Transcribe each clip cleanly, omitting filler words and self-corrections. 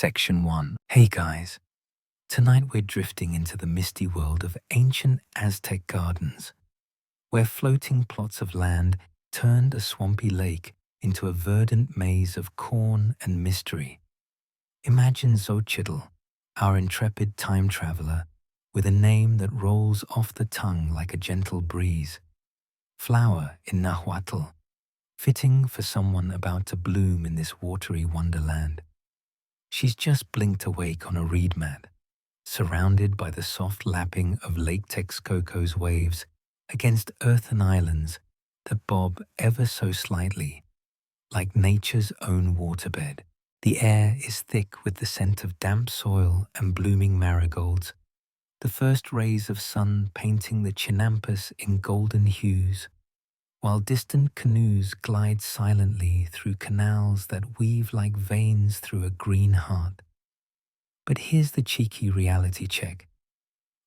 Section 1. Hey guys, tonight we're drifting into the misty world of ancient Aztec gardens, where floating plots of land turned a swampy lake into a verdant maze of corn and mystery. Imagine Xochitl, our intrepid time traveler, with a name that rolls off the tongue like a gentle breeze. Flower in Nahuatl, fitting for someone about to bloom in this watery wonderland. She's just blinked awake on a reed mat, surrounded by the soft lapping of Lake Texcoco's waves against earthen islands that bob ever so slightly, like nature's own waterbed. The air is thick with the scent of damp soil and blooming marigolds, the first rays of sun painting the Chinampas in golden hues, while distant canoes glide silently through canals that weave like veins through a green heart. But here's the cheeky reality check.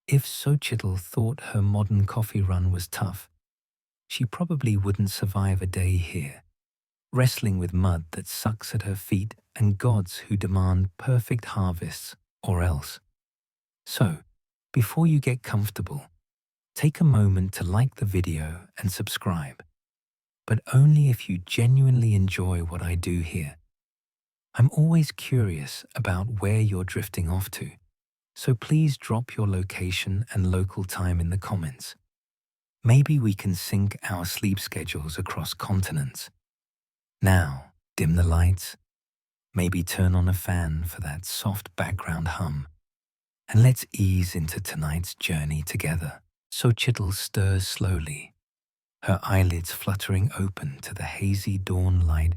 If Xochitl thought her modern coffee run was tough, she probably wouldn't survive a day here, wrestling with mud that sucks at her feet and gods who demand perfect harvests or else. So, before you get comfortable, take a moment to like the video and subscribe, but only if you genuinely enjoy what I do here. I'm always curious about where you're drifting off to, so please drop your location and local time in the comments. Maybe we can sync our sleep schedules across continents. Now, dim the lights, maybe turn on a fan for that soft background hum, and let's ease into tonight's journey together. Xochitl stirs slowly, her eyelids fluttering open to the hazy dawn light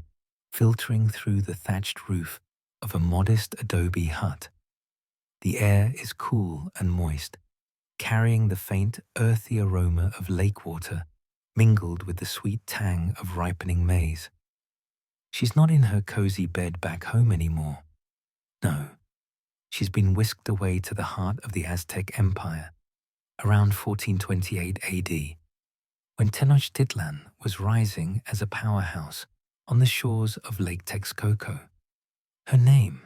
filtering through the thatched roof of a modest adobe hut. The air is cool and moist, carrying the faint, earthy aroma of lake water mingled with the sweet tang of ripening maize. She's not in her cozy bed back home anymore. No, she's been whisked away to the heart of the Aztec Empire, around 1428 AD, when Tenochtitlan was rising as a powerhouse on the shores of Lake Texcoco. Her name,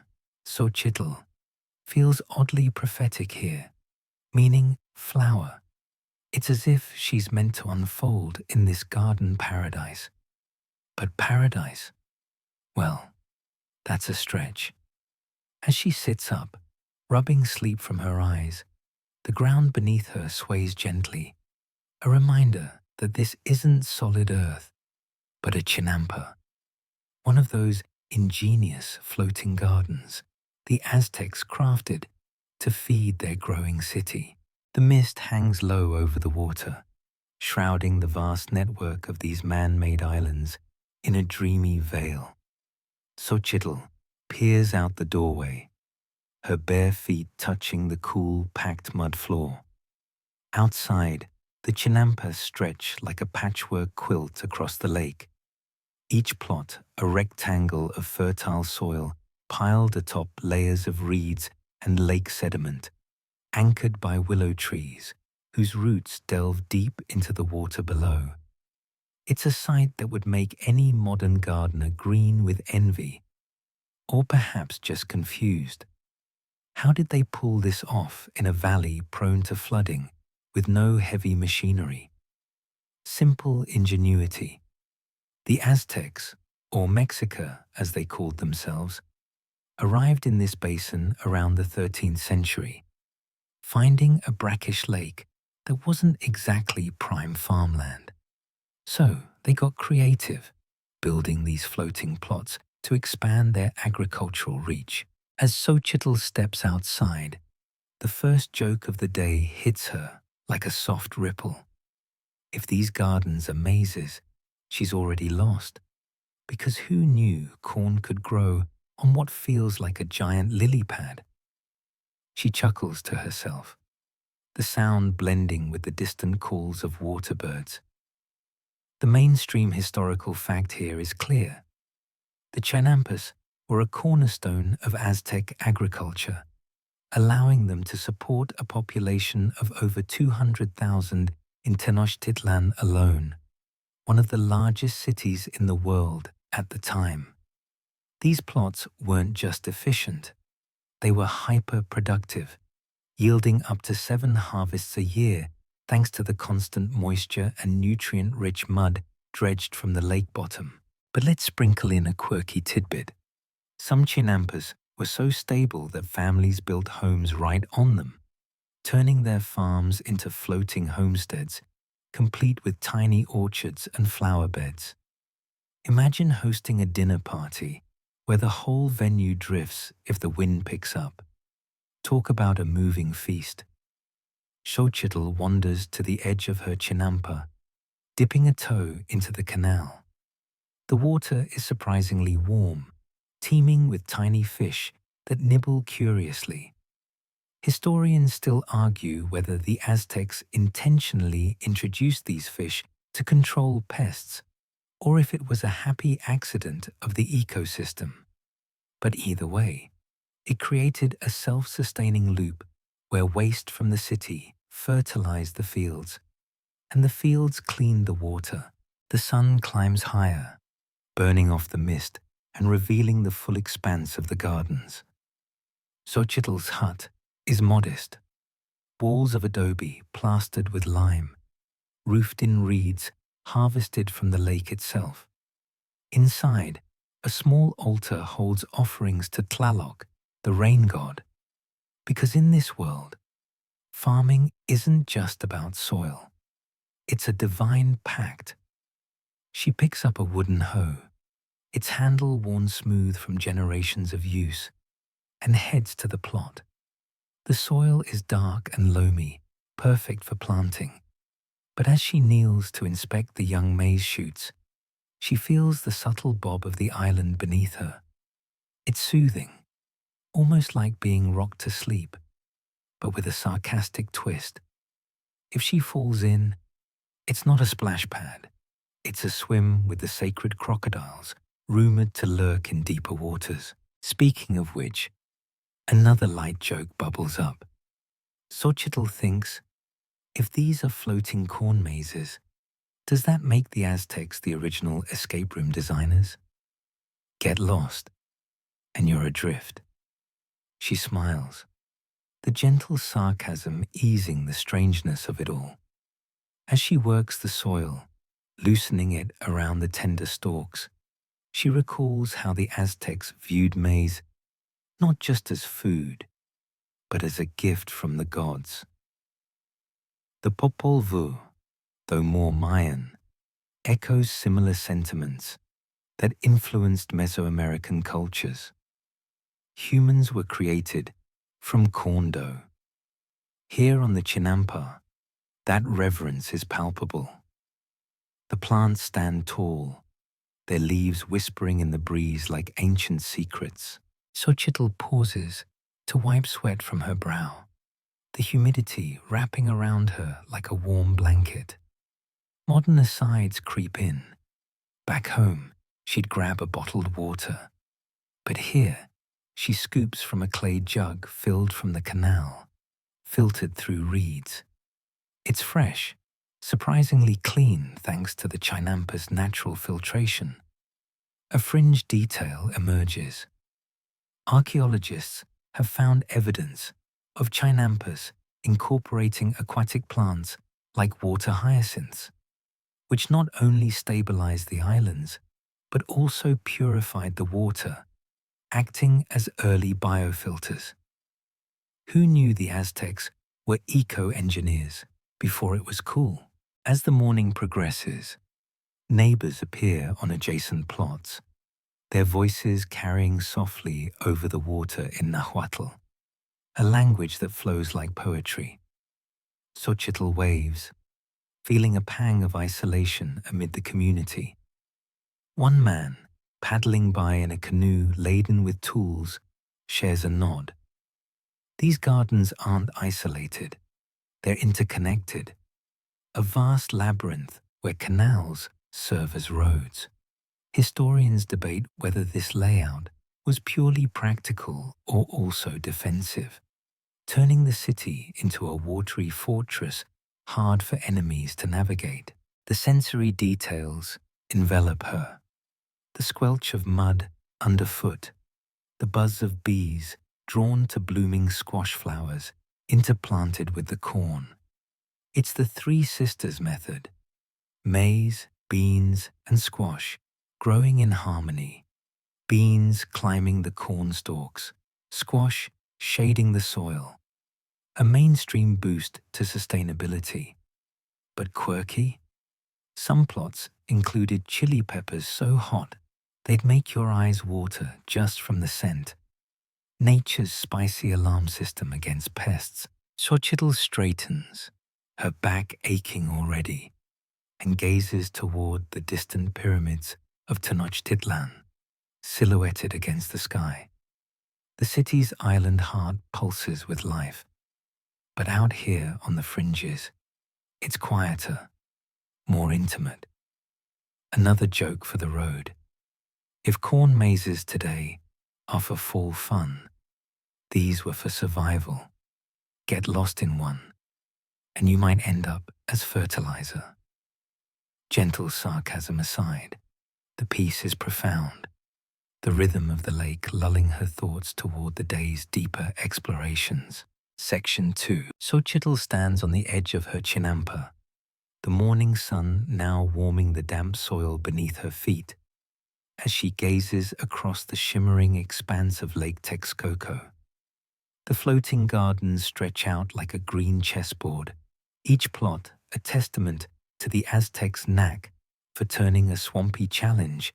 Xochitl, feels oddly prophetic here, meaning flower. It's as if she's meant to unfold in this garden paradise. But paradise? Well, that's a stretch. As she sits up, rubbing sleep from her eyes, the ground beneath her sways gently, a reminder that this isn't solid earth, but a chinampa, one of those ingenious floating gardens the Aztecs crafted to feed their growing city. The mist hangs low over the water, shrouding the vast network of these man-made islands in a dreamy veil. Xochitl peers out the doorway, her bare feet touching the cool, packed mud floor. Outside, the Chinampas stretch like a patchwork quilt across the lake, each plot a rectangle of fertile soil piled atop layers of reeds and lake sediment, anchored by willow trees whose roots delve deep into the water below. It's a sight that would make any modern gardener green with envy, or perhaps just confused. How did they pull this off in a valley prone to flooding with no heavy machinery? Simple ingenuity. The Aztecs, or Mexica as they called themselves, arrived in this basin around the 13th century, finding a brackish lake that wasn't exactly prime farmland. So they got creative, building these floating plots to expand their agricultural reach. As Xochitl steps outside, the first joke of the day hits her like a soft ripple. If these gardens are mazes, she's already lost, because who knew corn could grow on what feels like a giant lily pad? She chuckles to herself, the sound blending with the distant calls of water birds. The mainstream historical fact here is clear. The Chinampas were a cornerstone of Aztec agriculture, allowing them to support a population of over 200,000 in Tenochtitlan alone, one of the largest cities in the world at the time. These plots weren't just efficient, They were hyper-productive, yielding up to 7 harvests a year thanks to the constant moisture and nutrient-rich mud dredged from the lake bottom. But let's sprinkle in a quirky tidbit. Some chinampas were so stable that families built homes right on them, turning their farms into floating homesteads, complete with tiny orchards and flower beds. Imagine hosting a dinner party where the whole venue drifts if the wind picks up. Talk about a moving feast. Xochitl wanders to the edge of her chinampa, dipping a toe into the canal. The water is surprisingly warm, teeming with tiny fish that nibble curiously. Historians still argue whether the Aztecs intentionally introduced these fish to control pests, or if it was a happy accident of the ecosystem. But either way, it created a self-sustaining loop where waste from the city fertilized the fields, and the fields cleaned the water. The sun climbs higher, burning off the mist and revealing the full expanse of the gardens. Xochitl's hut is modest. Walls of adobe plastered with lime, roofed in reeds harvested from the lake itself. Inside, a small altar holds offerings to Tlaloc, the rain god. Because in this world, farming isn't just about soil. It's a divine pact. She picks up a wooden hoe, its handle worn smooth from generations of use, and heads to the plot. The soil is dark and loamy, perfect for planting. But as she kneels to inspect the young maize shoots, she feels the subtle bob of the island beneath her. It's soothing, almost like being rocked to sleep, but with a sarcastic twist. If she falls in, it's not a splash pad. It's a swim with the sacred crocodiles, rumored to lurk in deeper waters. Speaking of which, another light joke bubbles up. Xochitl thinks, if these are floating corn mazes, does that make the Aztecs the original escape room designers? Get lost, and you're adrift. She smiles, the gentle sarcasm easing the strangeness of it all. As she works the soil, loosening it around the tender stalks, she recalls how the Aztecs viewed maize not just as food, but as a gift from the gods. The Popol Vuh, though more Mayan, echoes similar sentiments that influenced Mesoamerican cultures. Humans were created from corn dough. Here on the Chinampa, that reverence is palpable. The plants stand tall, their leaves whispering in the breeze like ancient secrets. Xochitl pauses to wipe sweat from her brow, the humidity wrapping around her like a warm blanket. Modern asides creep in. Back home, she'd grab a bottled water. But here, she scoops from a clay jug filled from the canal, filtered through reeds. It's fresh, surprisingly clean thanks to the Chinampa's natural filtration. A fringe detail emerges. Archaeologists have found evidence of Chinampas incorporating aquatic plants like water hyacinths, which not only stabilized the islands, but also purified the water, acting as early biofilters. Who knew the Aztecs were eco-engineers before it was cool? As the morning progresses, neighbors appear on adjacent plots, their voices carrying softly over the water in Nahuatl, a language that flows like poetry. Xochitl waves, feeling a pang of isolation amid the community. One man, paddling by in a canoe laden with tools, shares a nod. These gardens aren't isolated, they're interconnected, a vast labyrinth where canals serve as roads. Historians debate whether this layout was purely practical or also defensive, turning the city into a watery fortress hard for enemies to navigate. The sensory details envelop her. The squelch of mud underfoot, the buzz of bees drawn to blooming squash flowers interplanted with the corn. It's the three sisters method: maize, beans, and squash growing in harmony. Beans climbing the corn stalks, squash shading the soil. A mainstream boost to sustainability. But quirky? Some plots included chili peppers so hot they'd make your eyes water just from the scent. Nature's spicy alarm system against pests. Xochitl straightens, her back aching already, and gazes toward the distant pyramids of Tenochtitlan, silhouetted against the sky. The city's island heart pulses with life. But out here on the fringes, it's quieter, more intimate. Another joke for the road. If corn mazes today are for fall fun, these were for survival. Get lost in one, and you might end up as fertilizer. Gentle sarcasm aside, the piece is profound, the rhythm of the lake lulling her thoughts toward the day's deeper explorations. Section 2. Xochitl stands on the edge of her chinampa, the morning sun now warming the damp soil beneath her feet, as she gazes across the shimmering expanse of Lake Texcoco. The floating gardens stretch out like a green chessboard, each plot a testament to the Aztecs' knack for turning a swampy challenge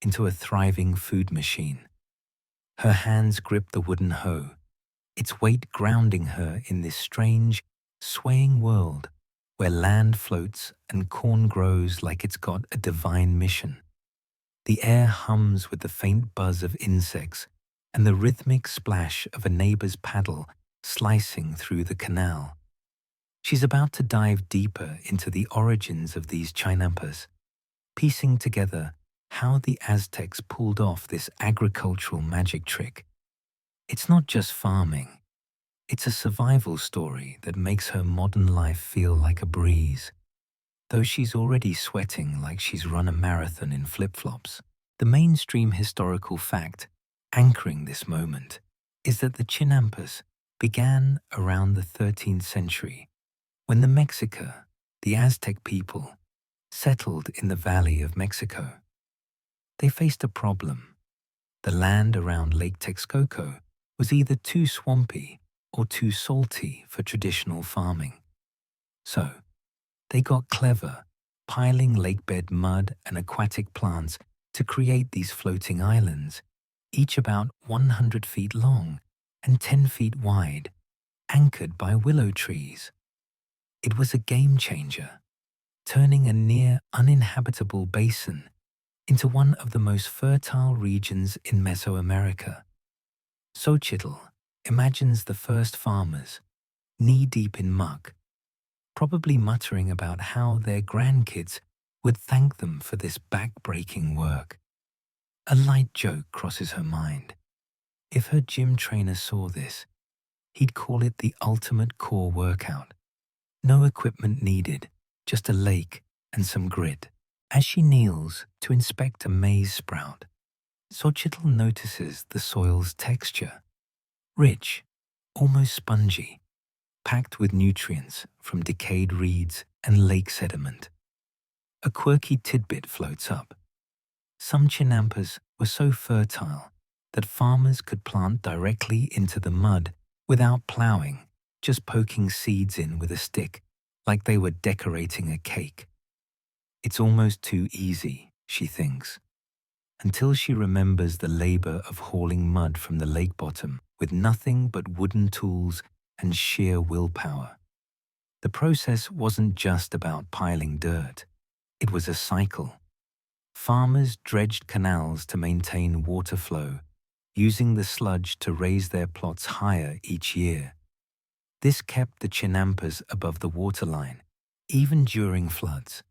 into a thriving food machine. Her hands grip the wooden hoe, its weight grounding her in this strange, swaying world where land floats and corn grows like it's got a divine mission. The air hums with the faint buzz of insects and the rhythmic splash of a neighbor's paddle slicing through the canal. She's about to dive deeper into the origins of these chinampas, piecing together how the Aztecs pulled off this agricultural magic trick. It's not just farming. It's a survival story that makes her modern life feel like a breeze. Though she's already sweating like she's run a marathon in flip-flops, the mainstream historical fact anchoring this moment is that the chinampas began around the 13th century when the Mexica, the Aztec people, settled in the Valley of Mexico. They faced a problem. The land around Lake Texcoco was either too swampy or too salty for traditional farming. So, they got clever, piling lakebed mud and aquatic plants to create these floating islands, each about 100 feet long and 10 feet wide, anchored by willow trees. It was a game changer, turning a near uninhabitable basin into one of the most fertile regions in Mesoamerica. Xochitl imagines the first farmers, knee-deep in muck, probably muttering about how their grandkids would thank them for this back-breaking work. A light joke crosses her mind. If her gym trainer saw this, he'd call it the ultimate core workout. No equipment needed, just a lake and some grit. As she kneels to inspect a maize sprout, Xochitl notices the soil's texture. Rich, almost spongy, packed with nutrients from decayed reeds and lake sediment. A quirky tidbit floats up. Some chinampas were so fertile that farmers could plant directly into the mud without plowing, just poking seeds in with a stick like they were decorating a cake. It's almost too easy, she thinks, until she remembers the labor of hauling mud from the lake bottom with nothing but wooden tools and sheer willpower. The process wasn't just about piling dirt. It was a cycle. Farmers dredged canals to maintain water flow, using the sludge to raise their plots higher each year. This kept the chinampas above the waterline, even during floods,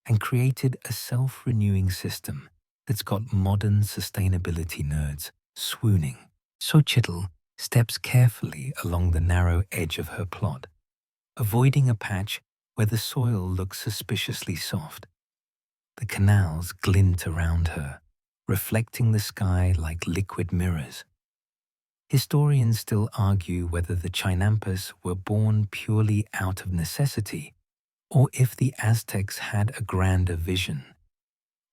and created a self-renewing system that's got modern sustainability nerds swooning. Xochitl steps carefully along the narrow edge of her plot, avoiding a patch where the soil looks suspiciously soft. The canals glint around her, reflecting the sky like liquid mirrors. Historians still argue whether the Chinampas were born purely out of necessity or if the Aztecs had a grander vision,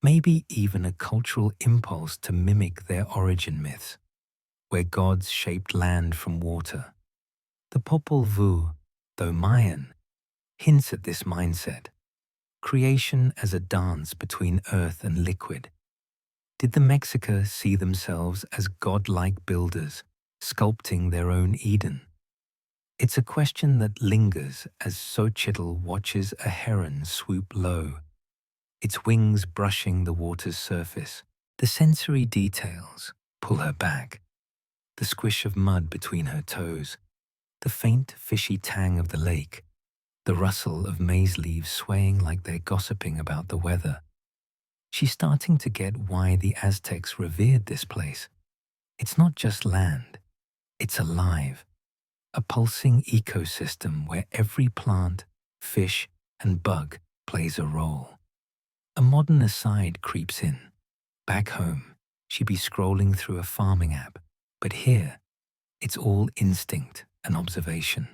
maybe even a cultural impulse to mimic their origin myths, where gods shaped land from water. The Popol Vuh, though Mayan, hints at this mindset, creation as a dance between earth and liquid. Did the Mexica see themselves as godlike builders, sculpting their own Eden? It's a question that lingers as Xochitl watches a heron swoop low, its wings brushing the water's surface. The sensory details pull her back, the squish of mud between her toes, the faint fishy tang of the lake, the rustle of maize leaves swaying like they're gossiping about the weather. She's starting to get why the Aztecs revered this place. It's not just land, it's alive, a pulsing ecosystem where every plant, fish, and bug plays a role. A modern aside creeps in. Back home, she'd be scrolling through a farming app, but here, it's all instinct and observation.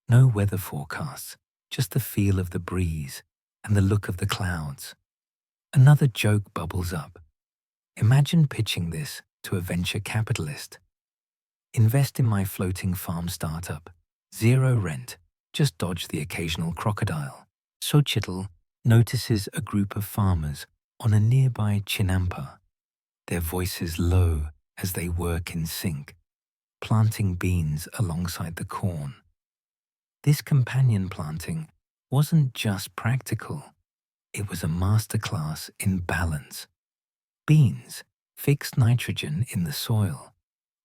No weather forecasts, just the feel of the breeze and the look of the clouds. Another joke bubbles up. Imagine pitching this to a venture capitalist. Invest in my floating farm startup. Zero rent, just dodge the occasional crocodile. Xochitl notices a group of farmers on a nearby chinampa, their voices low as they work in sync, planting beans alongside the corn. This companion planting wasn't just practical, it was a masterclass in balance. Beans fixed nitrogen in the soil,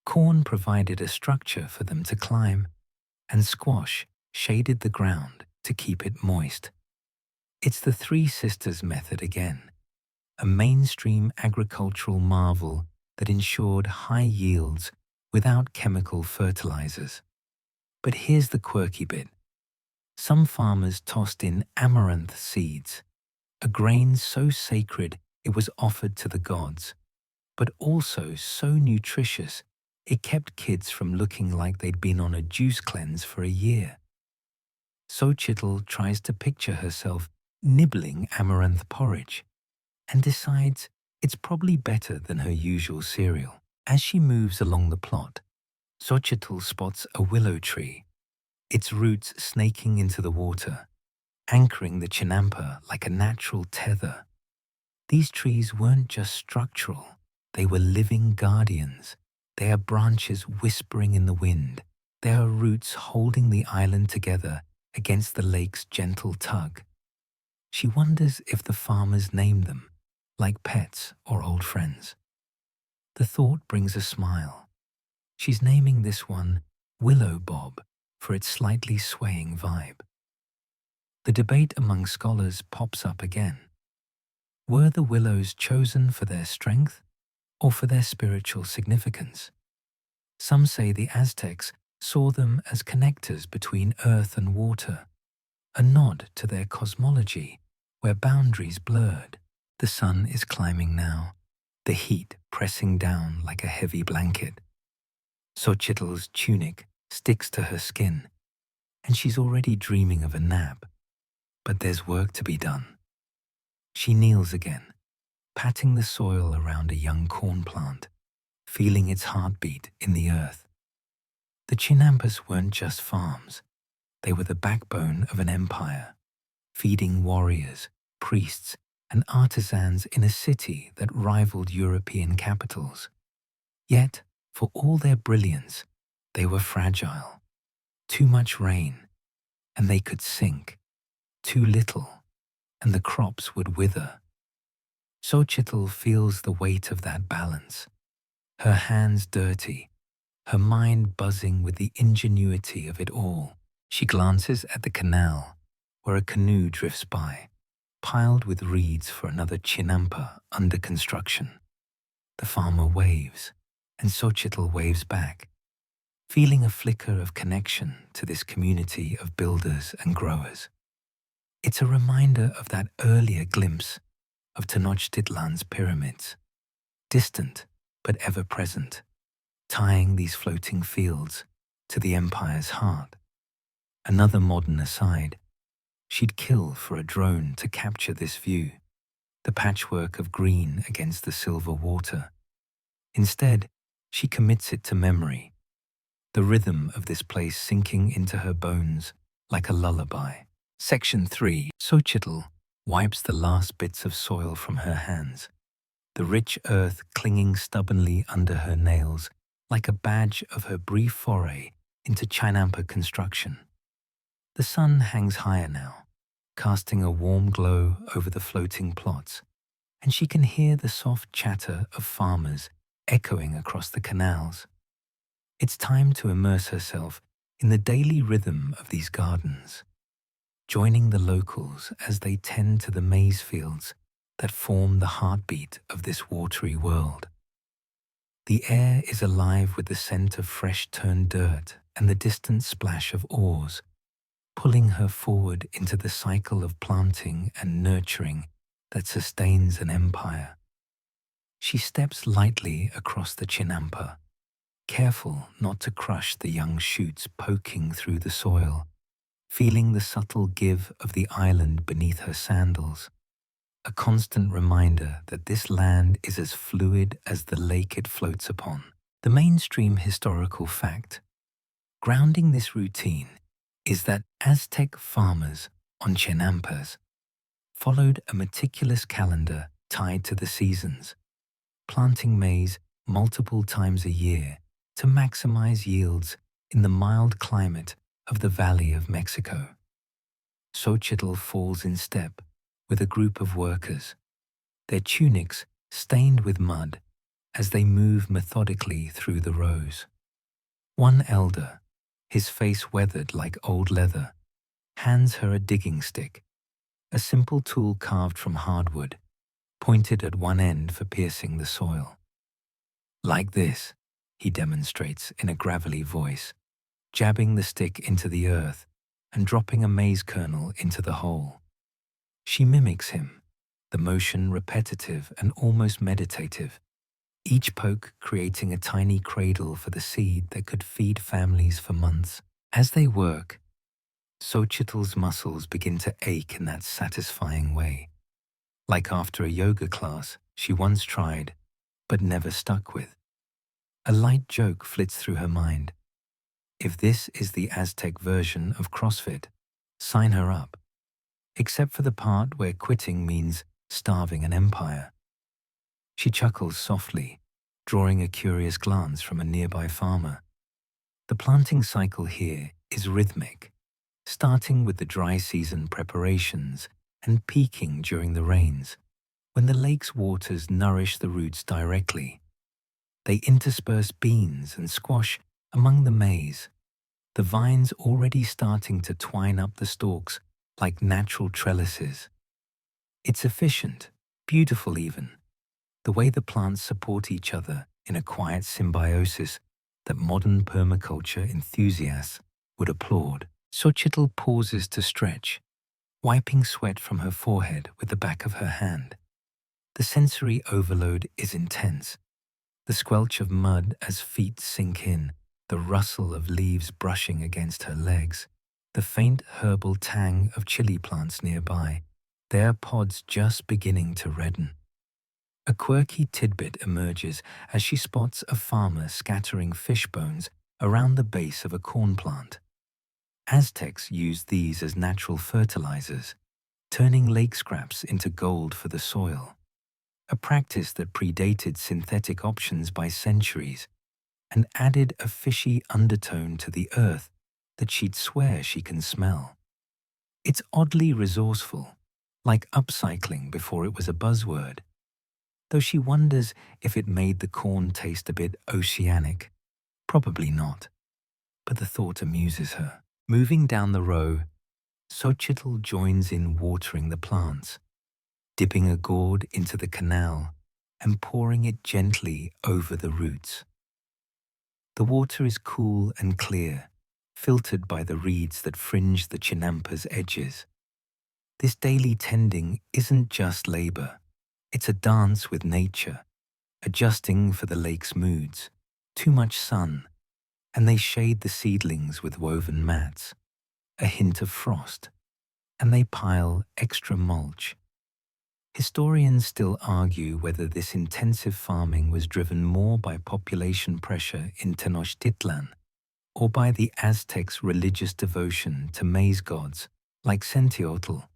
corn provided a structure for them to climb, and squash shaded the ground to keep it moist. It's the Three Sisters method again, a mainstream agricultural marvel that ensured high yields without chemical fertilizers. But here's the quirky bit. Some farmers tossed in amaranth seeds, a grain so sacred it was offered to the gods, but also so nutritious it kept kids from looking like they'd been on a juice cleanse for a year. Xochitl tries to picture herself nibbling amaranth porridge and decides it's probably better than her usual cereal. As she moves along the plot, Xochitl spots a willow tree, its roots snaking into the water, anchoring the chinampa like a natural tether. These trees weren't just structural, they were living guardians. Their branches whispering in the wind, their roots holding the island together against the lake's gentle tug. She wonders if the farmers named them, like pets or old friends. The thought brings a smile. She's naming this one Willow Bob for its slightly swaying vibe. The debate among scholars pops up again. Were the willows chosen for their strength or for their spiritual significance? Some say the Aztecs saw them as connectors between earth and water, a nod to their cosmology where boundaries blurred. The sun is climbing now, the heat pressing down like a heavy blanket. Xochitl's tunic sticks to her skin, and she's already dreaming of a nap. But there's work to be done. She kneels again, patting the soil around a young corn plant, feeling its heartbeat in the earth. The Chinampas weren't just farms. They were the backbone of an empire, feeding warriors, priests, and artisans in a city that rivaled European capitals. Yet, for all their brilliance, they were fragile. Too much rain, and they could sink. Too little, and the crops would wither. Xochitl feels the weight of that balance. Her hands dirty, her mind buzzing with the ingenuity of it all. She glances at the canal, where a canoe drifts by, piled with reeds for another chinampa under construction. The farmer waves, and Xochitl waves back, feeling a flicker of connection to this community of builders and growers. It's a reminder of that earlier glimpse of Tenochtitlan's pyramids, distant but ever present, tying these floating fields to the empire's heart. Another modern aside, she'd kill for a drone to capture this view, the patchwork of green against the silver water. Instead, she commits it to memory, the rhythm of this place sinking into her bones like a lullaby. Section 3. Xochitl wipes the last bits of soil from her hands, the rich earth clinging stubbornly under her nails like a badge of her brief foray into Chinampa construction. The sun hangs higher now, casting a warm glow over the floating plots, and she can hear the soft chatter of farmers echoing across the canals. It's time to immerse herself in the daily rhythm of these gardens, joining the locals as they tend to the maize fields that form the heartbeat of this watery world. The air is alive with the scent of fresh-turned dirt and the distant splash of oars, pulling her forward into the cycle of planting and nurturing that sustains an empire. She steps lightly across the Chinampa, careful not to crush the young shoots poking through the soil, feeling the subtle give of the island beneath her sandals, a constant reminder that this land is as fluid as the lake it floats upon. The mainstream historical fact grounding this routine is that Aztec farmers on Chinampas followed a meticulous calendar tied to the seasons, planting maize multiple times a year to maximize yields in the mild climate of the Valley of Mexico. Xochitl falls in step with a group of workers, their tunics stained with mud as they move methodically through the rows. One elder, his face weathered like old leather, hands her a digging stick, a simple tool carved from hardwood, pointed at one end for piercing the soil. Like this, he demonstrates in a gravelly voice, jabbing the stick into the earth and dropping a maize kernel into the hole. She mimics him, the motion repetitive and almost meditative, each poke creating a tiny cradle for the seed that could feed families for months. As they work, Xochitl's muscles begin to ache in that satisfying way, like after a yoga class she once tried but never stuck with. A light joke flits through her mind. If this is the Aztec version of CrossFit, sign her up, except for the part where quitting means starving an empire. She chuckles softly, drawing a curious glance from a nearby farmer. The planting cycle here is rhythmic, starting with the dry season preparations and peaking during the rains, when the lake's waters nourish the roots directly. They intersperse beans and squash among the maize, the vines already starting to twine up the stalks like natural trellises. It's efficient, beautiful even, the way the plants support each other in a quiet symbiosis that modern permaculture enthusiasts would applaud. Xochitl pauses to stretch, wiping sweat from her forehead with the back of her hand. The sensory overload is intense. The squelch of mud as feet sink in, the rustle of leaves brushing against her legs, the faint herbal tang of chili plants nearby, their pods just beginning to redden. A quirky tidbit emerges as she spots a farmer scattering fish bones around the base of a corn plant. Aztecs used these as natural fertilizers, turning lake scraps into gold for the soil, a practice that predated synthetic options by centuries and added a fishy undertone to the earth that she'd swear she can smell. It's oddly resourceful, like upcycling before it was a buzzword, though she wonders if it made the corn taste a bit oceanic. Probably not, but the thought amuses her. Moving down the row, Xochitl joins in watering the plants, dipping a gourd into the canal and pouring it gently over the roots. The water is cool and clear, filtered by the reeds that fringe the Chinampa's edges. This daily tending isn't just labor, it's a dance with nature, adjusting for the lake's moods, too much sun, and they shade the seedlings with woven mats, a hint of frost, and they pile extra mulch. Historians still argue whether this intensive farming was driven more by population pressure in Tenochtitlan or by the Aztecs' religious devotion to maize gods like Sentiotl,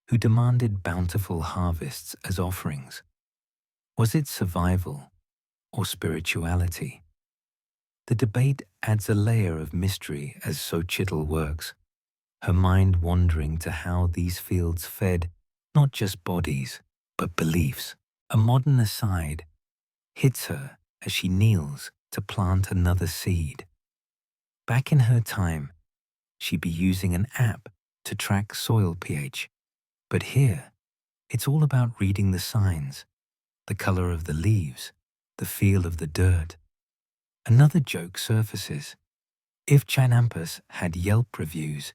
who demanded bountiful harvests as offerings. Was it survival or spirituality? The debate adds a layer of mystery as Xochitl works, her mind wandering to how these fields fed not just bodies, but beliefs. A modern aside hits her as she kneels to plant another seed. Back in her time, she'd be using an app to track soil pH. But here, it's all about reading the signs, the color of the leaves, the feel of the dirt. Another joke surfaces. If Chinampus had Yelp reviews,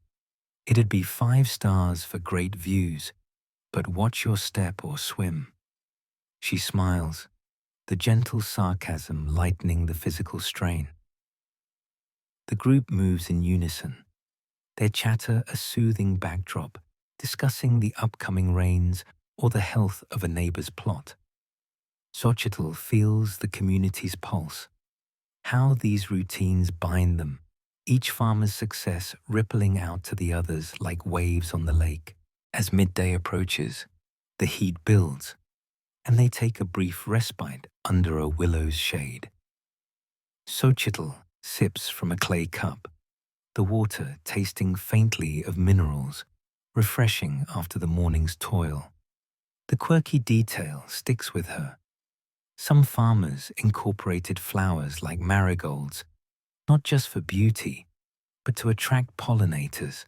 it'd be 5 stars for great views, but watch your step or swim. She smiles, the gentle sarcasm lightening the physical strain. The group moves in unison, their chatter a soothing backdrop, discussing the upcoming rains or the health of a neighbor's plot. Xochitl feels the community's pulse, how these routines bind them, each farmer's success rippling out to the others like waves on the lake. As midday approaches, the heat builds, and they take a brief respite under a willow's shade. Xochitl sips from a clay cup, the water tasting faintly of minerals, refreshing after the morning's toil. The quirky detail sticks with her. Some farmers incorporated flowers like marigolds, not just for beauty, but to attract pollinators,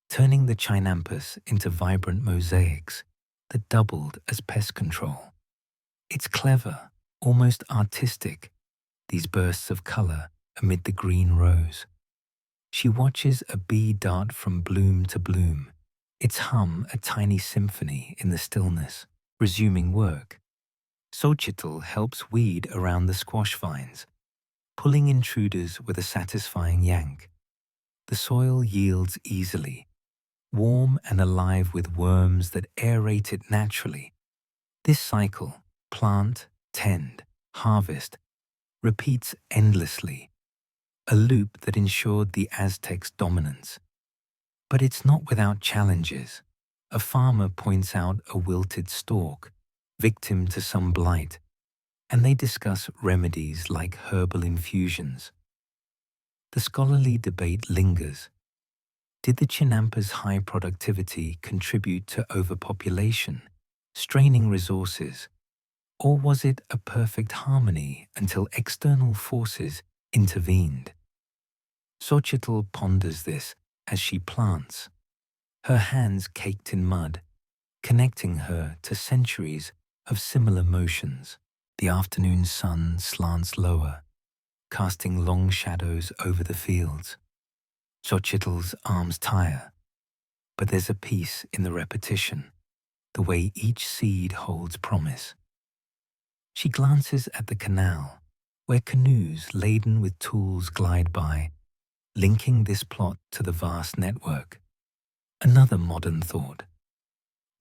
turning the Chinampus into vibrant mosaics that doubled as pest control. It's clever, almost artistic, these bursts of color amid the green rose. She watches a bee dart from bloom to bloom, its hum a tiny symphony in the stillness. Resuming work, Xochitl helps weed around the squash vines, pulling intruders with a satisfying yank. The soil yields easily, warm and alive with worms that aerate it naturally. This cycle, plant, tend, harvest, repeats endlessly, a loop that ensured the Aztecs' dominance. But it's not without challenges. A farmer points out a wilted stalk, victim to some blight, and they discuss remedies like herbal infusions. The scholarly debate lingers. Did the Chinampa's high productivity contribute to overpopulation, straining resources, or was it a perfect harmony until external forces intervened? Xochitl ponders this as she plants, her hands caked in mud, connecting her to centuries of similar motions. The afternoon sun slants lower, casting long shadows over the fields. Xochitl's arms tire, but there's a peace in the repetition, the way each seed holds promise. She glances at the canal, where canoes laden with tools glide by, linking this plot to the vast network. Another modern thought.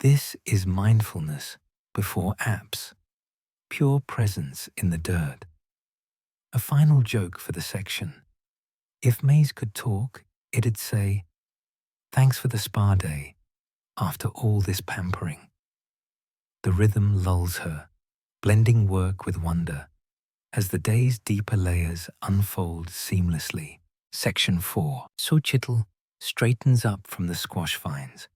This is mindfulness before apps, pure presence in the dirt. A final joke for the section. If maize could talk, it'd say, "Thanks for the spa day, after all this pampering." The rhythm lulls her, blending work with wonder, as the day's deeper layers unfold seamlessly. Section 4. Xochitl straightens up from the squash vines,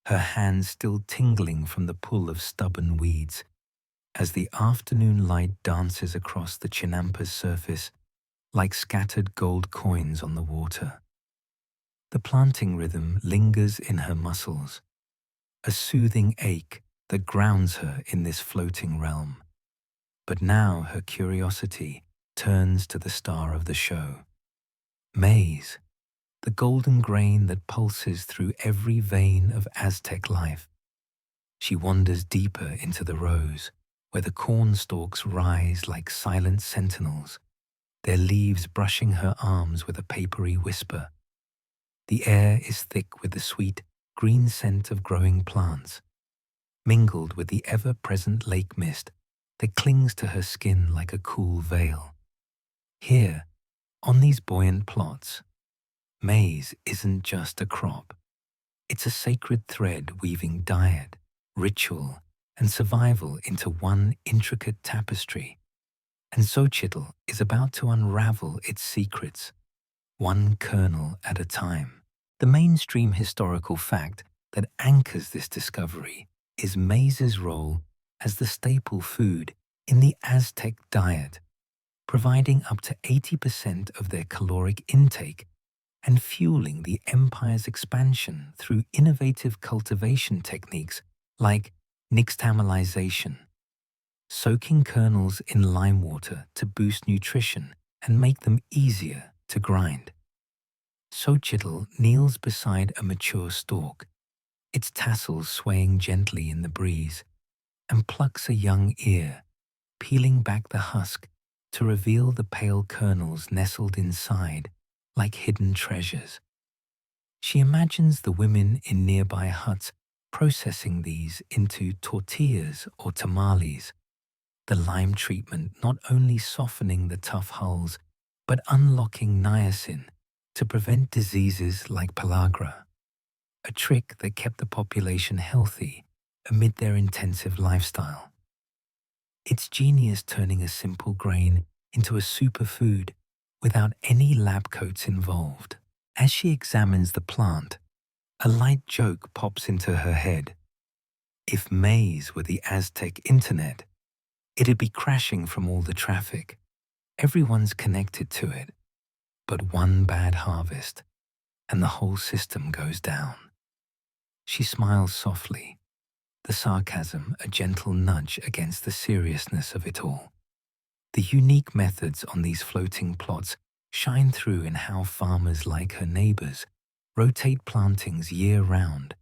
her hands still tingling from the pull of stubborn weeds, as the afternoon light dances across the Chinampa's surface like scattered gold coins on the water. The planting rhythm lingers in her muscles, a soothing ache that grounds her in this floating realm. But now her curiosity turns to the star of the show. Maize, the golden grain that pulses through every vein of Aztec life. She wanders deeper into the rows, where the corn stalks rise like silent sentinels, their leaves brushing her arms with a papery whisper. The air is thick with the sweet, green scent of growing plants, mingled with the ever-present lake mist that clings to her skin like a cool veil. Here, on these buoyant plots, maize isn't just a crop. It's a sacred thread weaving diet, ritual, and survival into one intricate tapestry. And Xochitl is about to unravel its secrets, one kernel at a time. The mainstream historical fact that anchors this discovery is maize's role as the staple food in the Aztec diet, providing up to 80% of their caloric intake and fueling the empire's expansion through innovative cultivation techniques like nixtamalization, soaking kernels in lime water to boost nutrition and make them easier to grind. Xochitl kneels beside a mature stalk, its tassels swaying gently in the breeze, and plucks a young ear, peeling back the husk to reveal the pale kernels nestled inside like hidden treasures. She imagines the women in nearby huts processing these into tortillas or tamales, the lime treatment not only softening the tough hulls, but unlocking niacin to prevent diseases like pellagra, a trick that kept the population healthy amid their intensive lifestyle. It's genius turning a simple grain into a superfood without any lab coats involved. As she examines the plant, a light joke pops into her head. If maize were the Aztec internet, it'd be crashing from all the traffic. Everyone's connected to it. But one bad harvest, and the whole system goes down. She smiles softly, the sarcasm a gentle nudge against the seriousness of it all. The unique methods on these floating plots shine through in how farmers like her neighbors rotate plantings year-round,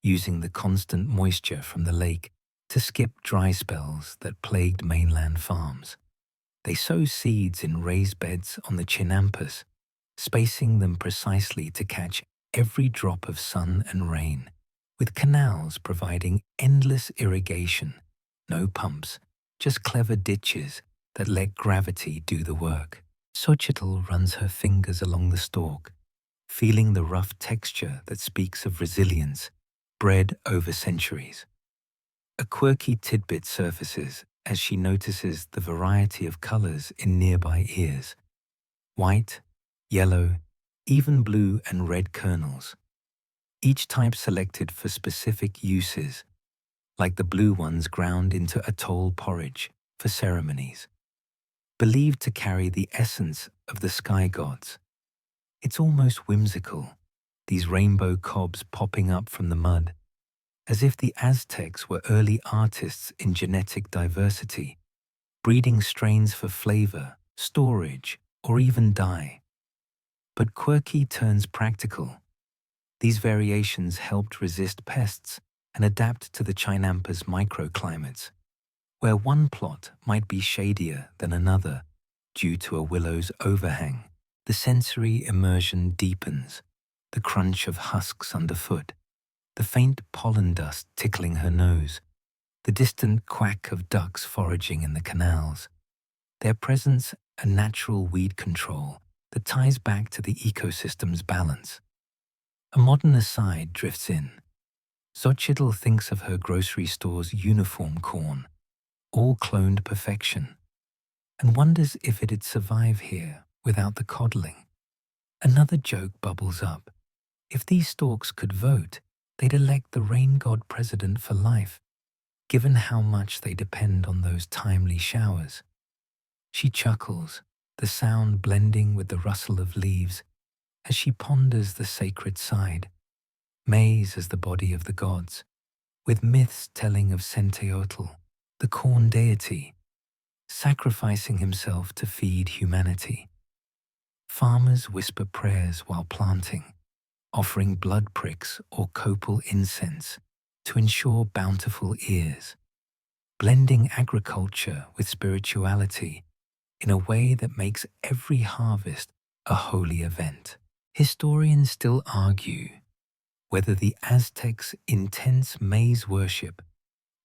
using the constant moisture from the lake to skip dry spells that plagued mainland farms. They sow seeds in raised beds on the Chinampas, spacing them precisely to catch every drop of sun and rain, with canals providing endless irrigation, no pumps, just clever ditches that let gravity do the work. Xochitl runs her fingers along the stalk, feeling the rough texture that speaks of resilience, bred over centuries. A quirky tidbit surfaces as she notices the variety of colors in nearby ears: white, yellow, even blue and red kernels, each type selected for specific uses, like the blue ones ground into atoll porridge for ceremonies, believed to carry the essence of the sky gods. It's almost whimsical, these rainbow cobs popping up from the mud, as if the Aztecs were early artists in genetic diversity, breeding strains for flavor, storage, or even dye. But quirky turns practical. These variations helped resist pests and adapt to the Chinampas microclimates, where one plot might be shadier than another due to a willow's overhang. The sensory immersion deepens, the crunch of husks underfoot, the faint pollen dust tickling her nose, the distant quack of ducks foraging in the canals. Their presence a natural weed control that ties back to the ecosystem's balance. A modern aside drifts in. Xochitl thinks of her grocery store's uniform corn, all cloned perfection, and wonders if it'd survive here without the coddling. Another joke bubbles up. If these stalks could vote, they'd elect the rain god president for life, given how much they depend on those timely showers. She chuckles, the sound blending with the rustle of leaves as she ponders the sacred side. Maize as the body of the gods, with myths telling of Centeotl, the corn deity, sacrificing himself to feed humanity. Farmers whisper prayers while planting, offering blood pricks or copal incense to ensure bountiful ears. Blending agriculture with spirituality, in a way that makes every harvest a holy event. Historians still argue whether the Aztecs' intense maize worship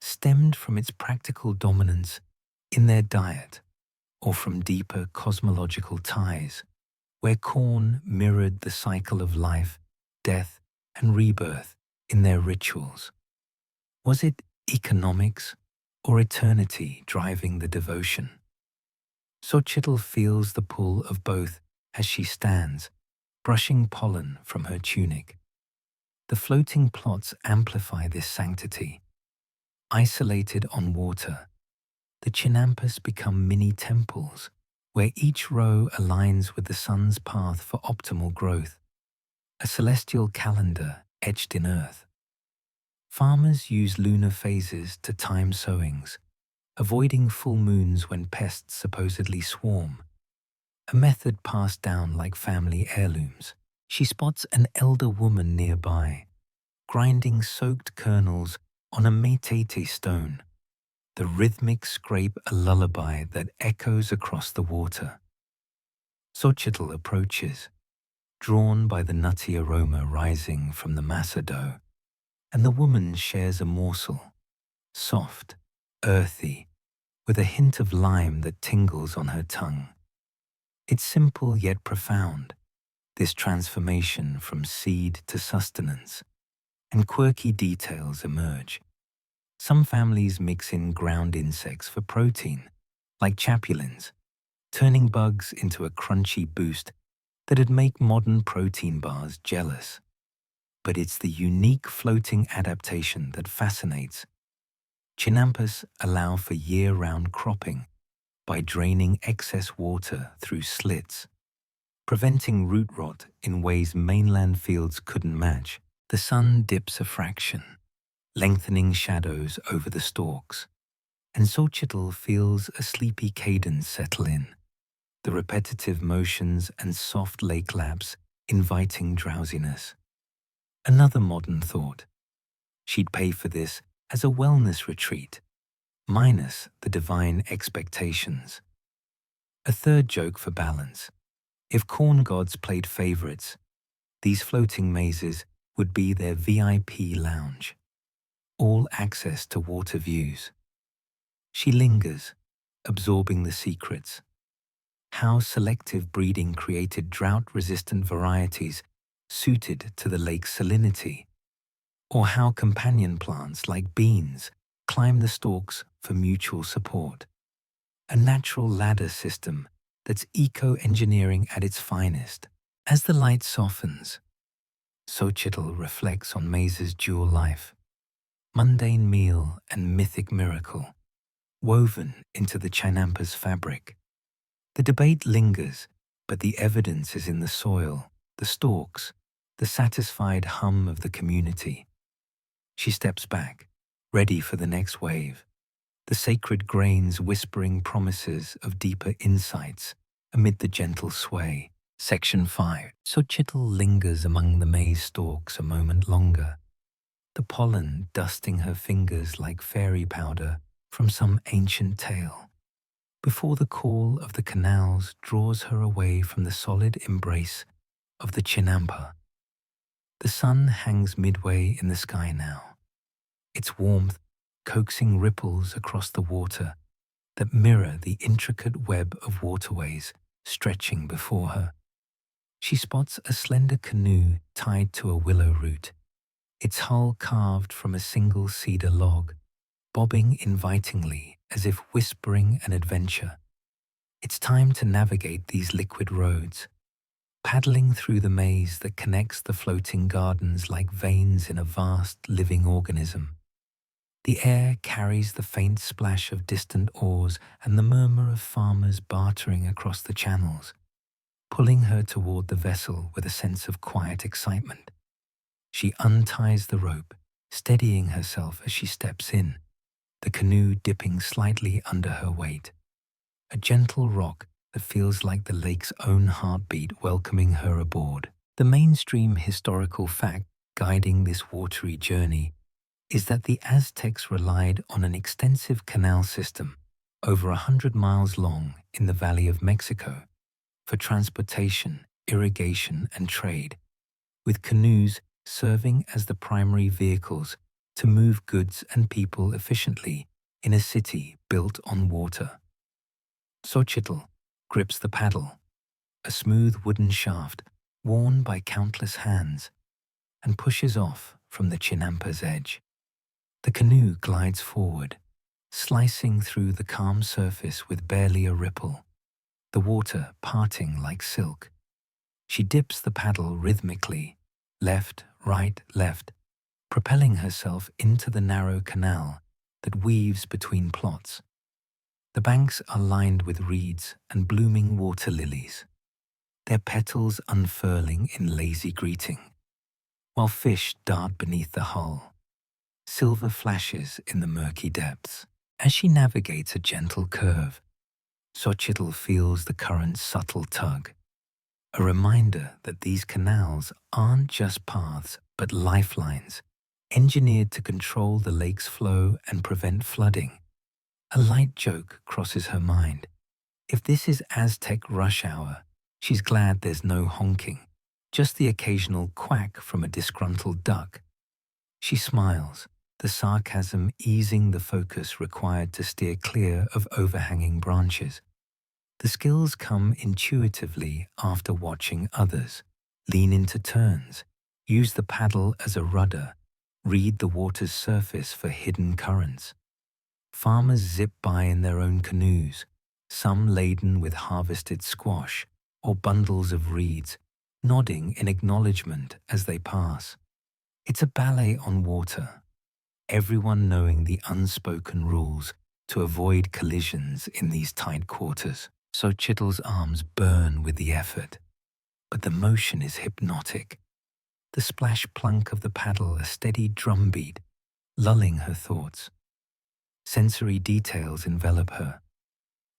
stemmed from its practical dominance in their diet or from deeper cosmological ties, where corn mirrored the cycle of life, death, and rebirth in their rituals. Was it economics or eternity driving the devotion? Xochitl feels the pull of both as she stands, brushing pollen from her tunic. The floating plots amplify this sanctity. Isolated on water, the chinampas become mini temples, where each row aligns with the sun's path for optimal growth, a celestial calendar etched in earth. Farmers use lunar phases to time sowings, avoiding full moons when pests supposedly swarm, a method passed down like family heirlooms. She spots an elder woman nearby, grinding soaked kernels on a meitete stone. The rhythmic scrape a lullaby that echoes across the water. Xochitl approaches, drawn by the nutty aroma rising from the masa dough, and the woman shares a morsel, soft, earthy, with a hint of lime that tingles on her tongue. It's simple yet profound, this transformation from seed to sustenance, and quirky details emerge. Some families mix in ground insects for protein, like chapulins, turning bugs into a crunchy boost that'd make modern protein bars jealous. But it's the unique floating adaptation that fascinates. Chinampas allow for year-round cropping by draining excess water through slits, preventing root rot in ways mainland fields couldn't match. The sun dips a fraction, lengthening shadows over the stalks, and Xochitl feels a sleepy cadence settle in, the repetitive motions and soft lake laps inviting drowsiness. Another modern thought. She'd pay for this as a wellness retreat, minus the divine expectations. A third joke for balance. If corn gods played favorites, these floating mazes would be their VIP lounge. All access to water views. She lingers, absorbing the secrets. How selective breeding created drought-resistant varieties suited to the lake's salinity, or how companion plants like beans climb the stalks for mutual support. A natural ladder system that's eco-engineering at its finest. As the light softens, Xochitl reflects on Maze's dual life, mundane meal and mythic miracle, woven into the Chinampa's fabric. The debate lingers, but the evidence is in the soil, the stalks, the satisfied hum of the community. She steps back, ready for the next wave, the sacred grains whispering promises of deeper insights amid the gentle sway. Section 5. Xochitl lingers among the maize stalks a moment longer, the pollen dusting her fingers like fairy powder from some ancient tale, before the call of the canals draws her away from the solid embrace of the Chinampa. The sun hangs midway in the sky now, its warmth coaxing ripples across the water that mirror the intricate web of waterways stretching before her. She spots a slender canoe tied to a willow root, its hull carved from a single cedar log, bobbing invitingly as if whispering an adventure. It's time to navigate these liquid roads, paddling through the maze that connects the floating gardens like veins in a vast living organism. The air carries the faint splash of distant oars and the murmur of farmers bartering across the channels, pulling her toward the vessel with a sense of quiet excitement. She unties the rope, steadying herself as she steps in, the canoe dipping slightly under her weight. A gentle rock that feels like the lake's own heartbeat welcoming her aboard. The mainstream historical fact guiding this watery journey is that the Aztecs relied on an extensive canal system over 100 miles long in the Valley of Mexico, for transportation, irrigation, and trade, with canoes serving as the primary vehicles to move goods and people efficiently in a city built on water. Xochitl grips the paddle, a smooth wooden shaft worn by countless hands, and pushes off from the Chinampa's edge. The canoe glides forward, slicing through the calm surface with barely a ripple, the water parting like silk. She dips the paddle rhythmically, left, right, left, propelling herself into the narrow canal that weaves between plots. The banks are lined with reeds and blooming water lilies, their petals unfurling in lazy greeting, while fish dart beneath the hull. Silver flashes in the murky depths. As she navigates a gentle curve, Xochitl feels the current's subtle tug, a reminder that these canals aren't just paths but lifelines, engineered to control the lake's flow and prevent flooding. A light joke crosses her mind. If this is Aztec rush hour, she's glad there's no honking, just the occasional quack from a disgruntled duck. She smiles, the sarcasm easing the focus required to steer clear of overhanging branches. The skills come intuitively after watching others. Lean into turns, use the paddle as a rudder, read the water's surface for hidden currents. Farmers zip by in their own canoes, some laden with harvested squash or bundles of reeds, nodding in acknowledgement as they pass. It's a ballet on water, everyone knowing the unspoken rules to avoid collisions in these tight quarters. Xochitl's arms burn with the effort, but the motion is hypnotic. The splash plunk of the paddle a steady drumbeat, lulling her thoughts. Sensory details envelop her,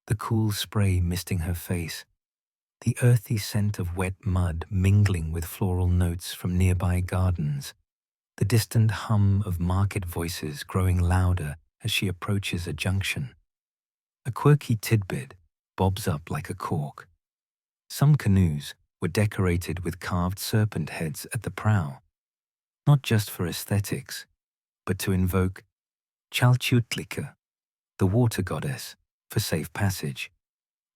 the cool spray misting her face, the earthy scent of wet mud mingling with floral notes from nearby gardens, the distant hum of market voices growing louder as she approaches a junction. A quirky tidbit bobs up like a cork. Some canoes were decorated with carved serpent heads at the prow, not just for aesthetics, but to invoke Chalchutlika, the water goddess, for safe passage,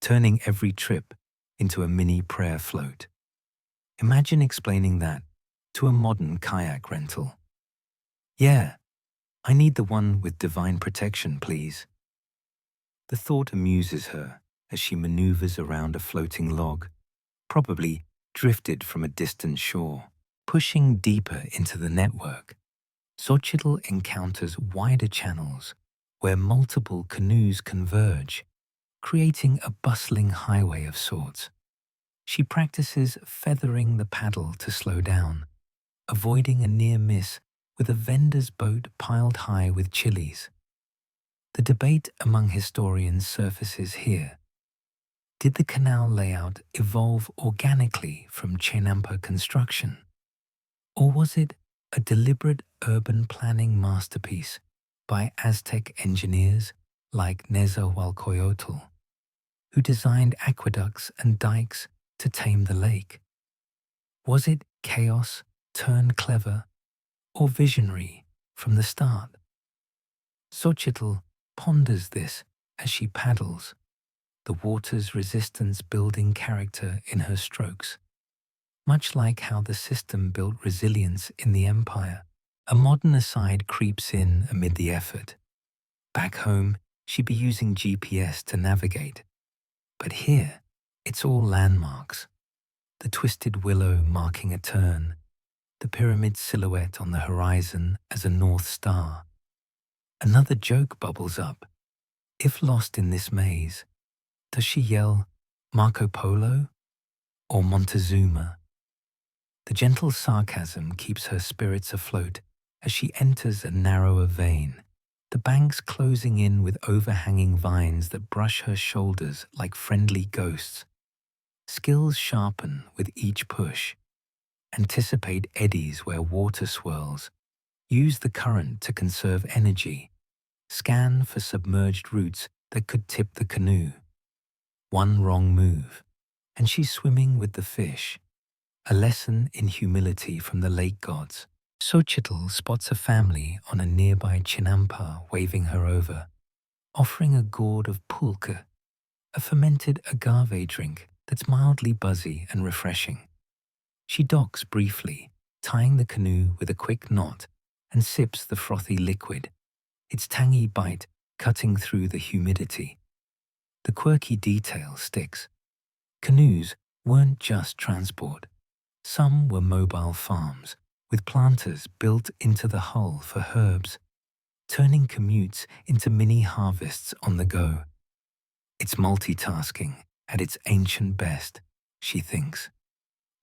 turning every trip into a mini prayer float. Imagine explaining that to a modern kayak rental. "Yeah, I need the one with divine protection, please." The thought amuses her as she maneuvers around a floating log, probably drifted from a distant shore. Pushing deeper into the network, Xochitl encounters wider channels where multiple canoes converge, creating a bustling highway of sorts. She practices feathering the paddle to slow down, avoiding a near miss with a vendor's boat piled high with chilies. The debate among historians surfaces here. Did the canal layout evolve organically from Chinampa construction? Or was it a deliberate urban planning masterpiece by Aztec engineers like Nezahualcoyotl, who designed aqueducts and dikes to tame the lake? Was it chaos turned clever, or visionary from the start? Xochitl ponders this as she paddles, the water's resistance building character in her strokes. Much like how the system built resilience in the empire, a modern aside creeps in amid the effort. Back home, she'd be using GPS to navigate. But here, it's all landmarks. The twisted willow marking a turn, the pyramid silhouette on the horizon as a North Star. Another joke bubbles up. If lost in this maze, does she yell Marco Polo or Montezuma? The gentle sarcasm keeps her spirits afloat as she enters a narrower vein, the banks closing in with overhanging vines that brush her shoulders like friendly ghosts. Skills sharpen with each push. Anticipate eddies where water swirls. Use the current to conserve energy. Scan for submerged roots that could tip the canoe. One wrong move, and she's swimming with the fish. A lesson in humility from the lake gods. Xochitl spots a family on a nearby chinampa waving her over, offering a gourd of pulque, a fermented agave drink that's mildly buzzy and refreshing. She docks briefly, tying the canoe with a quick knot, and sips the frothy liquid, its tangy bite cutting through the humidity. The quirky detail sticks. Canoes weren't just transport. Some were mobile farms, with planters built into the hull for herbs, turning commutes into mini harvests on the go. It's multitasking at its ancient best, she thinks,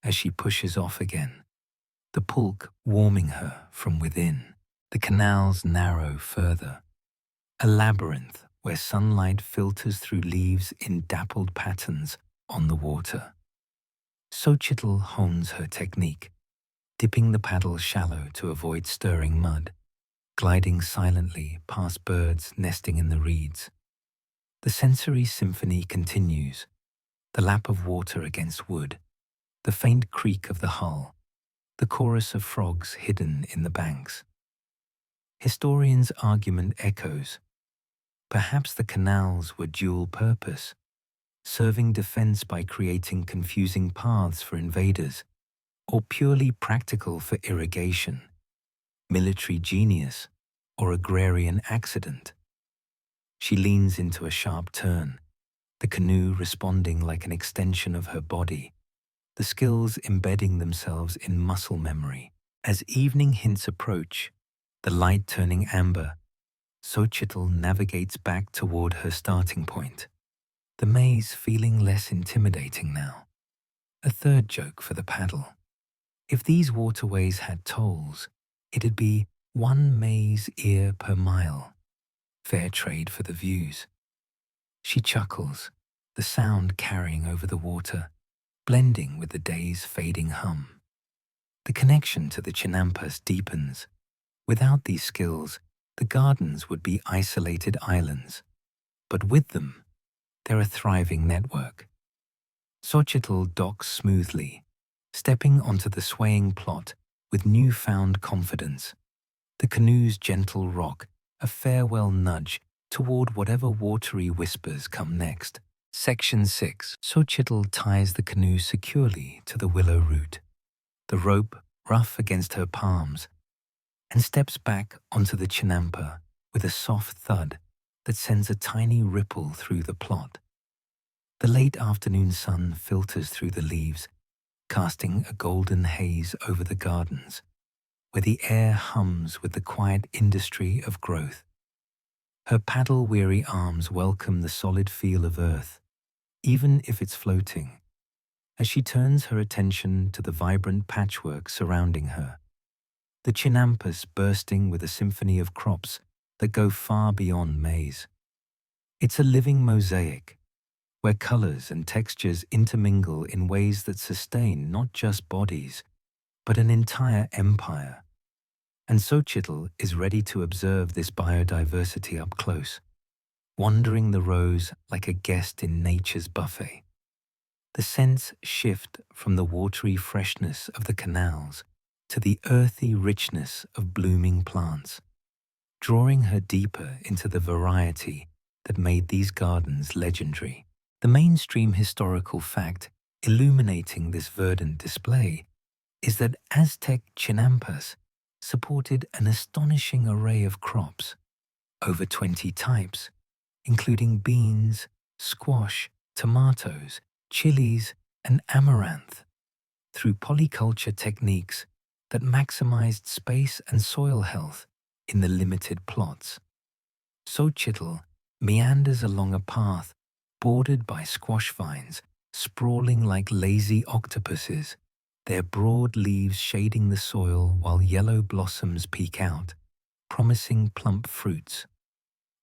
as she pushes off again, the pulque warming her from within. The canals narrow further, a labyrinth where sunlight filters through leaves in dappled patterns on the water. Xochitl hones her technique, dipping the paddle shallow to avoid stirring mud, gliding silently past birds nesting in the reeds. The sensory symphony continues, the lap of water against wood, the faint creak of the hull, the chorus of frogs hidden in the banks. Historians' argument echoes. Perhaps the canals were dual purpose, serving defense by creating confusing paths for invaders, or purely practical for irrigation, military genius, or agrarian accident. She leans into a sharp turn, the canoe responding like an extension of her body, the skills embedding themselves in muscle memory. As evening hints approach, the light turning amber, Xochitl navigates back toward her starting point, the maze feeling less intimidating now. A third joke for the paddle. If these waterways had tolls, it'd be 1 maze ear per mile. Fair trade for the views. She chuckles, the sound carrying over the water, blending with the day's fading hum. The connection to the chinampas deepens. Without these skills, the gardens would be isolated islands. But with them, they're a thriving network. Xochitl docks smoothly, stepping onto the swaying plot with newfound confidence. The canoe's gentle rock, a farewell nudge toward whatever watery whispers come next. Section 6. Xochitl ties the canoe securely to the willow root, the rope rough against her palms, and steps back onto the chinampa with a soft thud that sends a tiny ripple through the plot. The late afternoon sun filters through the leaves, casting a golden haze over the gardens, where the air hums with the quiet industry of growth. Her paddle-weary arms welcome the solid feel of earth, even if it's floating, as she turns her attention to the vibrant patchwork surrounding her, the chinampas bursting with a symphony of crops that go far beyond maize. It's a living mosaic, where colors and textures intermingle in ways that sustain not just bodies, but an entire empire. And Xochitl is ready to observe this biodiversity up close, wandering the rows like a guest in nature's buffet. The scents shift from the watery freshness of the canals to the earthy richness of blooming plants, drawing her deeper into the variety that made these gardens legendary. The mainstream historical fact illuminating this verdant display is that Aztec chinampas supported an astonishing array of crops, over 20 types, including beans, squash, tomatoes, chilies, and amaranth, through polyculture techniques that maximized space and soil health in the limited plots. Xochitl meanders along a path bordered by squash vines, sprawling like lazy octopuses, their broad leaves shading the soil while yellow blossoms peek out, promising plump fruits.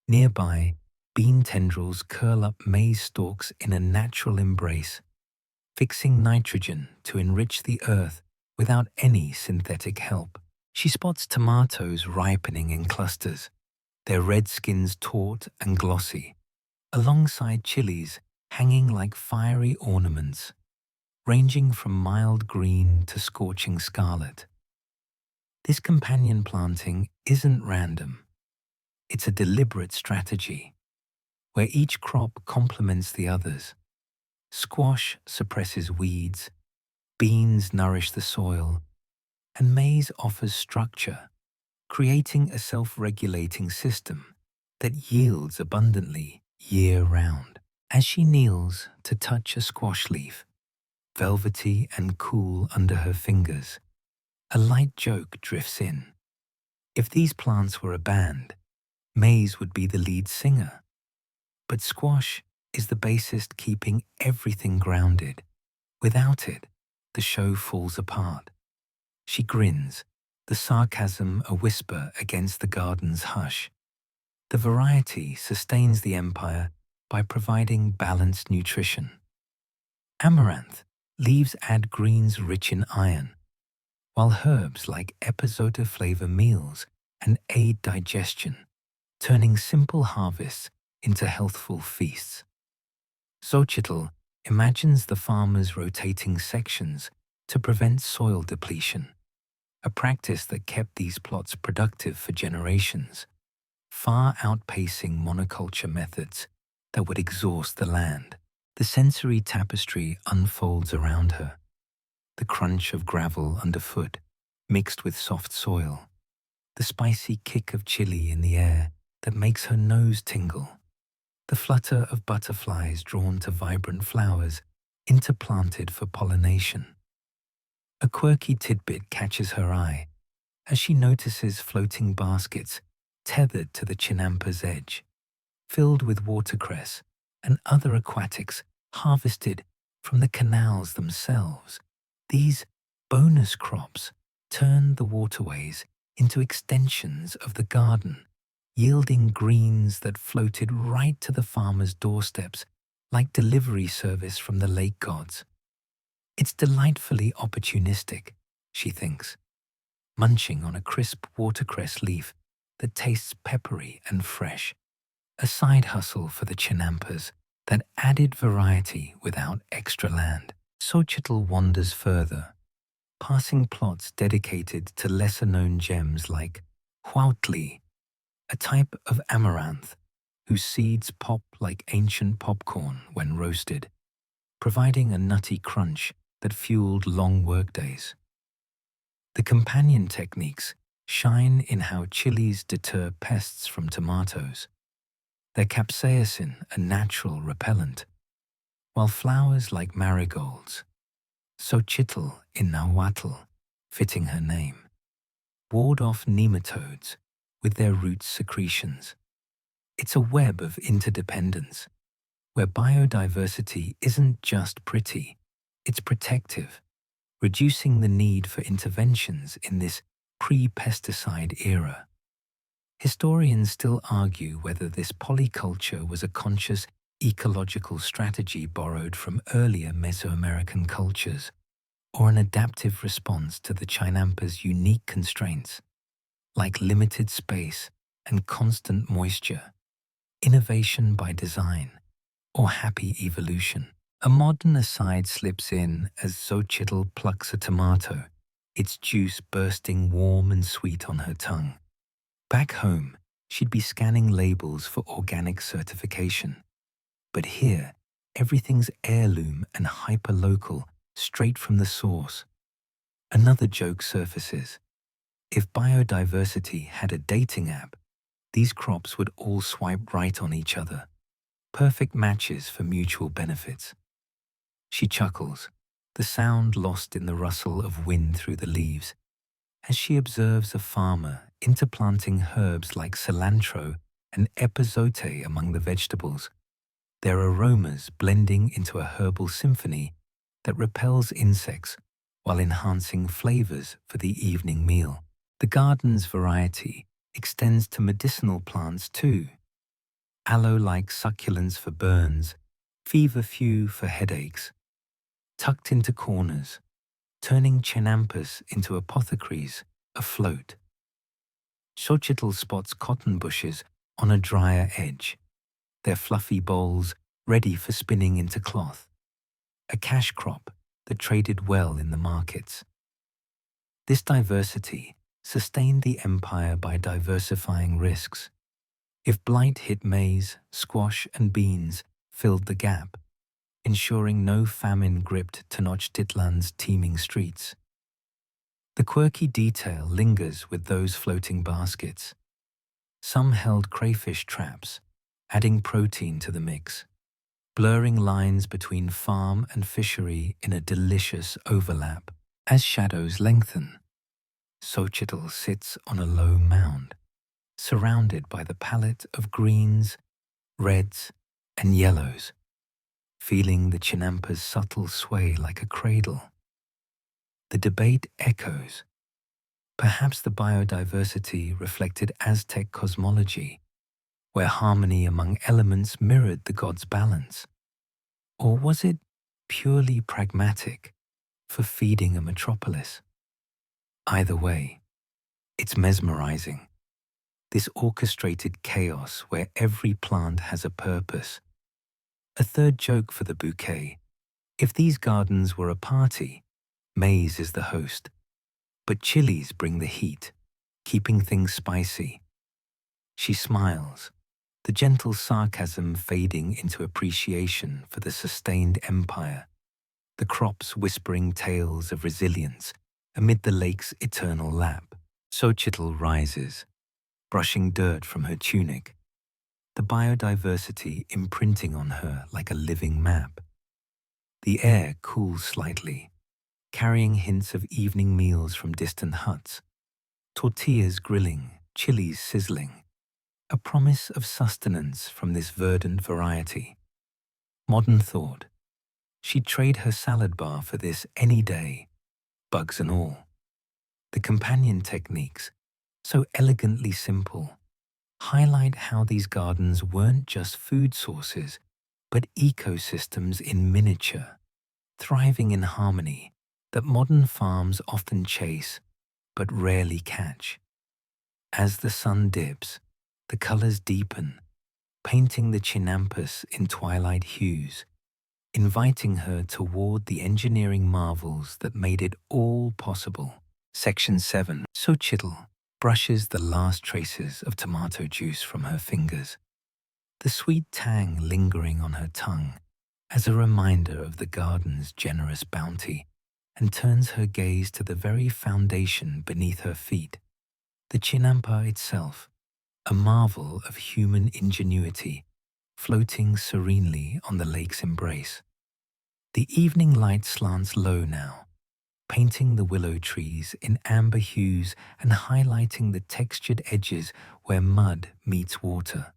Nearby, bean tendrils curl up maize stalks in a natural embrace, fixing nitrogen to enrich the earth without any synthetic help. She spots tomatoes ripening in clusters, their red skins taut and glossy, alongside chilies hanging like fiery ornaments, ranging from mild green to scorching scarlet. This companion planting isn't random. It's a deliberate strategy, where each crop complements the others. Squash suppresses weeds, beans nourish the soil, and maize offers structure, creating a self-regulating system that yields abundantly year-round. As she kneels to touch a squash leaf, velvety and cool under her fingers, a light joke drifts in. If these plants were a band, maize would be the lead singer. But squash is the bassist keeping everything grounded. Without it, the show falls apart. She grins, the sarcasm a whisper against the garden's hush. The variety sustains the empire by providing balanced nutrition. Amaranth leaves add greens rich in iron, while herbs like epizota flavor meals and aid digestion, turning simple harvests into healthful feasts. Xochitl imagines the farmers rotating sections to prevent soil depletion, a practice that kept these plots productive for generations, far outpacing monoculture methods that would exhaust the land. The sensory tapestry unfolds around her, the crunch of gravel underfoot mixed with soft soil, the spicy kick of chili in the air that makes her nose tingle, the flutter of butterflies drawn to vibrant flowers interplanted for pollination. A quirky tidbit catches her eye as she notices floating baskets tethered to the chinampa's edge, filled with watercress and other aquatics harvested from the canals themselves. These bonus crops turn the waterways into extensions of the garden, yielding greens that floated right to the farmers' doorsteps like delivery service from the lake gods. It's delightfully opportunistic, she thinks, munching on a crisp watercress leaf that tastes peppery and fresh, a side hustle for the chinampas that added variety without extra land. Xochitl wanders further, passing plots dedicated to lesser-known gems like huautli, a type of amaranth whose seeds pop like ancient popcorn when roasted, providing a nutty crunch that fueled long workdays. The companion techniques shine in how chilies deter pests from tomatoes, their capsaicin a natural repellent, while flowers like marigolds, Xochitl in Nahuatl, fitting her name, ward off nematodes with their root secretions. It's a web of interdependence, where biodiversity isn't just pretty, it's protective, reducing the need for interventions in this pre-pesticide era. Historians still argue whether this polyculture was a conscious ecological strategy borrowed from earlier Mesoamerican cultures, or an adaptive response to the chinampa's unique constraints, like limited space and constant moisture, innovation by design, or happy evolution. A modern aside slips in as Xochitl plucks a tomato, its juice bursting warm and sweet on her tongue. Back home, she'd be scanning labels for organic certification. But here, everything's heirloom and hyper-local, straight from the source. Another joke surfaces. If biodiversity had a dating app, these crops would all swipe right on each other. Perfect matches for mutual benefits. She chuckles, the sound lost in the rustle of wind through the leaves, as she observes a farmer interplanting herbs like cilantro and epazote among the vegetables, their aromas blending into a herbal symphony that repels insects while enhancing flavors for the evening meal. The garden's variety extends to medicinal plants too. Aloe-like succulents for burns, feverfew for headaches, tucked into corners, turning chinampas into apothecaries afloat. Xochitl spots cotton bushes on a drier edge, their fluffy bowls ready for spinning into cloth, a cash crop that traded well in the markets. This diversity sustained the empire by diversifying risks. If blight hit maize, squash, and beans filled the gap, ensuring no famine gripped Tenochtitlan's teeming streets. The quirky detail lingers with those floating baskets. Some held crayfish traps, adding protein to the mix, blurring lines between farm and fishery in a delicious overlap. As shadows lengthen, Xochitl sits on a low mound, surrounded by the palette of greens, reds, and yellows, feeling the Chinampa's subtle sway like a cradle. The debate echoes. Perhaps the biodiversity reflected Aztec cosmology, where harmony among elements mirrored the gods' balance. Or was it purely pragmatic for feeding a metropolis? Either way, it's mesmerizing. This orchestrated chaos where every plant has a purpose. A third joke for the bouquet. If these gardens were a party, maize is the host. But chilies bring the heat, keeping things spicy. She smiles, the gentle sarcasm fading into appreciation for the sustained empire, the crops whispering tales of resilience amid the lake's eternal lap. Xochitl rises, brushing dirt from her tunic, the biodiversity imprinting on her like a living map. The air cools slightly, carrying hints of evening meals from distant huts, tortillas grilling, chilies sizzling, a promise of sustenance from this verdant variety. Modern thought, she'd trade her salad bar for this any day, bugs and all. The companion techniques, so elegantly simple, highlight how these gardens weren't just food sources, but ecosystems in miniature, thriving in harmony that modern farms often chase, but rarely catch. As the sun dips, the colors deepen, painting the Chinampas in twilight hues, inviting her toward the engineering marvels that made it all possible. Section 7. Xochitl brushes the last traces of tomato juice from her fingers, the sweet tang lingering on her tongue as a reminder of the garden's generous bounty, and turns her gaze to the very foundation beneath her feet, the Chinampa itself, a marvel of human ingenuity, floating serenely on the lake's embrace. The evening light slants low now, painting the willow trees in amber hues and highlighting the textured edges where mud meets water.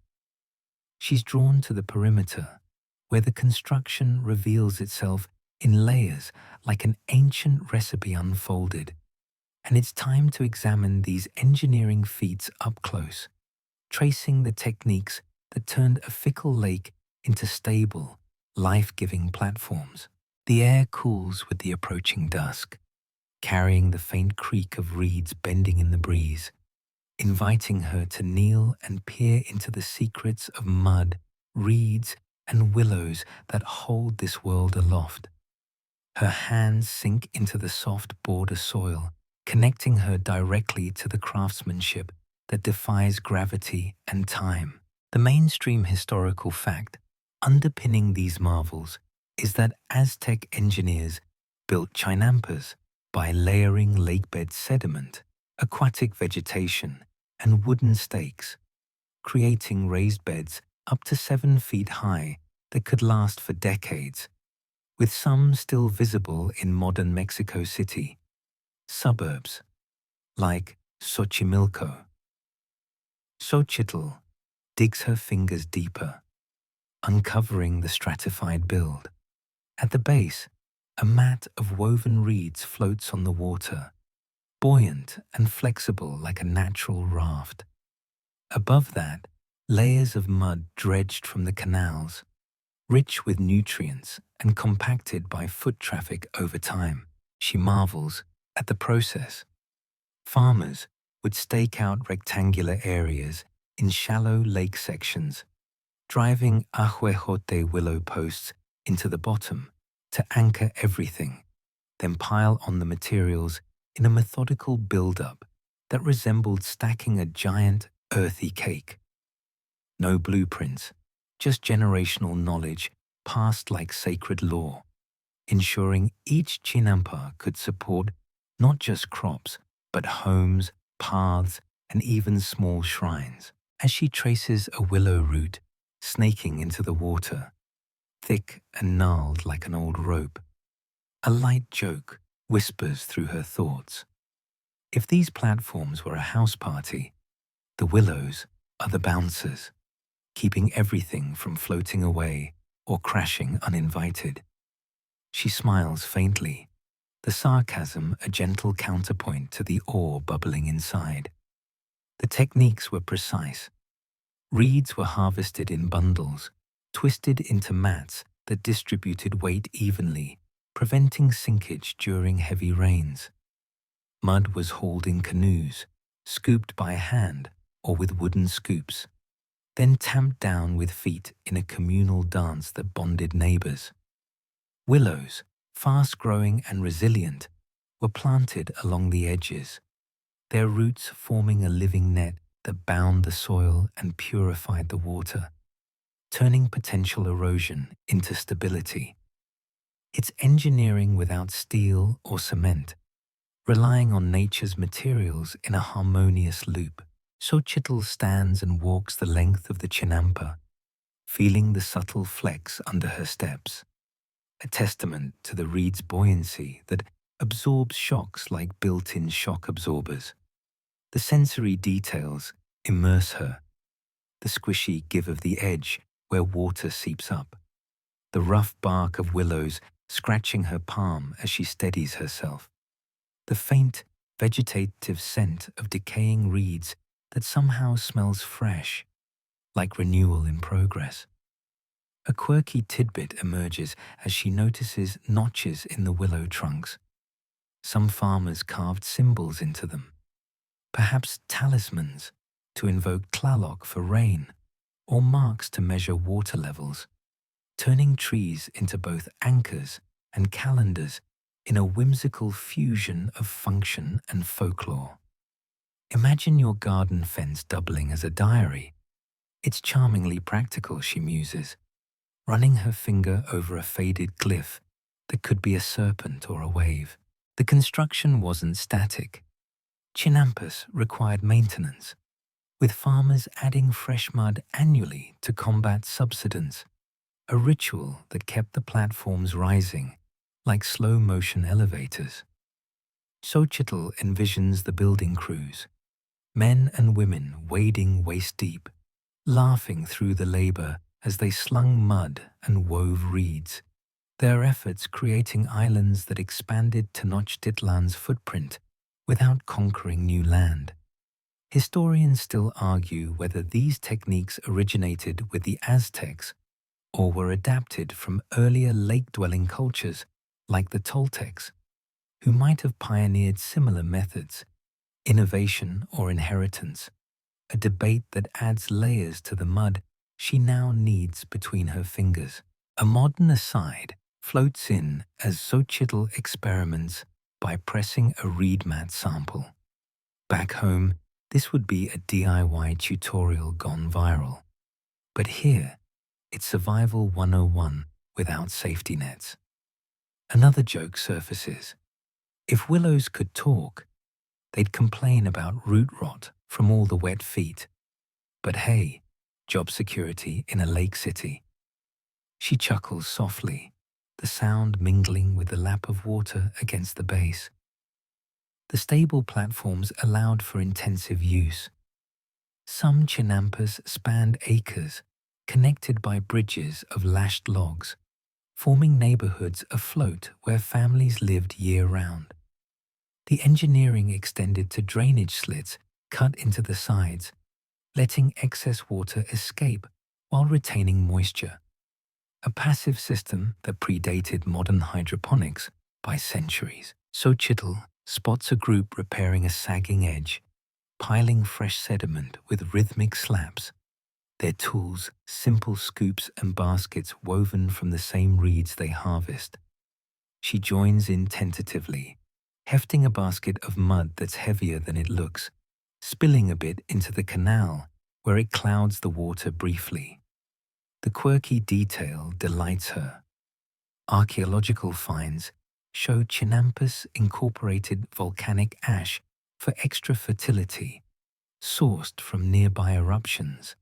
She's drawn to the perimeter, where the construction reveals itself in layers like an ancient recipe unfolded, and it's time to examine these engineering feats up close, tracing the techniques that turned a fickle lake into stable, life-giving platforms. The air cools with the approaching dusk, carrying the faint creak of reeds bending in the breeze, inviting her to kneel and peer into the secrets of mud, reeds, and willows that hold this world aloft. Her hands sink into the soft border soil, connecting her directly to the craftsmanship that defies gravity and time. The mainstream historical fact underpinning these marvels is that Aztec engineers built Chinampas by layering lakebed sediment, aquatic vegetation, and wooden stakes, creating raised beds up to 7 feet high that could last for decades, with some still visible in modern Mexico City suburbs like Xochimilco. Xochitl digs her fingers deeper, uncovering the stratified build. At the base, a mat of woven reeds floats on the water, buoyant and flexible like a natural raft. Above that, layers of mud dredged from the canals, rich with nutrients and compacted by foot traffic over time. She marvels at the process. Farmers would stake out rectangular areas in shallow lake sections, driving ahuejote willow posts into the bottom to anchor everything, then pile on the materials in a methodical build-up that resembled stacking a giant, earthy cake. No blueprints, just generational knowledge passed like sacred law, ensuring each chinampa could support not just crops, but homes, paths, and even small shrines. As she traces a willow root snaking into the water, thick and gnarled like an old rope, a light joke whispers through her thoughts. If these platforms were a house party, the willows are the bouncers, keeping everything from floating away or crashing uninvited. She smiles faintly, the sarcasm a gentle counterpoint to the awe bubbling inside. The techniques were precise. Reeds were harvested in bundles, twisted into mats that distributed weight evenly, preventing sinkage during heavy rains. Mud was hauled in canoes, scooped by hand or with wooden scoops, then tamped down with feet in a communal dance that bonded neighbors. Willows, fast-growing and resilient, were planted along the edges, their roots forming a living net that bound the soil and purified the water, turning potential erosion into stability. It's engineering without steel or cement, relying on nature's materials in a harmonious loop. Xochitl stands and walks the length of the chinampa, feeling the subtle flex under her steps, a testament to the reed's buoyancy that absorbs shocks like built-in shock absorbers. The sensory details immerse her, the squishy give of the edge where water seeps up, the rough bark of willows scratching her palm as she steadies herself, the faint, vegetative scent of decaying reeds that somehow smells fresh, like renewal in progress. A quirky tidbit emerges as she notices notches in the willow trunks. Some farmers carved symbols into them, perhaps talismans to invoke Tlaloc for rain, or marks to measure water levels, turning trees into both anchors and calendars in a whimsical fusion of function and folklore. Imagine your garden fence doubling as a diary. It's charmingly practical, she muses, running her finger over a faded glyph that could be a serpent or a wave. The construction wasn't static. Chinampas required maintenance, with farmers adding fresh mud annually to combat subsidence, a ritual that kept the platforms rising like slow-motion elevators. Xochitl envisions the building crews, men and women wading waist-deep, laughing through the labor as they slung mud and wove reeds, their efforts creating islands that expanded Tenochtitlan's footprint without conquering new land. Historians still argue whether these techniques originated with the Aztecs or were adapted from earlier lake-dwelling cultures like the Toltecs, who might have pioneered similar methods, innovation or inheritance, a debate that adds layers to the mud she now kneads between her fingers. A modern aside floats in as Xochitl experiments by pressing a reed mat sample. Back home, this would be a DIY tutorial gone viral. But here, it's Survival 101 without safety nets. Another joke surfaces. If willows could talk, they'd complain about root rot from all the wet feet. But hey, job security in a lake city. She chuckles softly, the sound mingling with the lap of water against the base. The stable platforms allowed for intensive use. Some chinampas spanned acres, connected by bridges of lashed logs, forming neighborhoods afloat where families lived year-round. The engineering extended to drainage slits cut into the sides, letting excess water escape while retaining moisture. A passive system that predated modern hydroponics by centuries. Xochitl spots a group repairing a sagging edge, piling fresh sediment with rhythmic slaps, Their tools, simple scoops and baskets woven from the same reeds they harvest. She joins in tentatively, hefting a basket of mud that's heavier than it looks, spilling a bit into the canal where it clouds the water briefly. The quirky detail delights her. Archaeological finds show Chinampas incorporated volcanic ash for extra fertility, sourced from nearby eruptions,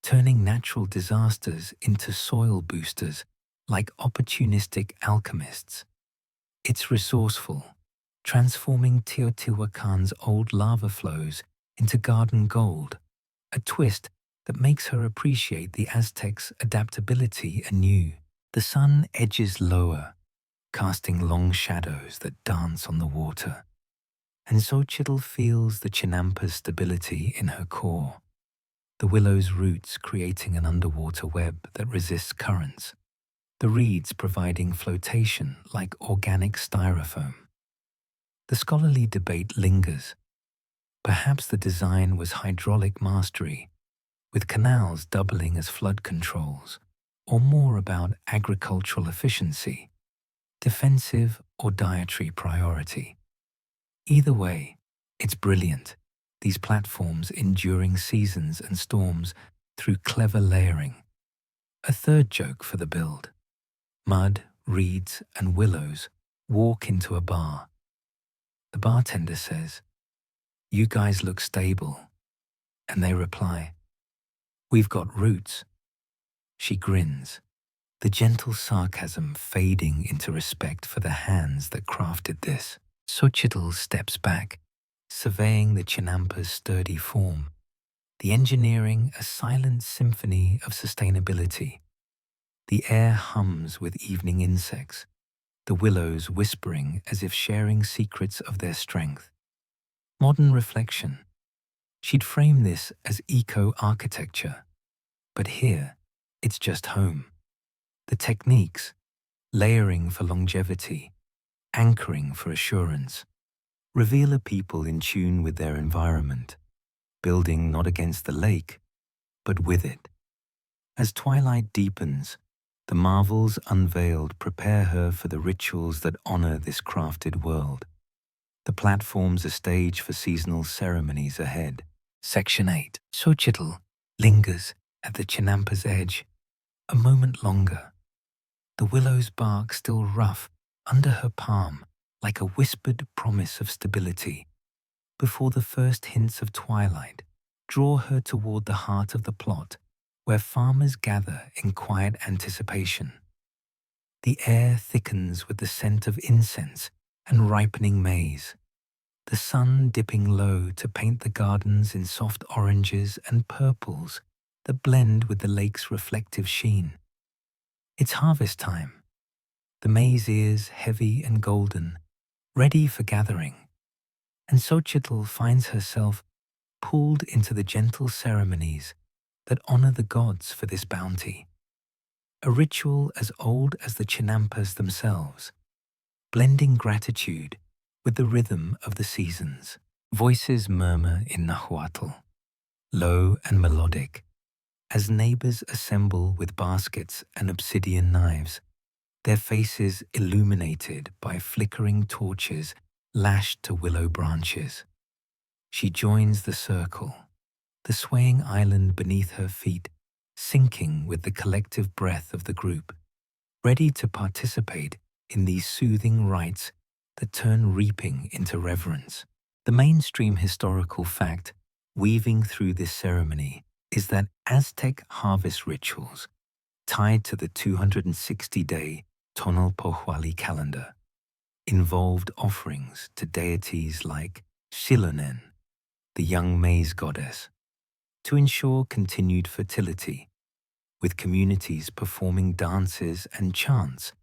turning natural disasters into soil boosters like opportunistic alchemists. It's resourceful, transforming Teotihuacan's old lava flows into garden gold, a twist that makes her appreciate the Aztecs' adaptability anew. The sun edges lower, casting long shadows that dance on the water, and Xochitl feels the Chinampa's stability in her core, the willow's roots creating an underwater web that resists currents, the reeds providing flotation like organic styrofoam. The scholarly debate lingers. Perhaps the design was hydraulic mastery, with canals doubling as flood controls, or more about agricultural efficiency, defensive or dietary priority. Either way, it's brilliant, these platforms enduring seasons and storms through clever layering. A third joke for the build. Mud, reeds, and willows walk into a bar. The bartender says, "You guys look stable." And they reply, "We've got roots." She grins, the gentle sarcasm fading into respect for the hands that crafted this. Xochitl steps back, surveying the Chinampa's sturdy form, the engineering a silent symphony of sustainability. The air hums with evening insects, the willows whispering as if sharing secrets of their strength. Modern reflection. She'd frame this as eco-architecture, but here, it's just home. The techniques, layering for longevity, anchoring for assurance, reveal a people in tune with their environment, building not against the lake, but with it. As twilight deepens, the marvels unveiled prepare her for the rituals that honor this crafted world. The platform's a stage for seasonal ceremonies ahead. Section 8. Xochitl lingers at the Chinampa's edge, a moment longer. The willow's bark still rough under her palm, like a whispered promise of stability, before the first hints of twilight draw her toward the heart of the plot, where farmers gather in quiet anticipation. The air thickens with the scent of incense and ripening maize, the sun dipping low to paint the gardens in soft oranges and purples that blend with the lake's reflective sheen. It's harvest time, the maize ears heavy and golden, ready for gathering, and Xochitl finds herself pulled into the gentle ceremonies that honor the gods for this bounty. A ritual as old as the Chinampas themselves, blending gratitude with the rhythm of the seasons. Voices murmur in Nahuatl, low and melodic, as neighbors assemble with baskets and obsidian knives, their faces illuminated by flickering torches lashed to willow branches. She joins the circle, the swaying island beneath her feet sinking with the collective breath of the group, ready to participate in these soothing rites that turn reaping into reverence. The mainstream historical fact weaving through this ceremony is that Aztec harvest rituals, tied to the 260-day Tonalpohualli calendar, involved offerings to deities like Xilonen, the young maize goddess, to ensure continued fertility, with communities performing dances and chants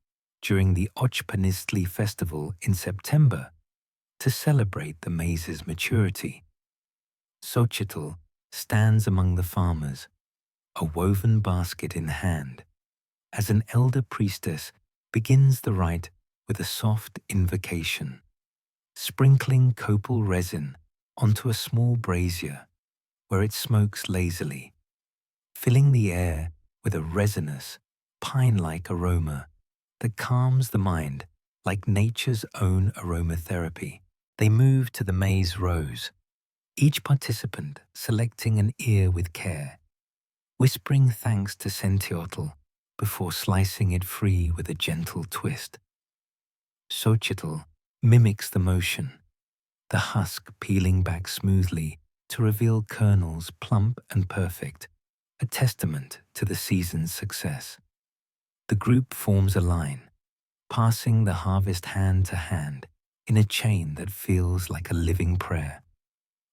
during the Ochpanistli festival in September to celebrate the maize's maturity. Xochitl stands among the farmers, a woven basket in hand, as an elder priestess begins the rite with a soft invocation, sprinkling copal resin onto a small brazier where it smokes lazily, filling the air with a resinous, pine-like aroma that calms the mind like nature's own aromatherapy. They move to the maze rose, each participant selecting an ear with care, whispering thanks to Sentiotl before slicing it free with a gentle twist. Xochitl mimics the motion, the husk peeling back smoothly to reveal kernels plump and perfect, a testament to the season's success. The group forms a line, passing the harvest hand to hand in a chain that feels like a living prayer.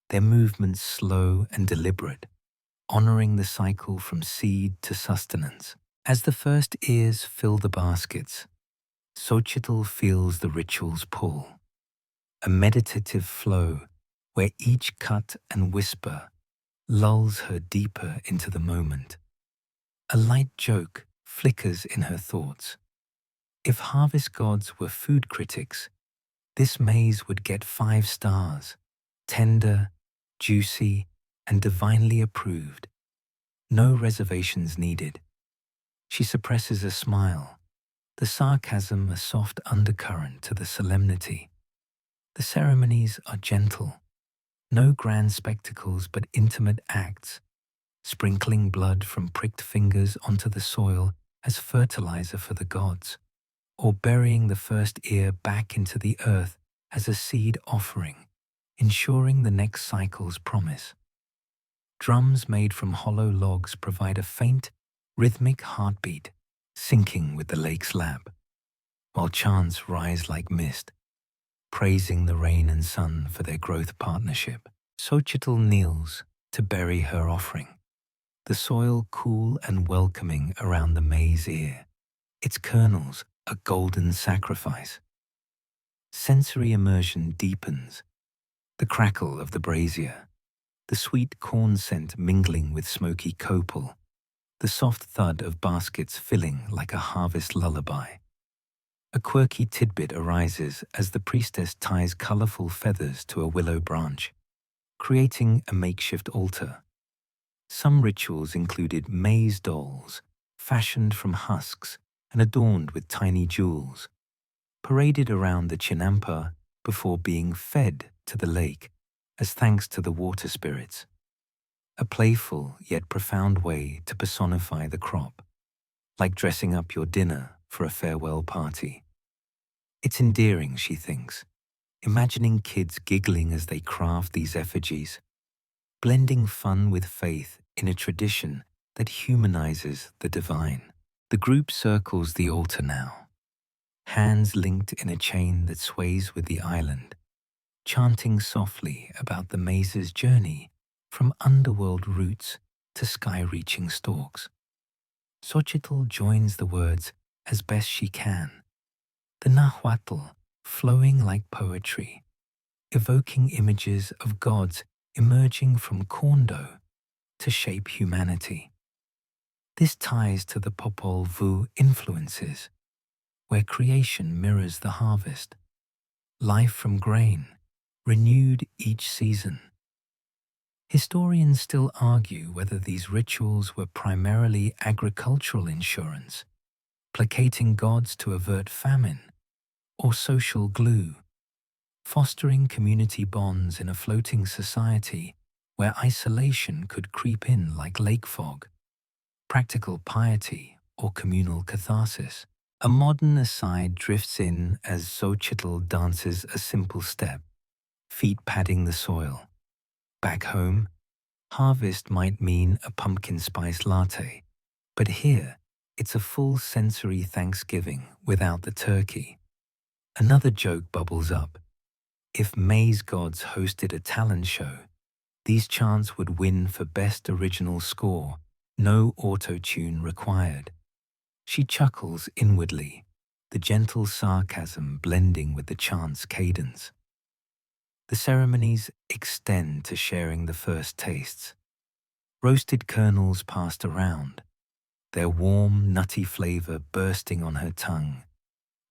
Their movements slow and deliberate, honoring the cycle from seed to sustenance. As the first ears fill the baskets, Xochitl feels the ritual's pull, a meditative flow where each cut and whisper lulls her deeper into the moment. A light joke flickers in her thoughts. If harvest gods were food critics, this maze would get 5 stars, tender, juicy, and divinely approved. No reservations needed. She suppresses a smile, the sarcasm a soft undercurrent to the solemnity. The ceremonies are gentle, no grand spectacles but intimate acts, sprinkling blood from pricked fingers onto the soil as fertilizer for the gods, or burying the first ear back into the earth as a seed offering, ensuring the next cycle's promise. Drums made from hollow logs provide a faint, rhythmic heartbeat, syncing with the lake's lap, while chants rise like mist, praising the rain and sun for their growth partnership. Xochitl kneels to bury her offering, the soil cool and welcoming around the maize ear, its kernels a golden sacrifice. Sensory immersion deepens, the crackle of the brazier, the sweet corn scent mingling with smoky copal, the soft thud of baskets filling like a harvest lullaby. A quirky tidbit arises as the priestess ties colorful feathers to a willow branch, creating a makeshift altar. Some rituals included maize dolls, fashioned from husks and adorned with tiny jewels, paraded around the chinampa before being fed to the lake as thanks to the water spirits. A playful yet profound way to personify the crop, like dressing up your dinner for a farewell party. It's endearing, she thinks, imagining kids giggling as they craft these effigies, blending fun with faith in a tradition that humanizes the divine. The group circles the altar now, hands linked in a chain that sways with the island, chanting softly about the maze's journey from underworld roots to sky-reaching stalks. Xochitl joins the words as best she can, the Nahuatl flowing like poetry, evoking images of gods emerging from corn dough to shape humanity. This ties to the Popol Vuh influences, where creation mirrors the harvest, life from grain, renewed each season. Historians still argue whether these rituals were primarily agricultural insurance, placating gods to avert famine, or social glue, fostering community bonds in a floating society where isolation could creep in like lake fog, practical piety or communal catharsis. A modern aside drifts in as Xochitl dances a simple step, feet padding the soil. Back home, harvest might mean a pumpkin spice latte, but here it's a full sensory Thanksgiving without the turkey. Another joke bubbles up. If maize gods hosted a talent show, these chants would win for best original score, no auto-tune required. She chuckles inwardly, the gentle sarcasm blending with the chant's cadence. The ceremonies extend to sharing the first tastes. Roasted kernels passed around, their warm, nutty flavor bursting on her tongue,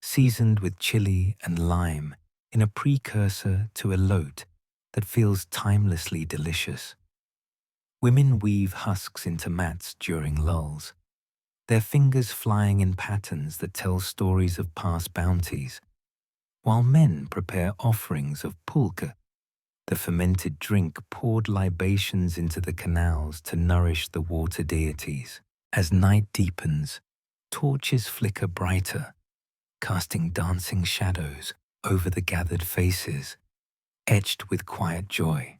seasoned with chili and lime in a precursor to a lote that feels timelessly delicious. Women weave husks into mats during lulls, their fingers flying in patterns that tell stories of past bounties, while men prepare offerings of pulque, the fermented drink poured libations into the canals to nourish the water deities. As night deepens, torches flicker brighter, casting dancing shadows over the gathered faces, etched with quiet joy.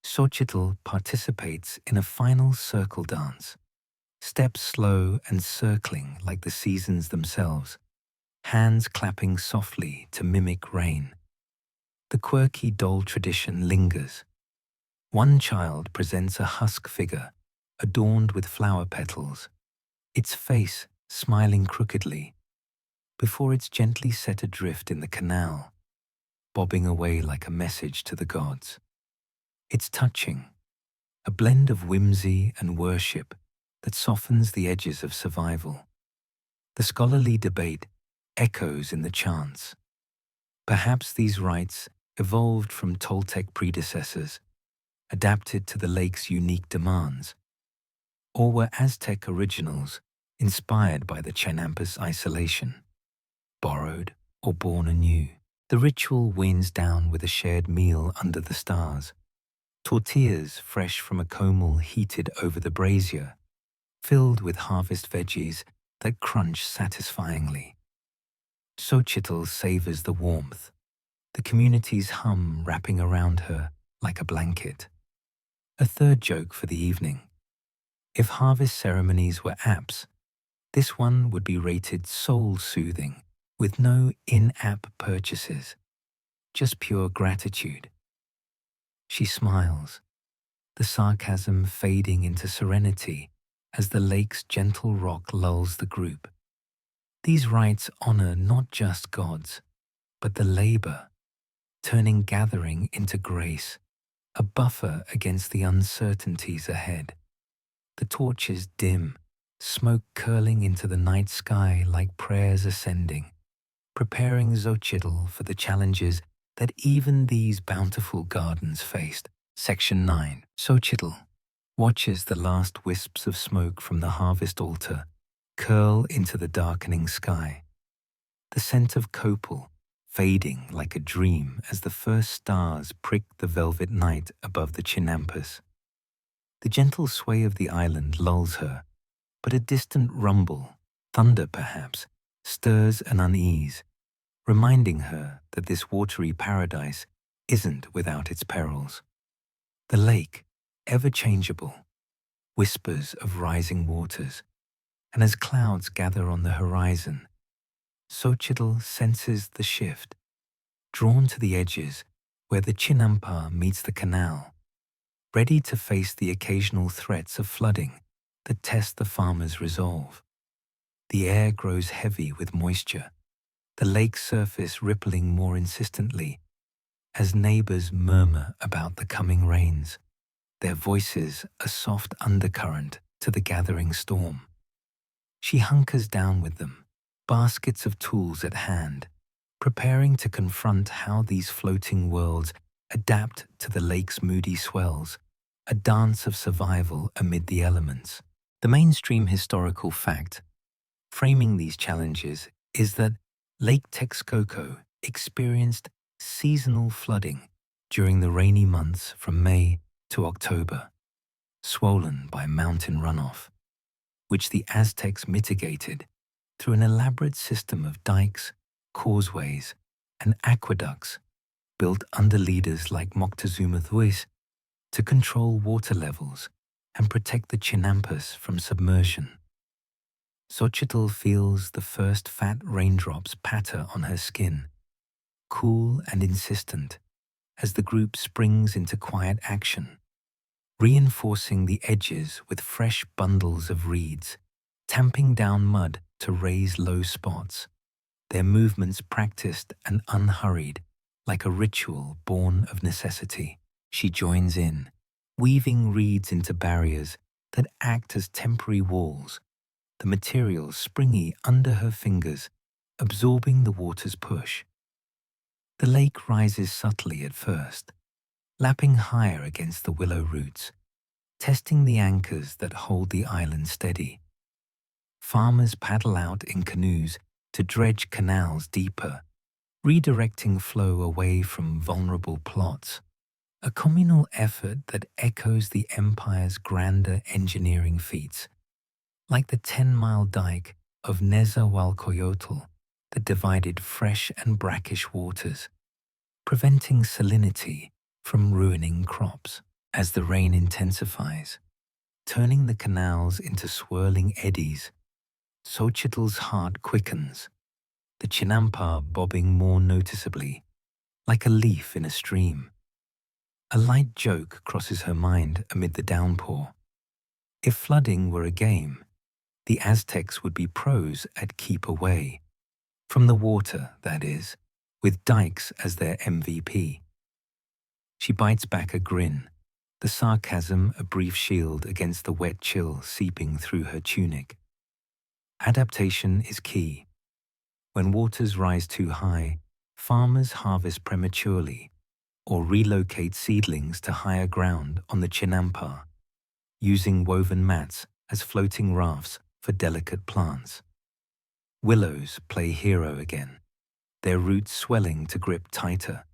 Xochitl participates in a final circle dance, steps slow and circling like the seasons themselves, hands clapping softly to mimic rain. The quirky doll tradition lingers. One child presents a husk figure adorned with flower petals, its face smiling crookedly, before it's gently set adrift in the canal, bobbing away like a message to the gods. It's touching, a blend of whimsy and worship that softens the edges of survival. The scholarly debate echoes in the chants. Perhaps these rites evolved from Toltec predecessors, adapted to the lake's unique demands, or were Aztec originals inspired by the Chinampas isolation, borrowed or born anew. The ritual winds down with a shared meal under the stars, tortillas fresh from a comel heated over the brazier, filled with harvest veggies that crunch satisfyingly. Xochitl savors the warmth, the community's hum wrapping around her like a blanket. A third joke for the evening. If harvest ceremonies were apps, this one would be rated soul-soothing, with no in-app purchases, just pure gratitude. She smiles, the sarcasm fading into serenity as the lake's gentle rock lulls the group. These rites honor not just gods, but the labor, turning gathering into grace, a buffer against the uncertainties ahead. The torches dim, smoke curling into the night sky like prayers ascending, preparing Xochitl for the challenges that even these bountiful gardens faced. Section 9. Xochitl watches the last wisps of smoke from the harvest altar curl into the darkening sky, the scent of copal fading like a dream as the first stars prick the velvet night above the Chinampas. The gentle sway of the island lulls her, but a distant rumble, thunder perhaps, stirs an unease, reminding her that this watery paradise isn't without its perils. The lake, ever changeable, whispers of rising waters, and as clouds gather on the horizon, Xochitl senses the shift, drawn to the edges where the Chinampa meets the canal, ready to face the occasional threats of flooding that test the farmer's resolve. The air grows heavy with moisture, the lake's surface rippling more insistently as neighbors murmur about the coming rains, their voices a soft undercurrent to the gathering storm. She hunkers down with them, baskets of tools at hand, preparing to confront how these floating worlds adapt to the lake's moody swells, a dance of survival amid the elements. The mainstream historical fact framing these challenges is that Lake Texcoco experienced seasonal flooding during the rainy months from May to October, swollen by mountain runoff, which the Aztecs mitigated through an elaborate system of dikes, causeways, and aqueducts built under leaders like Moctezuma Thuis to control water levels and protect the Chinampas from submersion. Xochitl feels the first fat raindrops patter on her skin, cool and insistent, as the group springs into quiet action, reinforcing the edges with fresh bundles of reeds, tamping down mud to raise low spots, their movements practiced and unhurried, like a ritual born of necessity. She joins in, weaving reeds into barriers that act as temporary walls, the material springy under her fingers, absorbing the water's push. The lake rises subtly at first, lapping higher against the willow roots, testing the anchors that hold the island steady. Farmers paddle out in canoes to dredge canals deeper, redirecting flow away from vulnerable plots. A communal effort that echoes the empire's grander engineering feats, like the 10-mile dike of Nezahualcoyotl that divided fresh and brackish waters, preventing salinity from ruining crops. As the rain intensifies, turning the canals into swirling eddies, Xochitl's heart quickens, the Chinampa bobbing more noticeably, like a leaf in a stream. A light joke crosses her mind amid the downpour. If flooding were a game, the Aztecs would be pros at keep away. From the water, that is, with dikes as their MVP. She bites back a grin, the sarcasm a brief shield against the wet chill seeping through her tunic. Adaptation is key. When waters rise too high, farmers harvest prematurely or relocate seedlings to higher ground on the Chinampa, using woven mats as floating rafts for delicate plants. Willows play hero again, their roots swelling to grip tighter,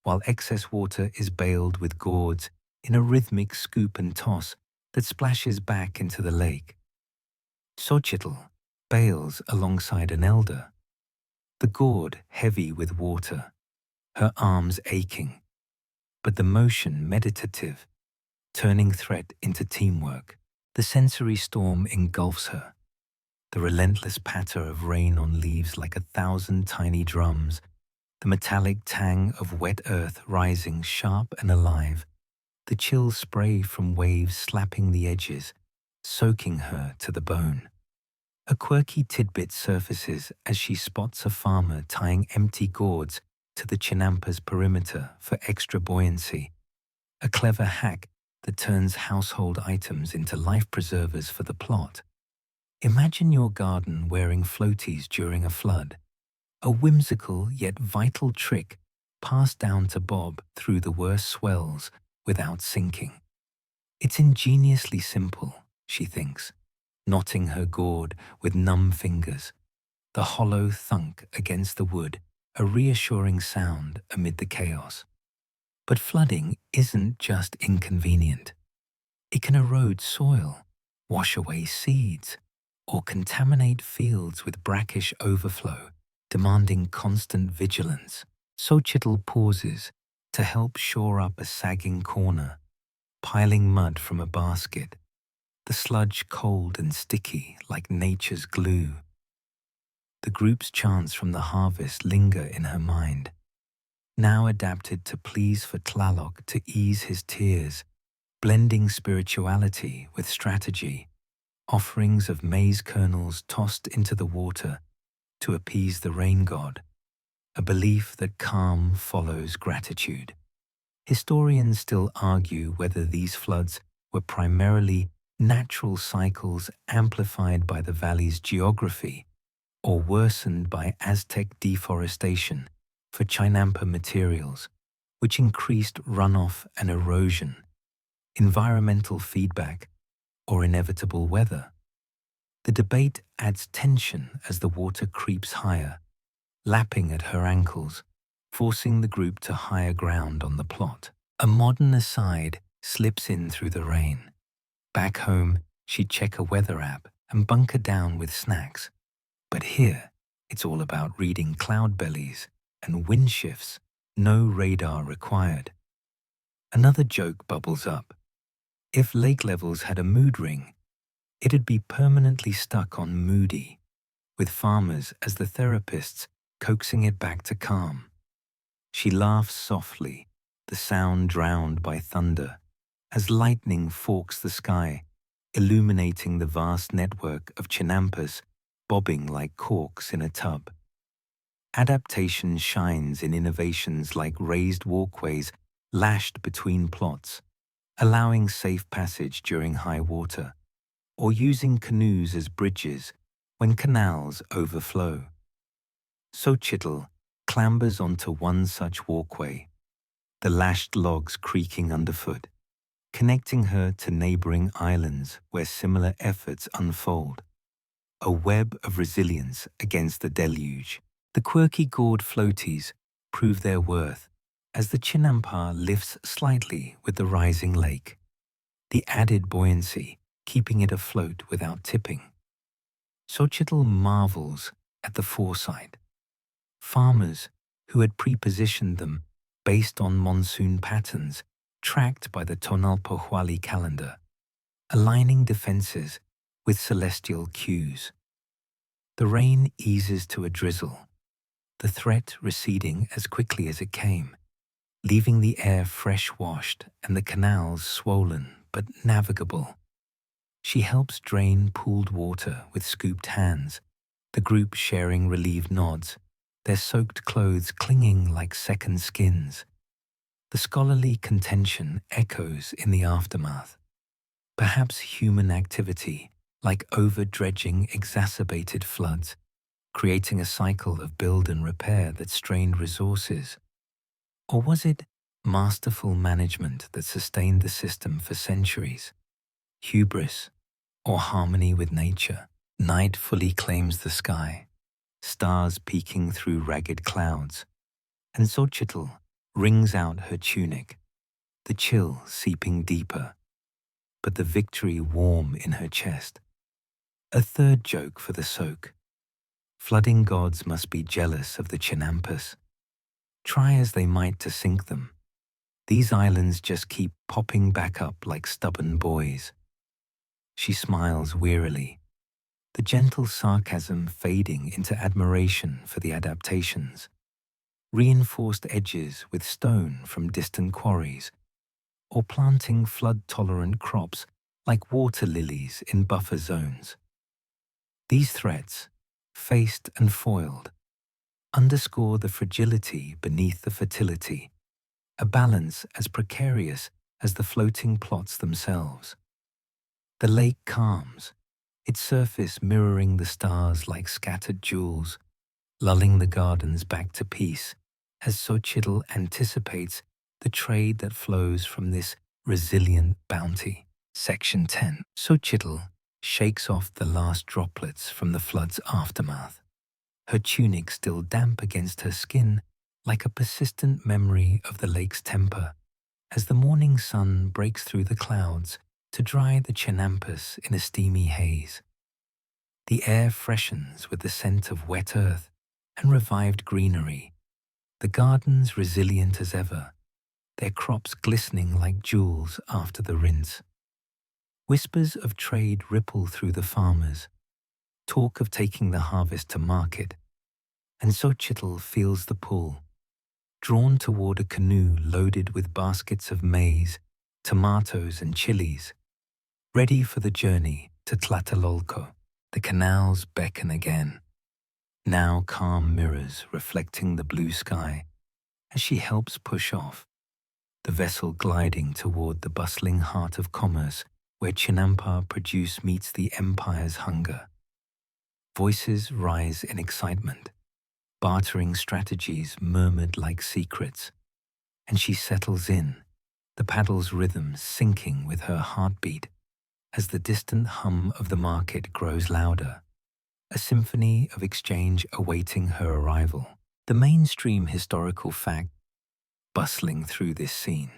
while excess water is baled with gourds in a rhythmic scoop and toss that splashes back into the lake. Xochitl bails alongside an elder, the gourd heavy with water, her arms aching, but the motion meditative, turning threat into teamwork. The sensory storm engulfs her, the relentless patter of rain on leaves like 1,000 tiny drums, the metallic tang of wet earth rising sharp and alive, the chill spray from waves slapping the edges, soaking her to the bone. A quirky tidbit surfaces as she spots a farmer tying empty gourds to the Chinampa's perimeter for extra buoyancy, a clever hack that turns household items into life preservers for the plot. Imagine your garden wearing floaties during a flood, a whimsical yet vital trick passed down to Bob through the worst swells without sinking. It's ingeniously simple, she thinks, knotting her gourd with numb fingers, the hollow thunk against the wood, a reassuring sound amid the chaos. But flooding isn't just inconvenient. It can erode soil, wash away seeds, or contaminate fields with brackish overflow, demanding constant vigilance. Xochitl pauses to help shore up a sagging corner, piling mud from a basket, the sludge cold and sticky like nature's glue. The group's chants from the harvest linger in her mind, now adapted to pleas for Tlaloc to ease his tears, blending spirituality with strategy, offerings of maize kernels tossed into the water to appease the rain god, a belief that calm follows gratitude. Historians still argue whether these floods were primarily natural cycles amplified by the valley's geography or worsened by Aztec deforestation for Chinampa materials, which increased runoff and erosion, environmental feedback, or inevitable weather. The debate adds tension as the water creeps higher, lapping at her ankles, forcing the group to higher ground on the plot. A modern aside slips in through the rain. Back home, she'd check a weather app and bunker down with snacks. But here, it's all about reading cloud bellies and wind shifts, no radar required. Another joke bubbles up. If lake levels had a mood ring, it'd be permanently stuck on moody, with farmers as the therapists coaxing it back to calm. She laughs softly, the sound drowned by thunder, as lightning forks the sky, illuminating the vast network of Chinampas bobbing like corks in a tub. Adaptation shines in innovations like raised walkways lashed between plots, allowing safe passage during high water, or using canoes as bridges when canals overflow. Xochitl clambers onto one such walkway, the lashed logs creaking underfoot, connecting her to neighboring islands where similar efforts unfold, a web of resilience against the deluge. The quirky gourd floaties prove their worth as the Chinampa lifts slightly with the rising lake, the added buoyancy keeping it afloat without tipping. Xochitl marvels at the foresight. Farmers who had pre-positioned them based on monsoon patterns tracked by the Tonalpohualli calendar, aligning defenses with celestial cues. The rain eases to a drizzle, the threat receding as quickly as it came, leaving the air fresh-washed and the canals swollen but navigable. She helps drain pooled water with scooped hands, the group sharing relieved nods, their soaked clothes clinging like second skins. The scholarly contention echoes in the aftermath. Perhaps human activity, like over-dredging exacerbated floods, creating a cycle of build and repair that strained resources. Or was it masterful management that sustained the system for centuries? Hubris, or harmony with nature? Night fully claims the sky, stars peeking through ragged clouds, and Xochitl wrings out her tunic, the chill seeping deeper, but the victory warm in her chest. A third joke for the soak. Flooding gods must be jealous of the Chinampas. Try as they might to sink them, these islands just keep popping back up like stubborn boys. She smiles wearily, the gentle sarcasm fading into admiration for the adaptations. Reinforced edges with stone from distant quarries, or planting flood-tolerant crops like water lilies in buffer zones. These threats, faced and foiled, underscore the fragility beneath the fertility, a balance as precarious as the floating plots themselves. The lake calms, its surface mirroring the stars like scattered jewels, lulling the gardens back to peace as Xochitl anticipates the trade that flows from this resilient bounty. Section 10. Xochitl shakes off the last droplets from the flood's aftermath, her tunic still damp against her skin like a persistent memory of the lake's temper, as the morning sun breaks through the clouds to dry the Chinampas in a steamy haze. The air freshens with the scent of wet earth and revived greenery, the gardens resilient as ever, their crops glistening like jewels after the rinse. Whispers of trade ripple through the farmers, talk of taking the harvest to market, and Xochitl feels the pull, drawn toward a canoe loaded with baskets of maize, tomatoes and chilies, ready for the journey to Tlatelolco. The canals beckon again, now calm mirrors reflecting the blue sky as she helps push off, the vessel gliding toward the bustling heart of commerce where Chinampa produce meets the empire's hunger. Voices rise in excitement, bartering strategies murmured like secrets, and she settles in, the paddle's rhythm syncing with her heartbeat as the distant hum of the market grows louder, a symphony of exchange awaiting her arrival. The mainstream historical fact bustling through this scene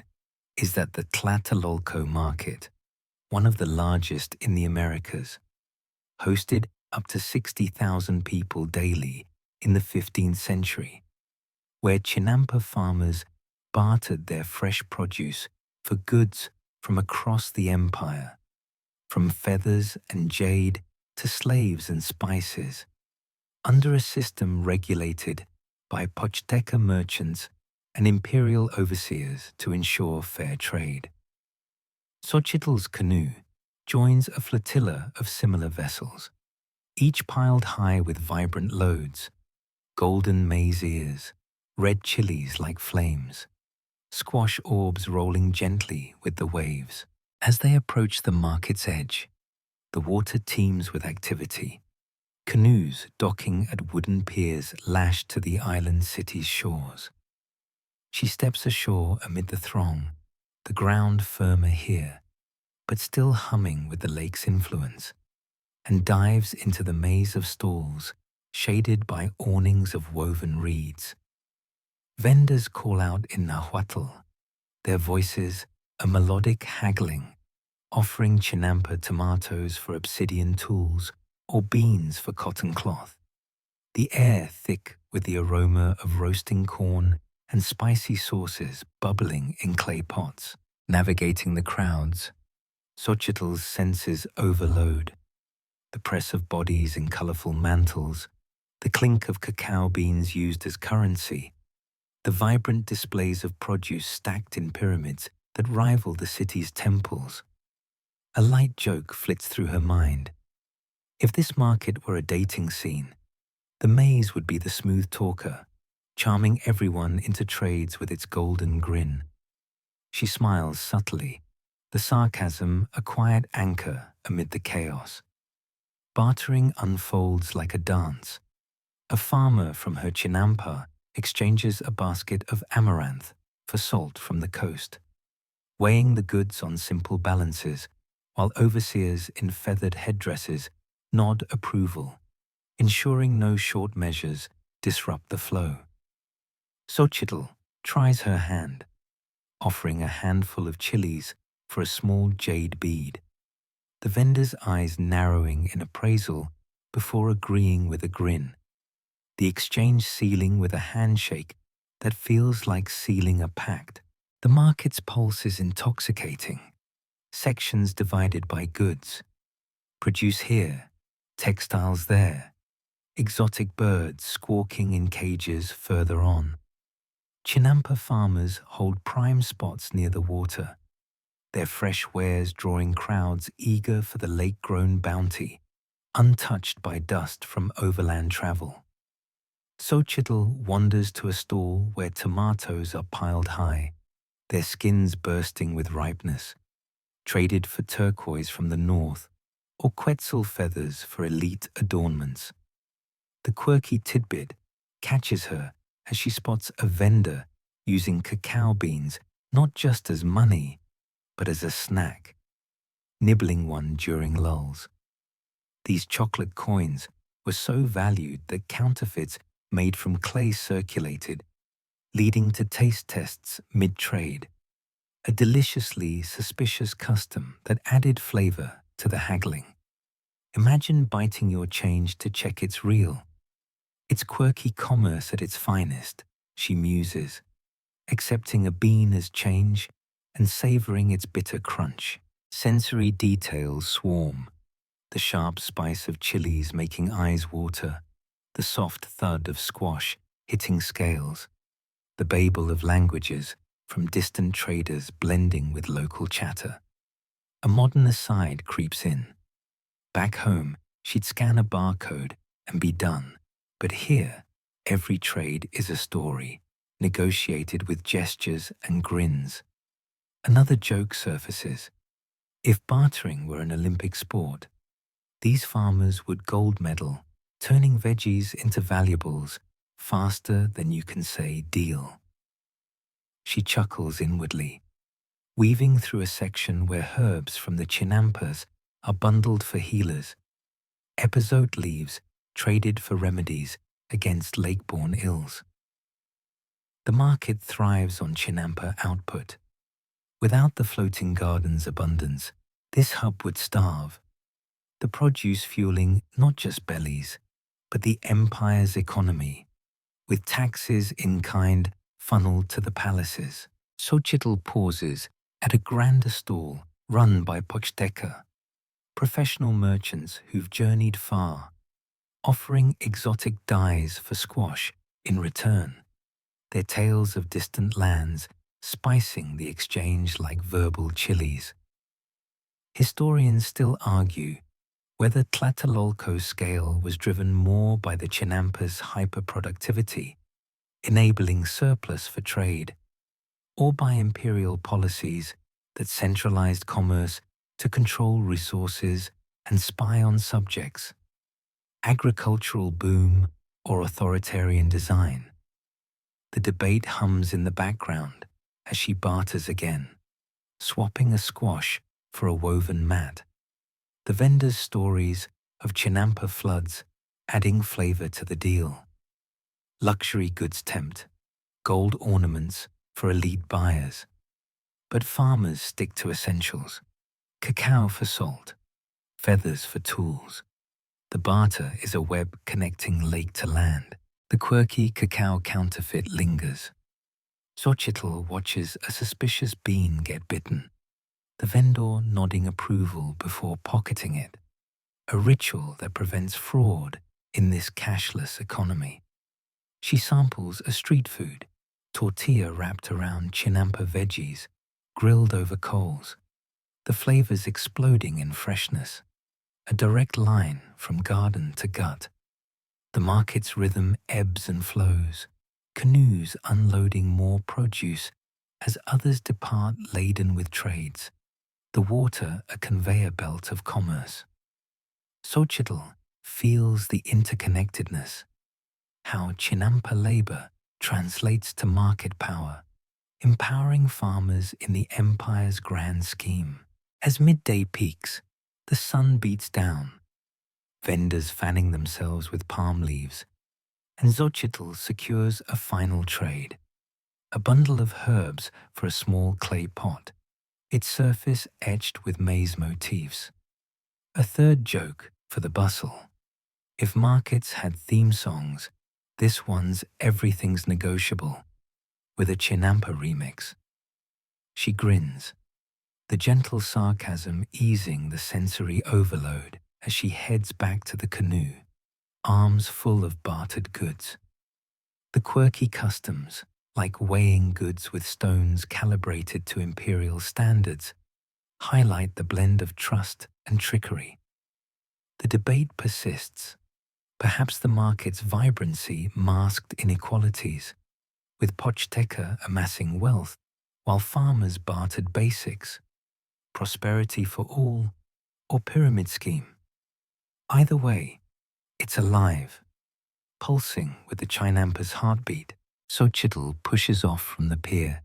is that the Tlatelolco market, one of the largest in the Americas, hosted up to 60,000 people daily in the 15th century, where Chinampa farmers bartered their fresh produce for goods from across the empire, from feathers and jade to slaves and spices, under a system regulated by Pochteca merchants and imperial overseers to ensure fair trade. Xochitl's canoe joins a flotilla of similar vessels, each piled high with vibrant loads, golden maize ears, red chilies like flames, squash orbs rolling gently with the waves. As they approach the market's edge, the water teems with activity, canoes docking at wooden piers lashed to the island city's shores. She steps ashore amid the throng, the ground firmer here, but still humming with the lake's influence, and dives into the maze of stalls shaded by awnings of woven reeds. Vendors call out in Nahuatl, their voices a melodic haggling, offering chinampa tomatoes for obsidian tools or beans for cotton cloth. The air thick with the aroma of roasting corn and spicy sauces bubbling in clay pots. Navigating the crowds, Xochitl's senses overload. The press of bodies in colorful mantles, the clink of cacao beans used as currency, the vibrant displays of produce stacked in pyramids that rival the city's temples. A light joke flits through her mind. If this market were a dating scene, the maze would be the smooth talker, charming everyone into trades with its golden grin. She smiles subtly, the sarcasm a quiet anchor amid the chaos. Bartering unfolds like a dance. A farmer from her chinampa exchanges a basket of amaranth for salt from the coast, weighing the goods on simple balances, while overseers in feathered headdresses nod approval, ensuring no short measures disrupt the flow. Xochitl tries her hand, offering a handful of chilies for a small jade bead, the vendor's eyes narrowing in appraisal before agreeing with a grin, the exchange sealing with a handshake that feels like sealing a pact. The market's pulse is intoxicating, sections divided by goods, produce here, textiles there, exotic birds squawking in cages further on. Chinampa farmers hold prime spots near the water, their fresh wares drawing crowds eager for the lake-grown bounty, untouched by dust from overland travel. Xochitl wanders to a stall where tomatoes are piled high, their skins bursting with ripeness, traded for turquoise from the north or quetzal feathers for elite adornments. The quirky tidbit catches her as she spots a vendor using cacao beans not just as money, but as a snack, nibbling one during lulls. These chocolate coins were so valued that counterfeits made from clay circulated, leading to taste tests mid-trade, a deliciously suspicious custom that added flavor to the haggling. Imagine biting your change to check it's real. It's quirky commerce at its finest, she muses, accepting a bean as change and savoring its bitter crunch. Sensory details swarm, the sharp spice of chilies making eyes water, the soft thud of squash hitting scales, the babel of languages from distant traders blending with local chatter. A modern aside creeps in. Back home, she'd scan a barcode and be done. But here, every trade is a story, negotiated with gestures and grins. Another joke surfaces. If bartering were an Olympic sport, these farmers would gold medal, turning veggies into valuables faster than you can say deal. She chuckles inwardly, weaving through a section where herbs from the chinampas are bundled for healers, episode leaves traded for remedies against lake-borne ills. The market thrives on chinampa output. Without the floating garden's abundance, this hub would starve, the produce fueling not just bellies, but the empire's economy, with taxes in kind funneled to the palaces. Xochitl pauses at a grander stall run by Pochteca, professional merchants who've journeyed far, offering exotic dyes for squash in return, their tales of distant lands spicing the exchange like verbal chilies. Historians still argue whether Tlatelolco's scale was driven more by the Chinampa's hyperproductivity, enabling surplus for trade, or by imperial policies that centralized commerce to control resources and spy on subjects. Agricultural boom or authoritarian design. The debate hums in the background as she barters again. swapping a squash for a woven mat. The vendors' stories of Chinampa floods adding flavor to the deal. Luxury goods tempt, gold ornaments for elite buyers. But farmers stick to essentials: cacao for salt, feathers for tools. The barter is a web connecting lake to land. The quirky cacao counterfeit lingers. Xochitl watches a suspicious bean get bitten, the vendor nodding approval before pocketing it. A ritual that prevents fraud in this cashless economy. She samples a street food, tortilla wrapped around Chinampa veggies, grilled over coals, the flavors exploding in freshness, a direct line from garden to gut. The market's rhythm ebbs and flows, canoes unloading more produce as others depart laden with trades, the water a conveyor belt of commerce. Xochitl feels the interconnectedness, how Chinampa labor translates to market power, empowering farmers in the empire's grand scheme. As midday peaks, the sun beats down, vendors fanning themselves with palm leaves, and Xochitl secures a final trade, a bundle of herbs for a small clay pot, its surface etched with maize motifs. A third joke for the bustle. If markets had theme songs, this one's Everything's Negotiable, with a Chinampa remix. She grins, the gentle sarcasm easing the sensory overload as she heads back to the canoe, arms full of bartered goods. The quirky customs, like weighing goods with stones calibrated to imperial standards, highlight the blend of trust and trickery. The debate persists, perhaps the market's vibrancy masked inequalities, with Pochteca amassing wealth while farmers bartered basics, prosperity for all, or pyramid scheme. Either way, it's alive, pulsing with the Chinampa's heartbeat. Xochitl pushes off from the pier,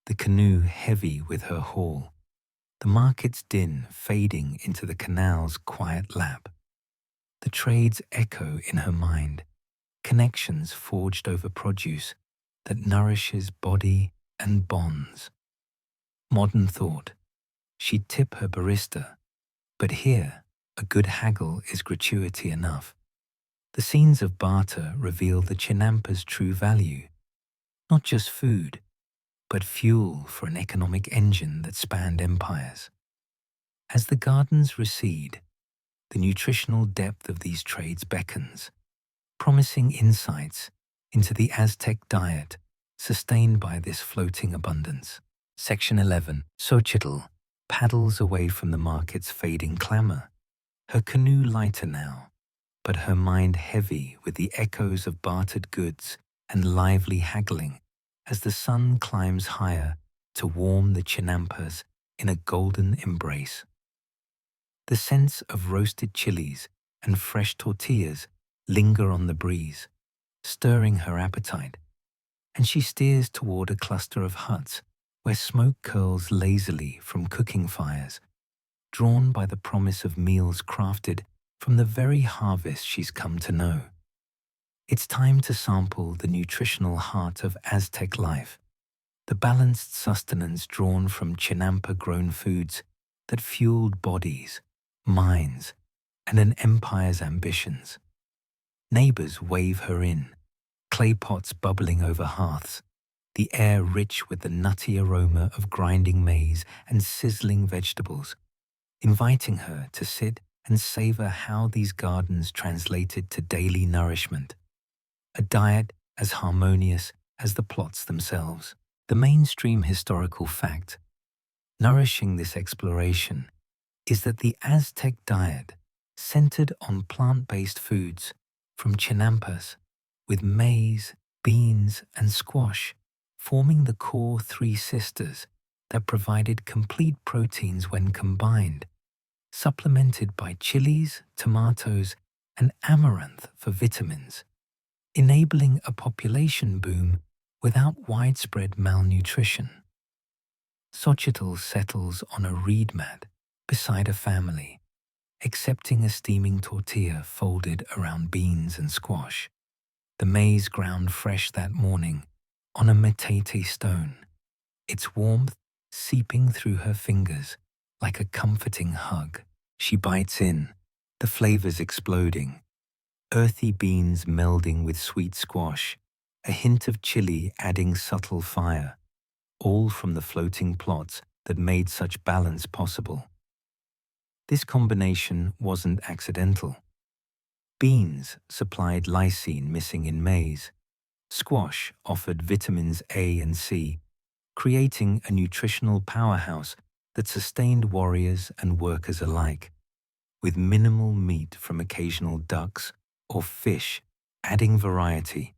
the canoe heavy with her haul, the market's din fading into the canal's quiet lap. The trades echo in her mind, connections forged over produce that nourishes body and bonds. Modern thought, she'd tip her barista, but here, a good haggle is gratuity enough. The scenes of barter reveal the Chinampa's true value, not just food, but fuel for an economic engine that spanned empires. As the gardens recede, the nutritional depth of these trades beckons, promising insights into the Aztec diet sustained by this floating abundance. Section 11. Xochitl paddles away from the market's fading clamor, her canoe lighter now, but her mind heavy with the echoes of bartered goods and lively haggling as the sun climbs higher to warm the Chinampas in a golden embrace. The scents of roasted chilies and fresh tortillas linger on the breeze, stirring her appetite, and she steers toward a cluster of huts where smoke curls lazily from cooking fires, drawn by the promise of meals crafted from the very harvest she's come to know. It's time to sample the nutritional heart of Aztec life, the balanced sustenance drawn from Chinampa-grown foods that fueled bodies, minds, and an empire's ambitions. Neighbors wave her in, clay pots bubbling over hearths, the air rich with the nutty aroma of grinding maize and sizzling vegetables, inviting her to sit and savor how these gardens translated to daily nourishment, a diet as harmonious as the plots themselves. The mainstream historical fact nourishing this exploration is that the Aztec diet centered on plant-based foods from Chinampas, with maize, beans, and squash forming the core three sisters that provided complete proteins when combined, supplemented by chilies, tomatoes, and amaranth for vitamins, enabling a population boom without widespread malnutrition. Xochitl settles on a reed mat beside a family, accepting a steaming tortilla folded around beans and squash, the maize ground fresh that morning on a metate stone, its warmth seeping through her fingers like a comforting hug. She bites in, the flavors exploding, earthy beans melding with sweet squash, a hint of chili adding subtle fire, all from the floating plots that made such balance possible. This combination wasn't accidental. Beans supplied lysine missing in maize. Squash offered vitamins A and C, creating a nutritional powerhouse that sustained warriors and workers alike, with minimal meat from occasional ducks or fish, adding variety,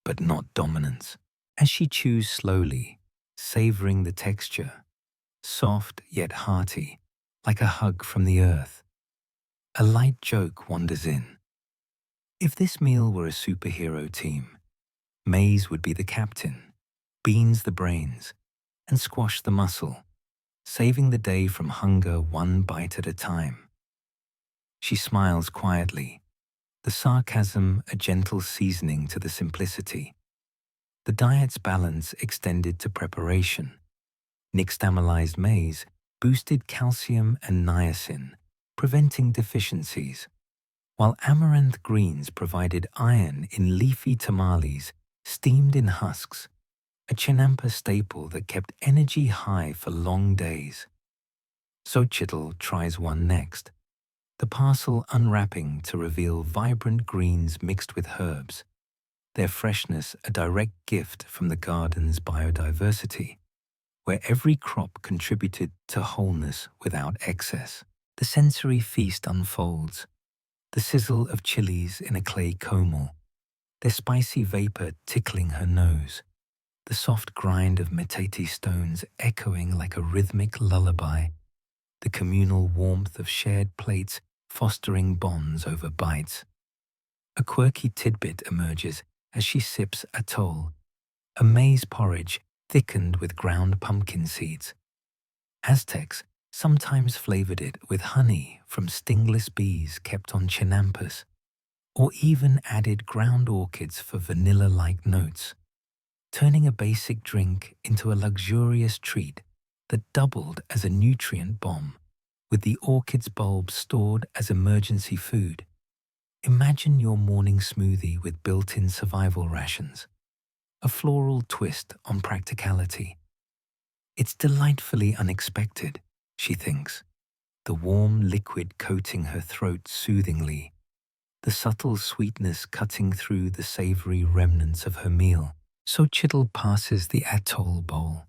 but not dominance. As she chews slowly, savoring the texture, soft yet hearty, like a hug from the earth, a light joke wanders in. If this meal were a superhero team, maize would be the captain, beans the brains, and squash the muscle, saving the day from hunger one bite at a time. She smiles quietly, the sarcasm a gentle seasoning to the simplicity. The diet's balance extended to preparation. Nixtamalized maize boosted calcium and niacin, preventing deficiencies, while amaranth greens provided iron in leafy tamales steamed in husks, a Chinampa staple that kept energy high for long days. Xochitl tries one next, the parcel unwrapping to reveal vibrant greens mixed with herbs, their freshness a direct gift from the garden's biodiversity, where every crop contributed to wholeness without excess. The sensory feast unfolds, the sizzle of chilies in a clay comel, their spicy vapor tickling her nose, the soft grind of metate stones echoing like a rhythmic lullaby, the communal warmth of shared plates fostering bonds over bites. A quirky tidbit emerges as she sips atoll, a maize porridge thickened with ground pumpkin seeds. Aztecs sometimes flavored it with honey from stingless bees kept on chinampas, or even added ground orchids for vanilla-like notes, turning a basic drink into a luxurious treat that doubled as a nutrient bomb, with the orchid's bulbs stored as emergency food. Imagine your morning smoothie with built-in survival rations, a floral twist on practicality. It's delightfully unexpected, she thinks, the warm liquid coating her throat soothingly, the subtle sweetness cutting through the savory remnants of her meal. Xochitl passes the atoll bowl,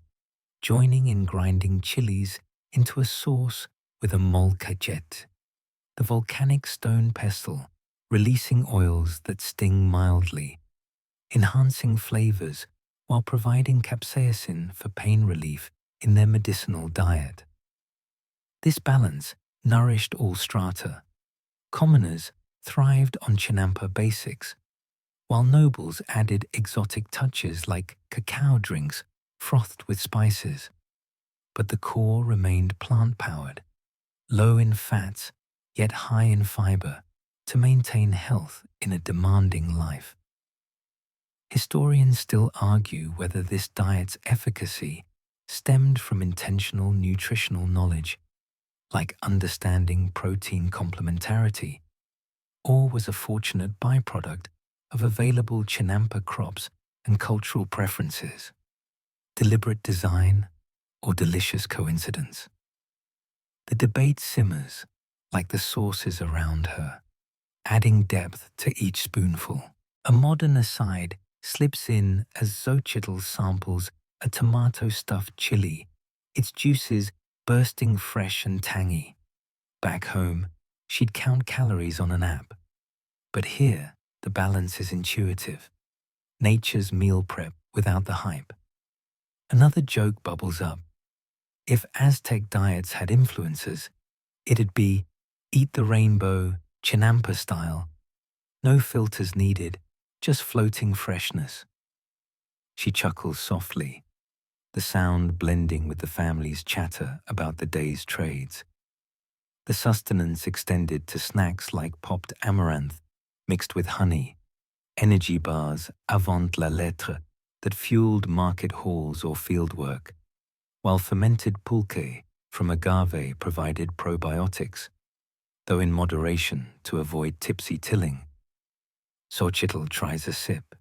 joining in grinding chilies into a sauce with a molcajete, the volcanic stone pestle, releasing oils that sting mildly, enhancing flavors while providing capsaicin for pain relief in their medicinal diet. This balance nourished all strata. Commoners thrived on Chinampa basics, while nobles added exotic touches like cacao drinks frothed with spices. But the core remained plant-powered, low in fats, yet high in fiber, to maintain health in a demanding life. Historians still argue whether this diet's efficacy stemmed from intentional nutritional knowledge, like understanding protein complementarity, or was a fortunate byproduct of available Chinampa crops and cultural preferences, deliberate design, or delicious coincidence. The debate simmers like the sauces around her, adding depth to each spoonful. A modern aside slips in as Xochitl samples a tomato-stuffed chili, its juices bursting fresh and tangy. Back home, she'd count calories on an app. But here, the balance is intuitive. Nature's meal prep without the hype. Another joke bubbles up. If Aztec diets had influences, it'd be eat the rainbow, Chinampa style. No filters needed, just floating freshness. She chuckles softly, the sound blending with the family's chatter about the day's trades. The sustenance extended to snacks like popped amaranth mixed with honey, energy bars avant la lettre that fueled market halls or fieldwork, while fermented pulque from agave provided probiotics, though in moderation to avoid tipsy tilling. Xochitl tries a sip.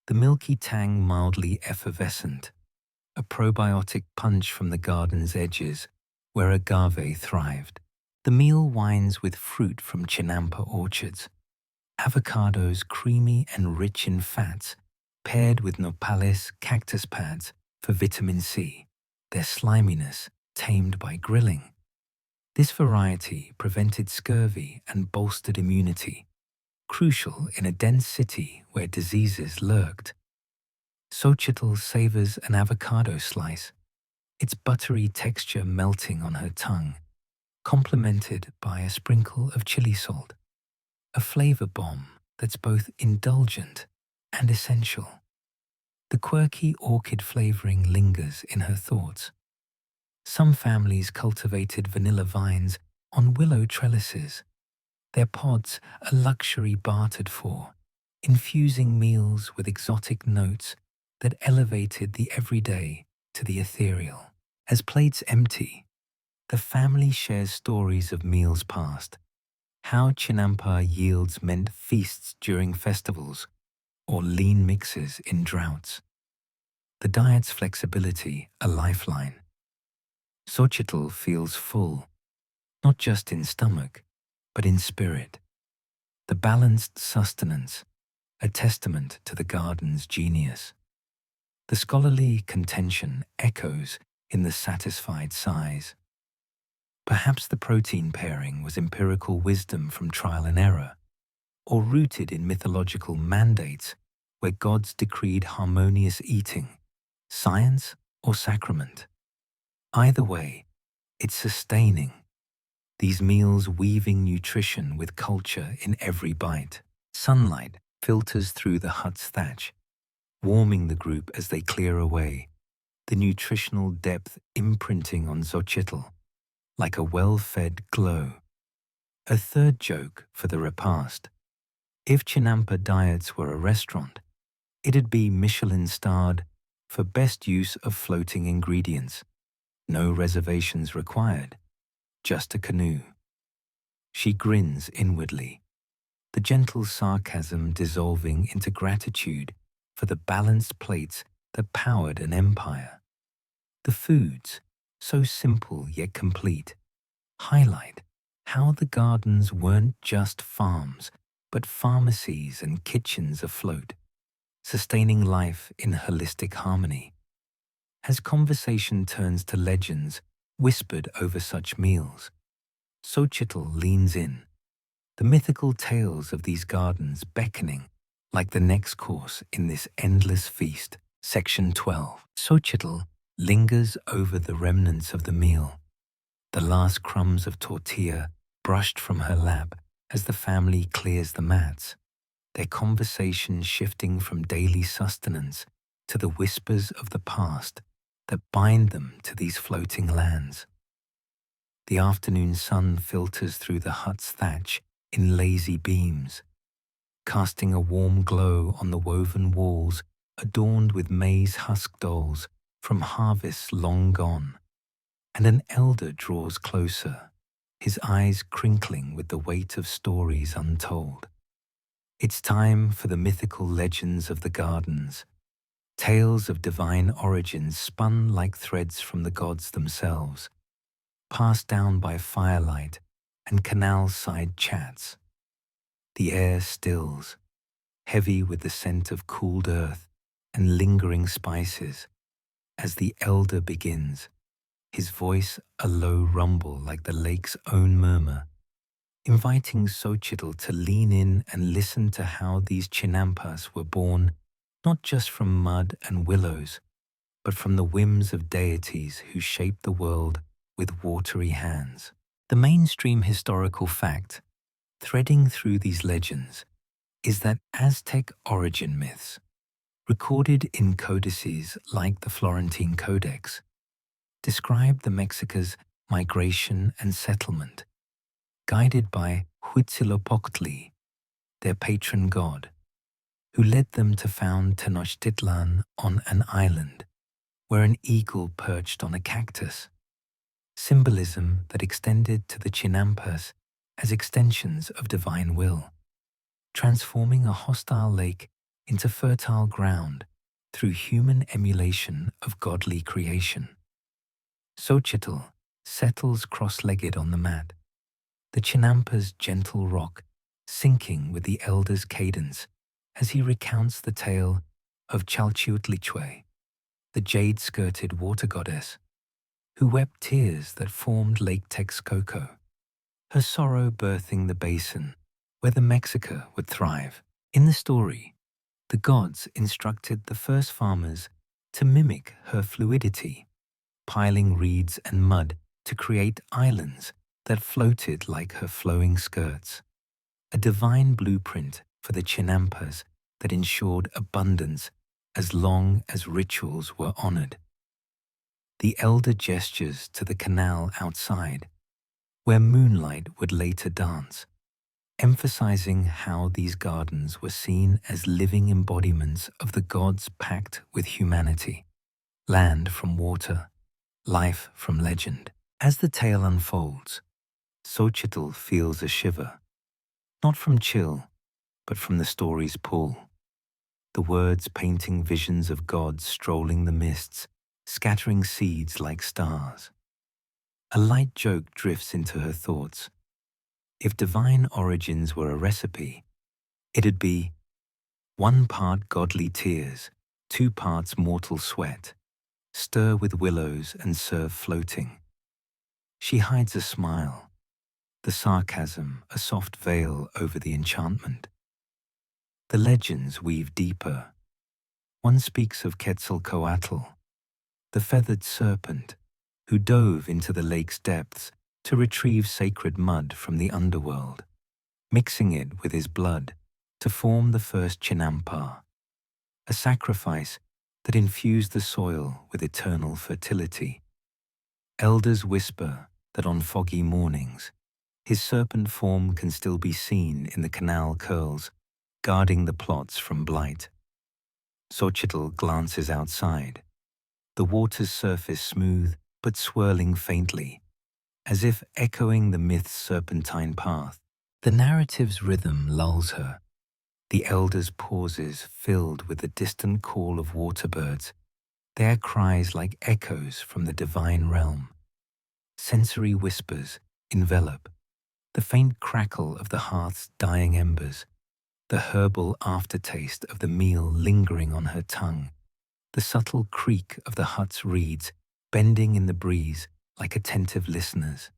The milky tang mildly effervescent, a probiotic punch from the garden's edges where agave thrived. The meal winds with fruit from Chinampa orchards, avocados creamy and rich in fats, paired with nopales cactus pads for vitamin C, their sliminess tamed by grilling. This variety prevented scurvy and bolstered immunity, crucial in a dense city where diseases lurked. Xochitl savors an avocado slice, its buttery texture melting on her tongue, complemented by a sprinkle of chili salt, a flavor bomb that's both indulgent and essential. The quirky orchid flavoring lingers in her thoughts. Some families cultivated vanilla vines on willow trellises, their pods a luxury bartered for, infusing meals with exotic notes that elevated the everyday to the ethereal. As plates empty, the family shares stories of meals past, how Chinampa yields meant feasts during festivals or lean mixes in droughts. The diet's flexibility a lifeline. Xochitl feels full, not just in stomach, but in spirit. The balanced sustenance, a testament to the garden's genius. The scholarly contention echoes in the satisfied sighs. Perhaps the protein pairing was empirical wisdom from trial and error, or rooted in mythological mandates where gods decreed harmonious eating, science or sacrament. Either way, it's sustaining, these meals weaving nutrition with culture in every bite. Sunlight filters through the hut's thatch, warming the group as they clear away, the nutritional depth imprinting on Xochitl like a well-fed glow. A third joke for the repast. If Chinampa Diets were a restaurant, it'd be Michelin-starred for best use of floating ingredients. No reservations required, just a canoe. She grins inwardly, the gentle sarcasm dissolving into gratitude for the balanced plates that powered an empire. The foods, so simple yet complete, highlight how the gardens weren't just farms, but pharmacies and kitchens afloat, sustaining life in holistic harmony. As conversation turns to legends whispered over such meals, Xochitl leans in, the mythical tales of these gardens beckoning like the next course in this endless feast. Section 12. Xochitl lingers over the remnants of the meal, the last crumbs of tortilla brushed from her lap as the family clears the mats, their conversation shifting from daily sustenance to the whispers of the past that bind them to these floating lands. The afternoon sun filters through the hut's thatch in lazy beams, casting a warm glow on the woven walls adorned with maize husk dolls from harvests long gone. And an elder draws closer, his eyes crinkling with the weight of stories untold. It's time for the mythical legends of the gardens, tales of divine origins spun like threads from the gods themselves, passed down by firelight and canal-side chats. The air stills, heavy with the scent of cooled earth and lingering spices, as the elder begins, his voice a low rumble like the lake's own murmur, inviting Xochitl to lean in and listen to how these Chinampas were born not just from mud and willows, but from the whims of deities who shaped the world with watery hands. The mainstream historical fact, threading through these legends, is that Aztec origin myths, recorded in codices like the Florentine Codex, describe the Mexica's migration and settlement, guided by Huitzilopochtli, their patron god, who led them to found Tenochtitlan on an island where an eagle perched on a cactus, symbolism that extended to the Chinampas as extensions of divine will, transforming a hostile lake into fertile ground through human emulation of godly creation. Xochitl settles cross-legged on the mat, the Chinampas' gentle rock syncing with the elder's cadence as he recounts the tale of Chalchiuhtlicue, the jade-skirted water goddess, who wept tears that formed Lake Texcoco, her sorrow birthing the basin where the Mexica would thrive. In the story, the gods instructed the first farmers to mimic her fluidity, piling reeds and mud to create islands that floated like her flowing skirts, a divine blueprint for the Chinampas that ensured abundance as long as rituals were honored. The elder gestures to the canal outside, where moonlight would later dance, emphasizing how these gardens were seen as living embodiments of the gods' pact with humanity, land from water, life from legend. As the tale unfolds, Xochitl feels a shiver, not from chill, but from the story's pull, the words painting visions of gods strolling the mists, scattering seeds like stars. A light joke drifts into her thoughts. If divine origins were a recipe, it'd be 1 part godly tears, 2 parts mortal sweat, stir with willows and serve floating. She hides a smile, the sarcasm a soft veil over the enchantment. The legends weave deeper. One speaks of Quetzalcoatl, the feathered serpent, who dove into the lake's depths to retrieve sacred mud from the underworld, mixing it with his blood to form the first Chinampa, a sacrifice that infused the soil with eternal fertility. Elders whisper that on foggy mornings, his serpent form can still be seen in the canal curls, guarding the plots from blight. Xochitl glances outside, the water's surface smooth but swirling faintly, as if echoing the myth's serpentine path. The narrative's rhythm lulls her, the elders' pauses filled with the distant call of waterbirds, their cries like echoes from the divine realm. Sensory whispers envelop, the faint crackle of the hearth's dying embers, the herbal aftertaste of the meal lingering on her tongue, the subtle creak of the hut's reeds bending in the breeze like attentive listeners.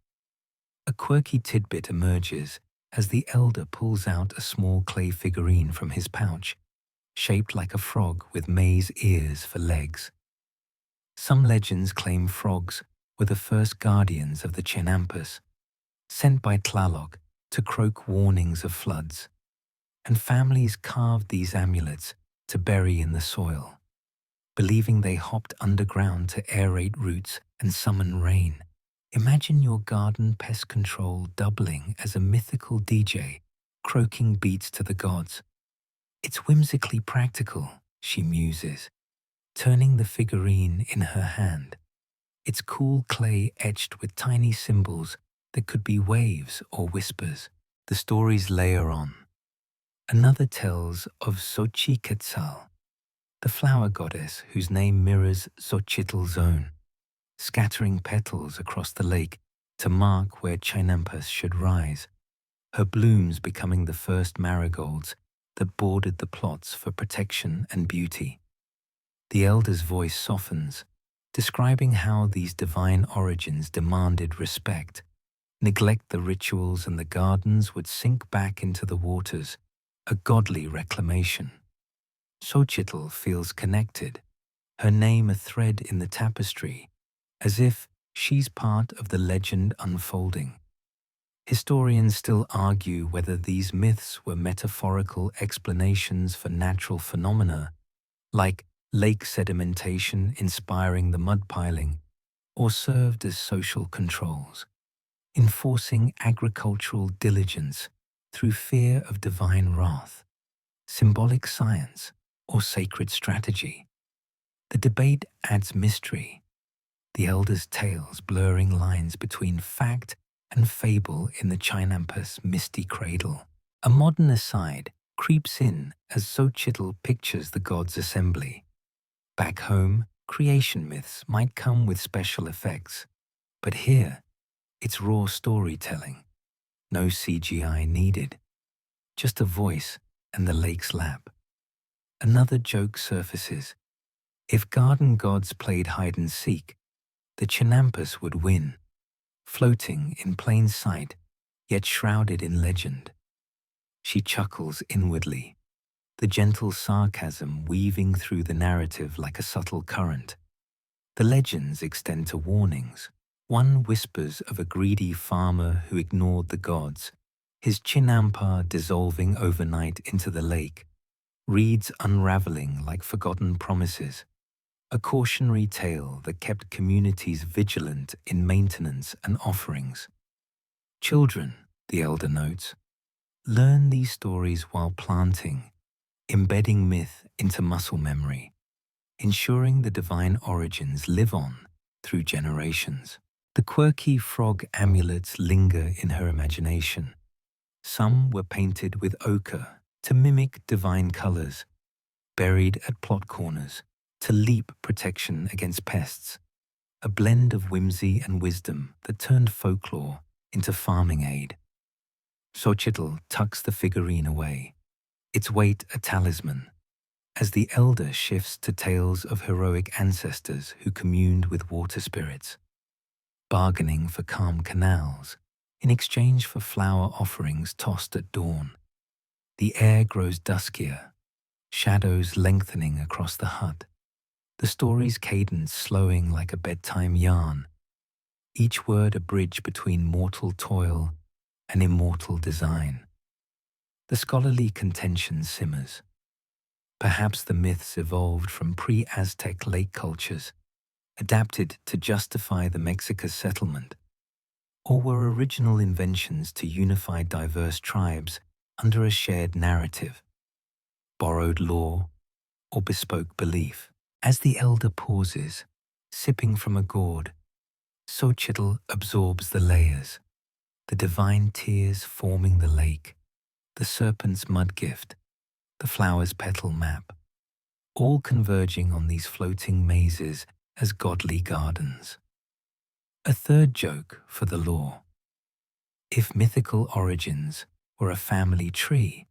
A quirky tidbit emerges as the elder pulls out a small clay figurine from his pouch, shaped like a frog with maize ears for legs. Some legends claim frogs were the first guardians of the Chinampas, sent by Tlaloc to croak warnings of floods, and families carved these amulets to bury in the soil, believing they hopped underground to aerate roots and summon rain. Imagine your garden pest control doubling as a mythical DJ, croaking beats to the gods. It's whimsically practical, she muses, turning the figurine in her hand, its cool clay etched with tiny symbols that could be waves or whispers. The stories layer on. Another tells of Xochiquetzal, the flower goddess whose name mirrors Xochitl's own, scattering petals across the lake to mark where Chinampas should rise, her blooms becoming the first marigolds that bordered the plots for protection and beauty. The elder's voice softens, describing how these divine origins demanded respect. Neglect the rituals and the gardens would sink back into the waters, a godly reclamation. Xochitl feels connected, her name a thread in the tapestry, as if she's part of the legend unfolding. Historians still argue whether these myths were metaphorical explanations for natural phenomena like lake sedimentation inspiring the mud piling, or served as social controls, enforcing agricultural diligence through fear of divine wrath, symbolic science, or sacred strategy. The debate adds mystery, the elders' tales blurring lines between fact and fable in the Chinampas' misty cradle. A modern aside creeps in as Xochitl pictures the gods' assembly. Back home, creation myths might come with special effects, but here, it's raw storytelling. No CGI needed, just a voice and the lake's lap. Another joke surfaces. If garden gods played hide and seek, the Chinampas would win, floating in plain sight, yet shrouded in legend. She chuckles inwardly, the gentle sarcasm weaving through the narrative like a subtle current. The legends extend to warnings. One whispers of a greedy farmer who ignored the gods, his chinampa dissolving overnight into the lake, reeds unraveling like forgotten promises, a cautionary tale that kept communities vigilant in maintenance and offerings. Children, the elder notes, learn these stories while planting, embedding myth into muscle memory, ensuring the divine origins live on through generations. The quirky frog amulets linger in her imagination. Some were painted with ochre to mimic divine colors, buried at plot corners to leap protection against pests, a blend of whimsy and wisdom that turned folklore into farming aid. Xochitl tucks the figurine away, its weight a talisman, as the elder shifts to tales of heroic ancestors who communed with water spirits, bargaining for calm canals in exchange for flower offerings tossed at dawn. The air grows duskier, shadows lengthening across the hut, the story's cadence slowing like a bedtime yarn, each word a bridge between mortal toil and immortal design. The scholarly contention simmers. Perhaps the myths evolved from pre-Aztec lake cultures, adapted to justify the Mexica's settlement, or were original inventions to unify diverse tribes under a shared narrative, borrowed lore, or bespoke belief. As the elder pauses, sipping from a gourd, Xochitl absorbs the layers, the divine tears forming the lake, the serpent's mud gift, the flower's petal map, all converging on these floating mazes as godly gardens. A third joke for the lore. If mythical origins were a family tree,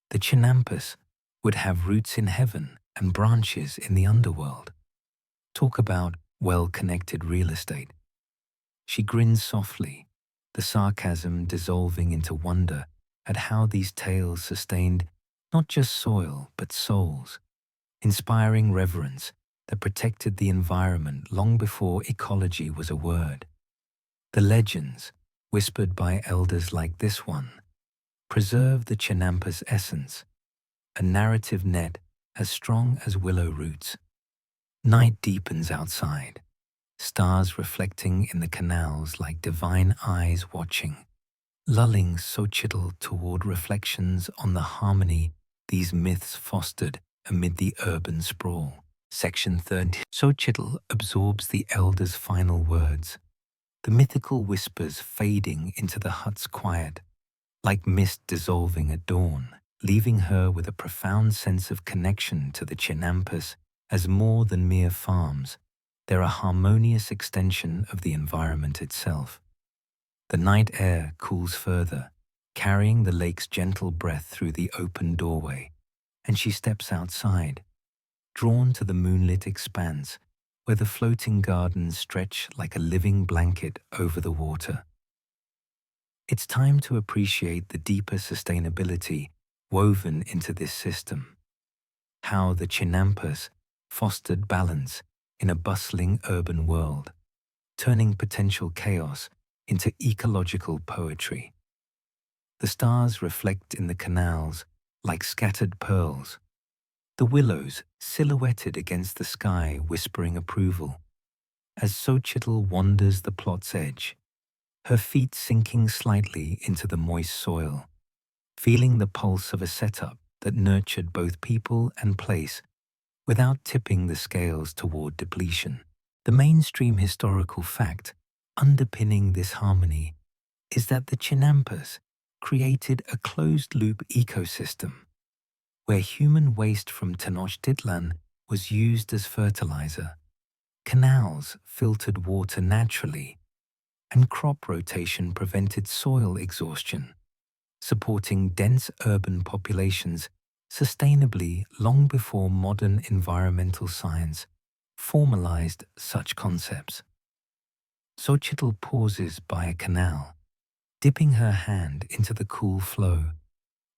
the Chinampas would have roots in heaven and branches in the underworld. Talk about well-connected real estate. She grins softly, the sarcasm dissolving into wonder at how these tales sustained not just soil but souls, inspiring reverence that protected the environment long before ecology was a word. The legends, whispered by elders like this one, preserve the Chinampa's essence, a narrative net as strong as willow roots. Night deepens outside, stars reflecting in the canals like divine eyes watching, lulling Xochitl toward reflections on the harmony these myths fostered amid the urban sprawl. Section 30. Xochitl absorbs the elder's final words, the mythical whispers fading into the hut's quiet, like mist dissolving at dawn, leaving her with a profound sense of connection to the Chinampas as more than mere farms. They're a harmonious extension of the environment itself. The night air cools further, carrying the lake's gentle breath through the open doorway, and she steps outside, drawn to the moonlit expanse where the floating gardens stretch like a living blanket over the water. It's time to appreciate the deeper sustainability woven into this system, how the Chinampas fostered balance in a bustling urban world, turning potential chaos into ecological poetry. The stars reflect in the canals like scattered pearls, the willows silhouetted against the sky whispering approval as Xochitl wanders the plot's edge, her feet sinking slightly into the moist soil, feeling the pulse of a setup that nurtured both people and place without tipping the scales toward depletion. The mainstream historical fact underpinning this harmony is that the Chinampas created a closed-loop ecosystem where human waste from Tenochtitlan was used as fertilizer, canals filtered water naturally, and crop rotation prevented soil exhaustion, supporting dense urban populations sustainably long before modern environmental science formalized such concepts. Xochitl pauses by a canal, dipping her hand into the cool flow,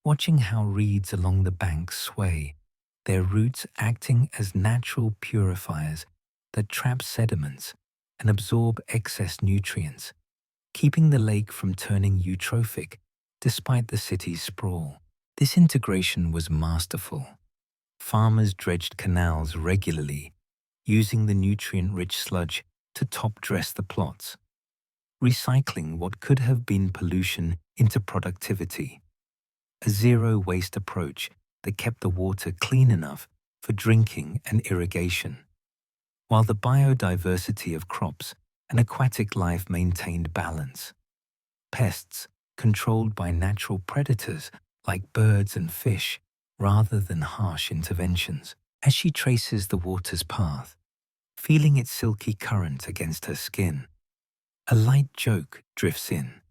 watching how reeds along the bank sway, their roots acting as natural purifiers that trap sediments and absorb excess nutrients, keeping the lake from turning eutrophic despite the city's sprawl. This integration was masterful. Farmers dredged canals regularly, using the nutrient-rich sludge to top-dress the plots, recycling what could have been pollution into productivity. A zero-waste approach that kept the water clean enough for drinking and irrigation, while the biodiversity of crops and aquatic life maintained balance. Pests controlled by natural predators like birds and fish rather than harsh interventions. As she traces the water's path, feeling its silky current against her skin, a light joke drifts in.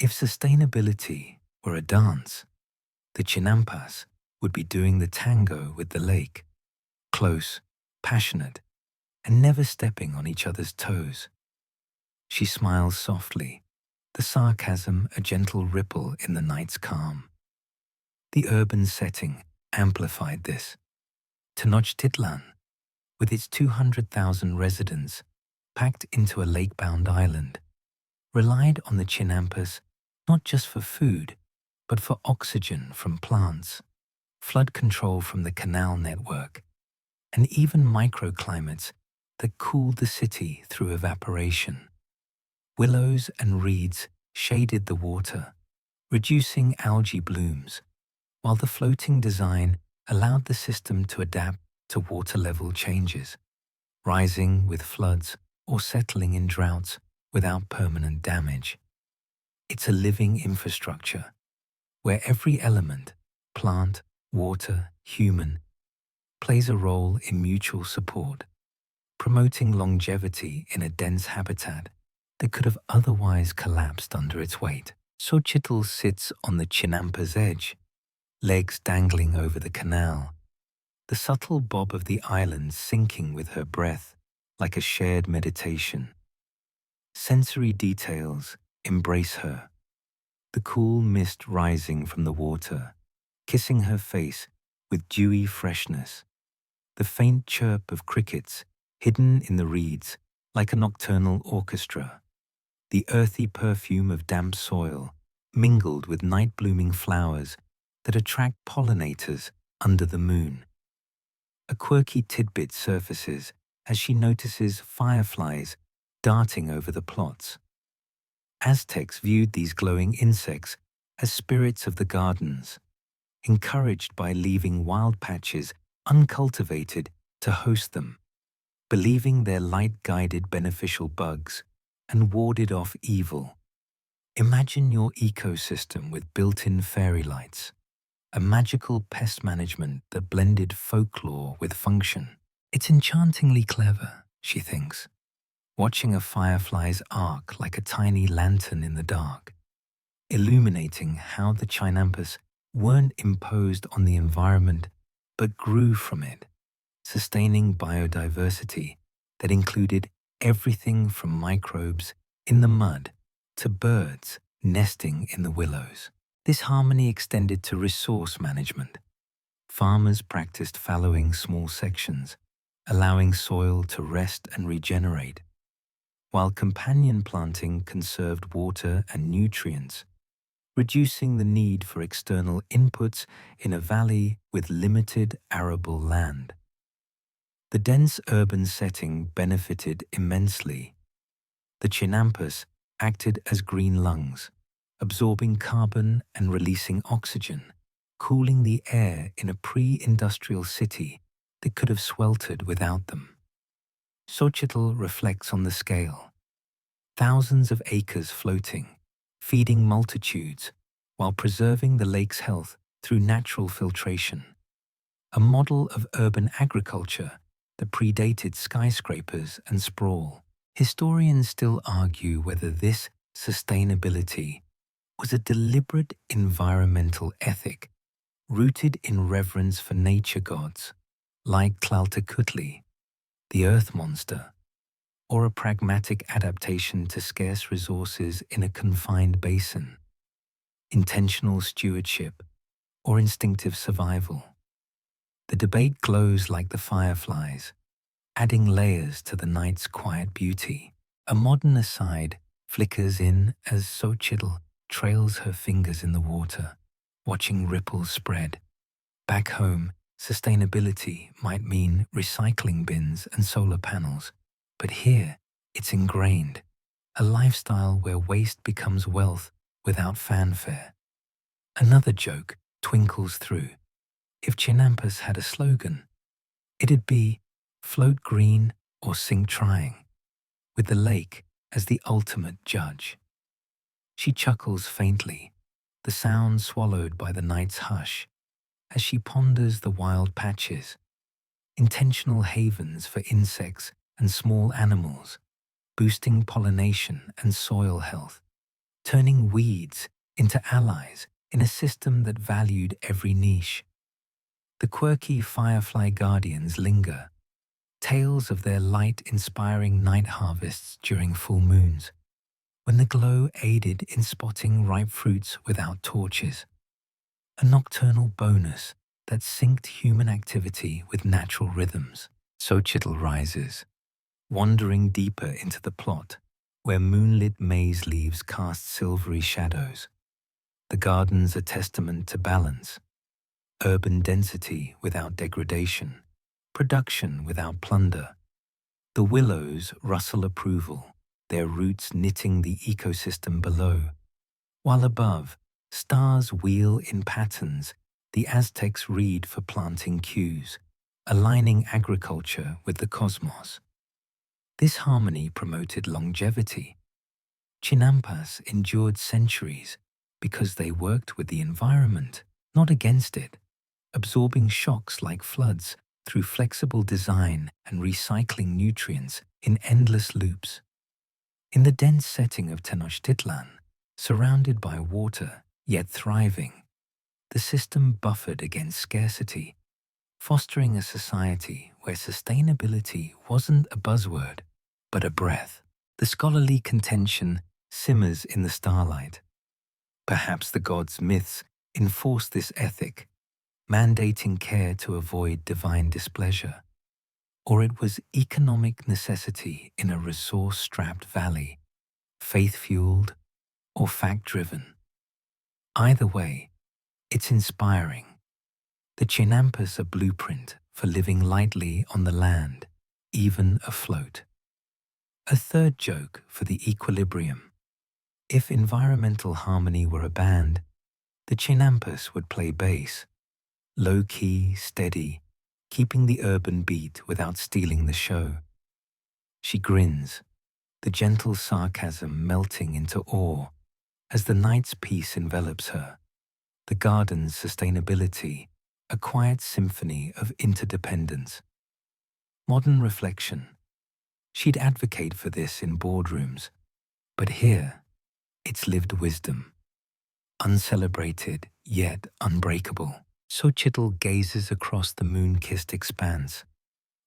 If sustainability were a dance, the Chinampas would be doing the tango with the lake, close, passionate, and never stepping on each other's toes. She smiles softly, the sarcasm a gentle ripple in the night's calm. The urban setting amplified this. Tenochtitlan, with its 200,000 residents packed into a lake-bound island, relied on the Chinampas not just for food, but for oxygen from plants, flood control from the canal network, and even microclimates that cooled the city through evaporation. Willows and reeds shaded the water, reducing algae blooms, while the floating design allowed the system to adapt to water level changes, rising with floods or settling in droughts without permanent damage. It's a living infrastructure where every element, plant, water, human, plays a role in mutual support, promoting longevity in a dense habitat that could have otherwise collapsed under its weight. Xochitl sits on the Chinampa's edge, legs dangling over the canal, the subtle bob of the island syncing with her breath like a shared meditation. Sensory details embrace her, the cool mist rising from the water, kissing her face with dewy freshness, the faint chirp of crickets hidden in the reeds like a nocturnal orchestra, the earthy perfume of damp soil mingled with night-blooming flowers that attract pollinators under the moon. A quirky tidbit surfaces as she notices fireflies darting over the plots. Aztecs viewed these glowing insects as spirits of the gardens, encouraged by leaving wild patches uncultivated to host them, believing their light guided beneficial bugs and warded off evil. Imagine your ecosystem with built-in fairy lights, a magical pest management that blended folklore with function. It's enchantingly clever, she thinks, watching a firefly's arc like a tiny lantern in the dark, illuminating how the Chinampas weren't imposed on the environment but grew from it, sustaining biodiversity that included everything from microbes in the mud to birds nesting in the willows. This harmony extended to resource management. Farmers practiced fallowing small sections, allowing soil to rest and regenerate, while companion planting conserved water and nutrients, reducing the need for external inputs in a valley with limited arable land. The dense urban setting benefited immensely. The Chinampas acted as green lungs, absorbing carbon and releasing oxygen, cooling the air in a pre-industrial city that could have sweltered without them. Xochitl reflects on the scale. Thousands of acres floating, feeding multitudes, while preserving the lake's health through natural filtration. A model of urban agriculture that predated skyscrapers and sprawl. Historians still argue whether this sustainability was a deliberate environmental ethic rooted in reverence for nature gods, like Tlaltekutli, the earth monster, or a pragmatic adaptation to scarce resources in a confined basin, intentional stewardship, or instinctive survival. The debate glows like the fireflies, adding layers to the night's quiet beauty. A modern aside flickers in as Xochitl trails her fingers in the water, watching ripples spread. Back home, sustainability might mean recycling bins and solar panels, but here it's ingrained, a lifestyle where waste becomes wealth without fanfare. Another joke twinkles through. If Chinampas had a slogan, it'd be float green or sink trying, with the lake as the ultimate judge. She chuckles faintly, the sound swallowed by the night's hush, as she ponders the wild patches, intentional havens for insects and small animals, boosting pollination and soil health, turning weeds into allies in a system that valued every niche. The quirky firefly guardians linger, tales of their light-inspiring night harvests during full moons, when the glow aided in spotting ripe fruits without torches. A nocturnal bonus that synced human activity with natural rhythms. Xochitl rises, wandering deeper into the plot, where moonlit maize leaves cast silvery shadows. The garden's a testament to balance, urban density without degradation, production without plunder. The willows rustle approval, their roots knitting the ecosystem below, while above, stars wheel in patterns the Aztecs read for planting cues, aligning agriculture with the cosmos. This harmony promoted longevity. Chinampas endured centuries because they worked with the environment, not against it, absorbing shocks like floods through flexible design and recycling nutrients in endless loops. In the dense setting of Tenochtitlan, surrounded by water yet thriving, the system buffered against scarcity, fostering a society where sustainability wasn't a buzzword, but a breath. The scholarly contention simmers in the starlight. Perhaps the gods' myths enforce this ethic, mandating care to avoid divine displeasure, or it was economic necessity in a resource-strapped valley, faith-fueled or fact-driven. Either way, it's inspiring. The Chinampas a blueprint for living lightly on the land, even afloat. A third joke for the equilibrium. If environmental harmony were a band, the Chinampas would play bass, low-key, steady, keeping the urban beat without stealing the show. She grins, the gentle sarcasm melting into awe as the night's peace envelops her, the garden's sustainability, a quiet symphony of interdependence. Modern reflection. She'd advocate for this in boardrooms, but here, it's lived wisdom, uncelebrated yet unbreakable. Xochitl gazes across the moon-kissed expanse,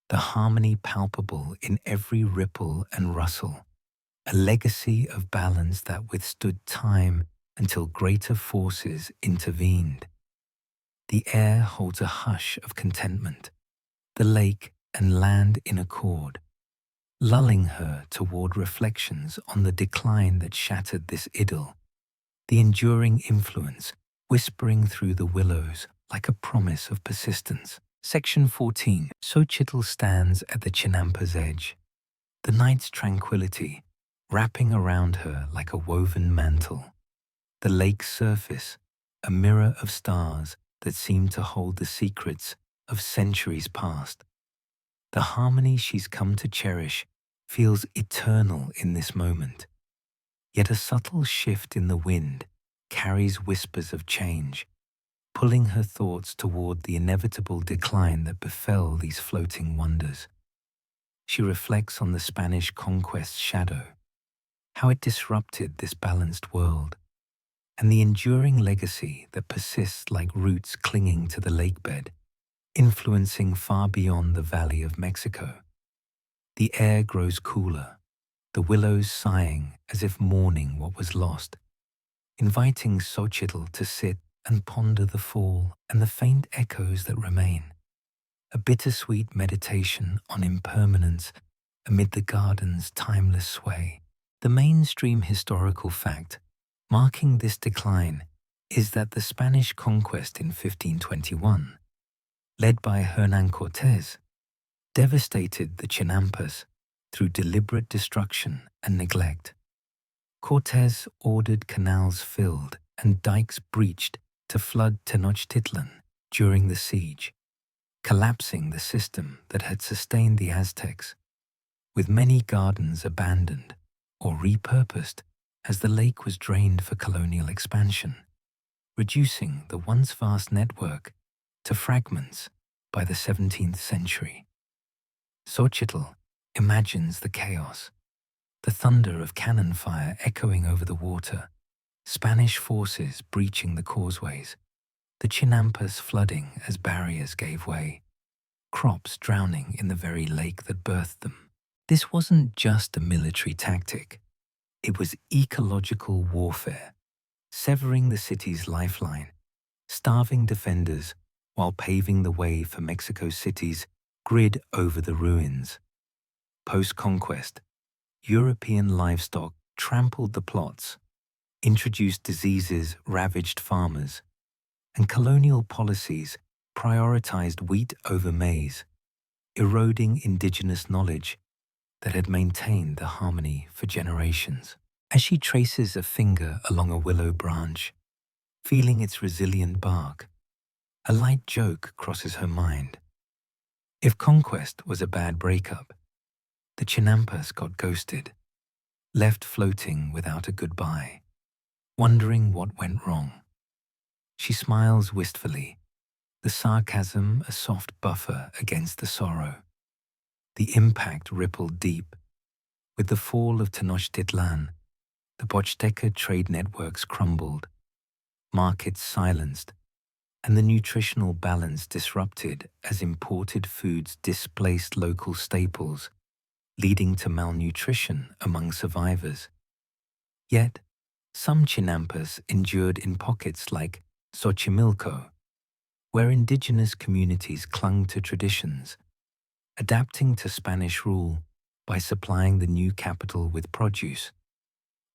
the harmony palpable in every ripple and rustle, a legacy of balance that withstood time until greater forces intervened. The air holds a hush of contentment, the lake and land in accord, lulling her toward reflections on the decline that shattered this idyll. the enduring influence whispering through the willows like a promise of persistence. Section 14. Xochitl stands at the Chinampa's edge, the night's tranquility wrapping around her like a woven mantle. The lake's surface, a mirror of stars that seem to hold the secrets of centuries past. The harmony she's come to cherish feels eternal in this moment. Yet a subtle shift in the wind carries whispers of change, pulling her thoughts toward the inevitable decline that befell these floating wonders. She reflects on the Spanish conquest's shadow, how it disrupted this balanced world, and the enduring legacy that persists like roots clinging to the lakebed, influencing far beyond the Valley of Mexico. The air grows cooler, the willows sighing as if mourning what was lost, inviting Xochitl to sit and ponder the fall and the faint echoes that remain. A bittersweet meditation on impermanence amid the garden's timeless sway. The mainstream historical fact marking this decline is that the Spanish conquest in 1521, led by Hernán Cortés, devastated the Chinampas through deliberate destruction and neglect. Cortés ordered canals filled and dikes breached to flood Tenochtitlan during the siege, collapsing the system that had sustained the Aztecs, with many gardens abandoned or repurposed as the lake was drained for colonial expansion, reducing the once vast network to fragments by the 17th century. Xochitl imagines the chaos, the thunder of cannon fire echoing over the water, Spanish forces breaching the causeways, the Chinampas flooding as barriers gave way, crops drowning in the very lake that birthed them. This wasn't just a military tactic. It was ecological warfare, severing the city's lifeline, starving defenders while paving the way for Mexico City's grid over the ruins. Post-conquest, European livestock trampled the plots, introduced diseases ravaged farmers, and colonial policies prioritized wheat over maize, eroding indigenous knowledge that had maintained the harmony for generations. As she traces a finger along a willow branch, feeling its resilient bark, a light joke crosses her mind. If conquest was a bad breakup, the Chinampas got ghosted, left floating without a goodbye, wondering what went wrong. She smiles wistfully, the sarcasm a soft buffer against the sorrow. The impact rippled deep. With the fall of Tenochtitlan, the Bochteca trade networks crumbled, markets silenced, and the nutritional balance disrupted as imported foods displaced local staples, leading to malnutrition among survivors. Yet, some Chinampas endured in pockets like Xochimilco, where indigenous communities clung to traditions, adapting to Spanish rule by supplying the new capital with produce,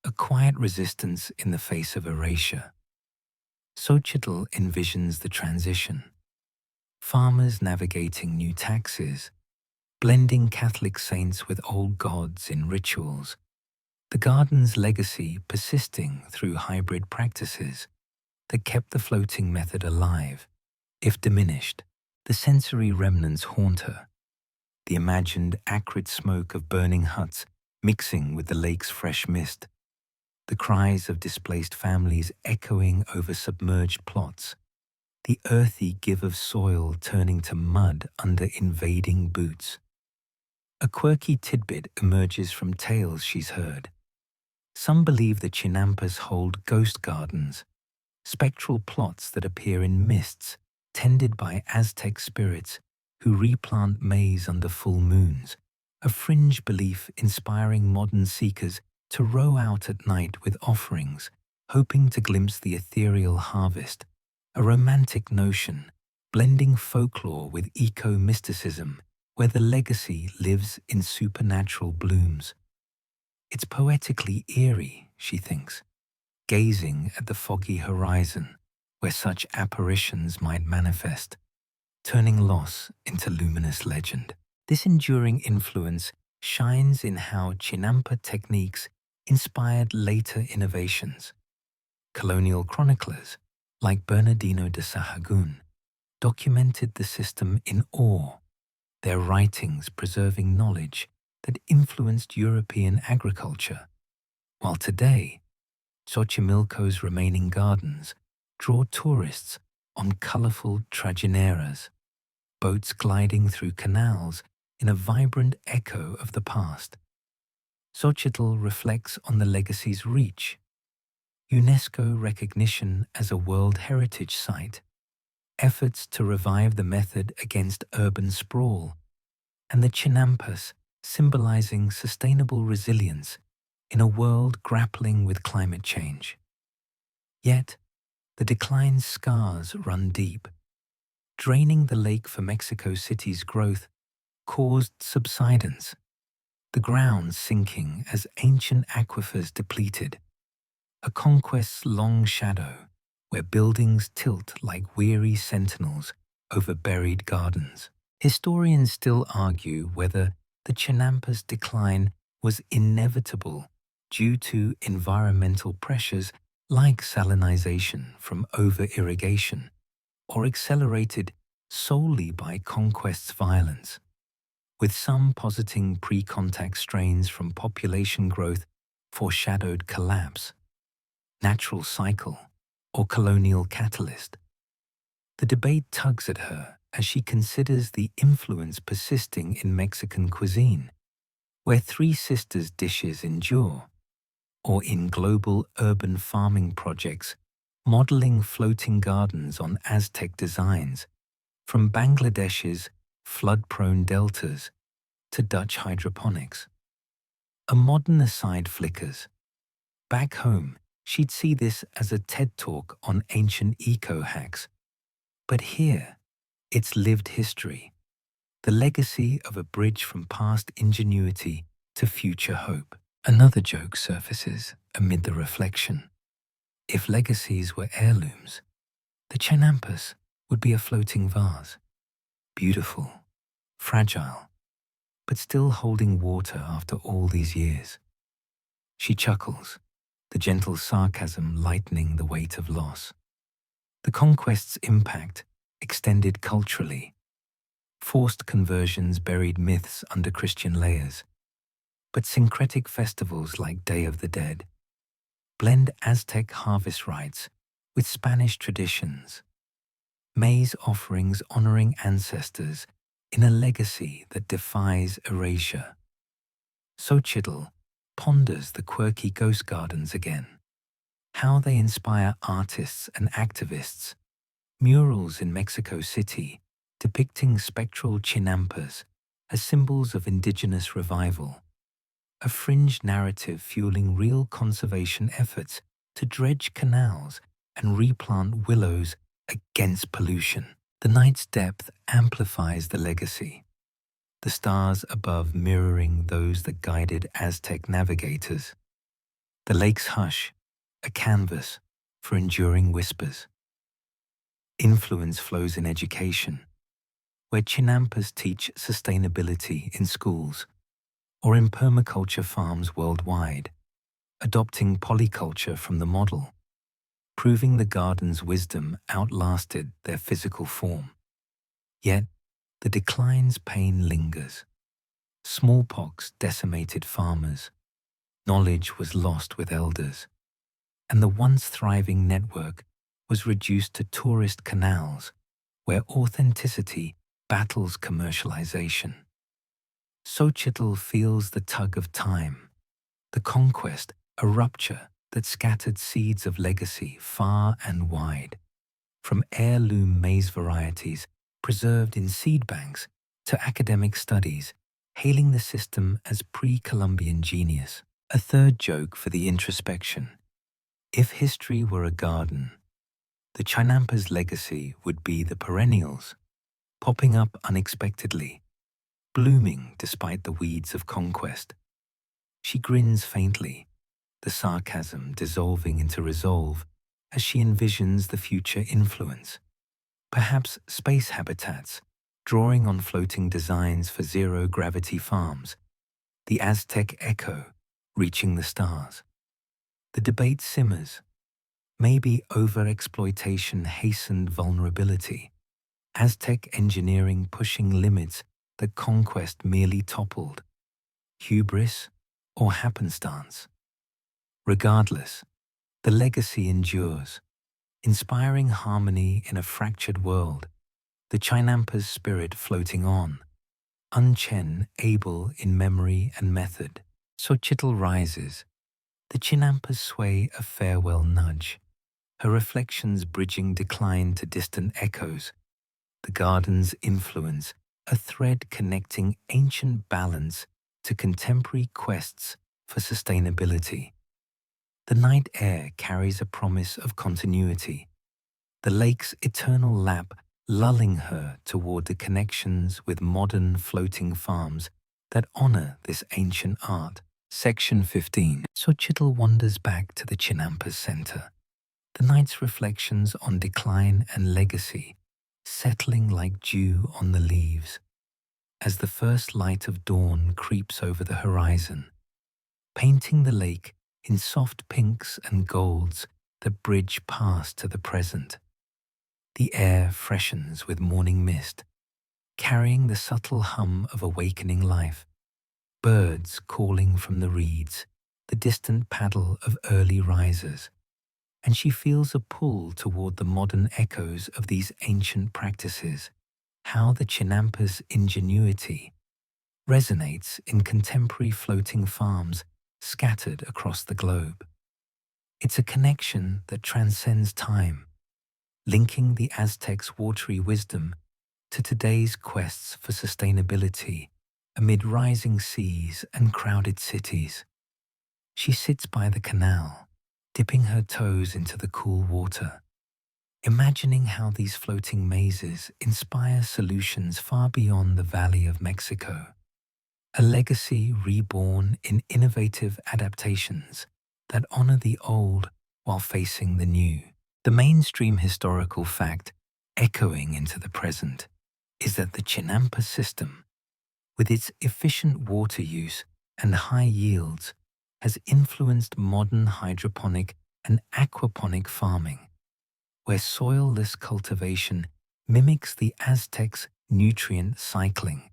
a quiet resistance in the face of erasure. Xochitl envisions the transition, farmers navigating new taxes, blending Catholic saints with old gods in rituals, the garden's legacy persisting through hybrid practices that kept the floating method alive. If diminished, the sensory remnants haunt her, the imagined acrid smoke of burning huts mixing with the lake's fresh mist, the cries of displaced families echoing over submerged plots, the earthy give of soil turning to mud under invading boots. A quirky tidbit emerges from tales she's heard. Some believe the Chinampas hold ghost gardens, spectral plots that appear in mists tended by Aztec spirits who replant maize under full moons, a fringe belief inspiring modern seekers to row out at night with offerings, hoping to glimpse the ethereal harvest, a romantic notion, blending folklore with eco-mysticism, where the legacy lives in supernatural blooms. It's poetically eerie, she thinks, gazing at the foggy horizon where such apparitions might manifest, turning loss into luminous legend. This enduring influence shines in how Chinampa techniques inspired later innovations. Colonial chroniclers, like Bernardino de Sahagún, documented the system in awe, their writings preserving knowledge that influenced European agriculture, while today, Xochimilco's remaining gardens draw tourists on colorful trajineras, boats gliding through canals in a vibrant echo of the past. Xochitl reflects on the legacy's reach, UNESCO recognition as a World Heritage Site, efforts to revive the method against urban sprawl, and the Chinampas symbolizing sustainable resilience in a world grappling with climate change. Yet, the decline's scars run deep. Draining the lake for Mexico City's growth caused subsidence, the ground sinking as ancient aquifers depleted, a conquest's long shadow where buildings tilt like weary sentinels over buried gardens. Historians still argue whether the Chinampas' decline was inevitable due to environmental pressures like salinization from over-irrigation, or accelerated solely by conquest's violence, with some positing pre-contact strains from population growth foreshadowed collapse, natural cycle, or colonial catalyst. The debate tugs at her as she considers the influence persisting in Mexican cuisine, where Three Sisters dishes endure, or in global urban farming projects modeling floating gardens on Aztec designs, from Bangladesh's flood-prone deltas to Dutch hydroponics. A modern aside flickers. Back home, she'd see this as a TED Talk on ancient eco-hacks. But here, it's lived history, the legacy of a bridge from past ingenuity to future hope. Another joke surfaces amid the reflection. If legacies were heirlooms, the Chinampas would be a floating vase, beautiful, fragile, but still holding water after all these years. She chuckles, the gentle sarcasm lightening the weight of loss. The conquest's impact extended culturally. Forced conversions buried myths under Christian layers, but syncretic festivals like Day of the Dead blend Aztec harvest rites with Spanish traditions, maize offerings honoring ancestors in a legacy that defies erasure. Xochitl ponders the quirky ghost gardens again, how they inspire artists and activists, murals in Mexico City depicting spectral chinampas as symbols of indigenous revival, a fringe narrative fueling real conservation efforts to dredge canals and replant willows against pollution. The night's depth amplifies the legacy, the stars above mirroring those that guided Aztec navigators. The lake's hush, a canvas for enduring whispers. Influence flows in education, where Chinampas teach sustainability in schools or in permaculture farms worldwide, adopting polyculture from the model, proving the garden's wisdom outlasted their physical form. Yet, the decline's pain lingers. Smallpox decimated farmers, knowledge was lost with elders, and the once thriving network was reduced to tourist canals where authenticity battles commercialization. Xochitl feels the tug of time, the conquest, a rupture that scattered seeds of legacy far and wide, from heirloom maize varieties preserved in seed banks to academic studies, hailing the system as pre-Columbian genius. A third joke for the introspection. If history were a garden, the Chinampa's legacy would be the perennials, popping up unexpectedly, blooming despite the weeds of conquest. She grins faintly, the sarcasm dissolving into resolve as she envisions the future influence. Perhaps space habitats, drawing on floating designs for zero-gravity farms, the Aztec echo reaching the stars. The debate simmers. Maybe overexploitation hastened vulnerability, Aztec engineering pushing limits that conquest merely toppled, hubris or happenstance. Regardless, the legacy endures, inspiring harmony in a fractured world, the Chinampa's spirit floating on, unchen able in memory and method. Xochitl rises, the Chinampa's sway a farewell nudge, her reflections bridging decline to distant echoes, the garden's influence a thread connecting ancient balance to contemporary quests for sustainability. The night air carries a promise of continuity, the lake's eternal lap lulling her toward the connections with modern floating farms that honor this ancient art. Section 15. Xochitl wanders back to the Chinampa's center, the night's reflections on decline and legacy settling like dew on the leaves. As the first light of dawn creeps over the horizon, painting the lake in soft pinks and golds that bridge past to the present. The air freshens with morning mist, carrying the subtle hum of awakening life. Birds calling from the reeds, the distant paddle of early risers, and she feels a pull toward the modern echoes of these ancient practices, how the Chinampa's ingenuity resonates in contemporary floating farms scattered across the globe. It's a connection that transcends time, linking the Aztecs' watery wisdom to today's quests for sustainability amid rising seas and crowded cities. She sits by the canal, dipping her toes into the cool water, imagining how these floating mazes inspire solutions far beyond the Valley of Mexico. A legacy reborn in innovative adaptations that honor the old while facing the new. The mainstream historical fact, echoing into the present, is that the Chinampa system, with its efficient water use and high yields, has influenced modern hydroponic and aquaponic farming, where soil-less cultivation mimics the Aztecs' nutrient cycling,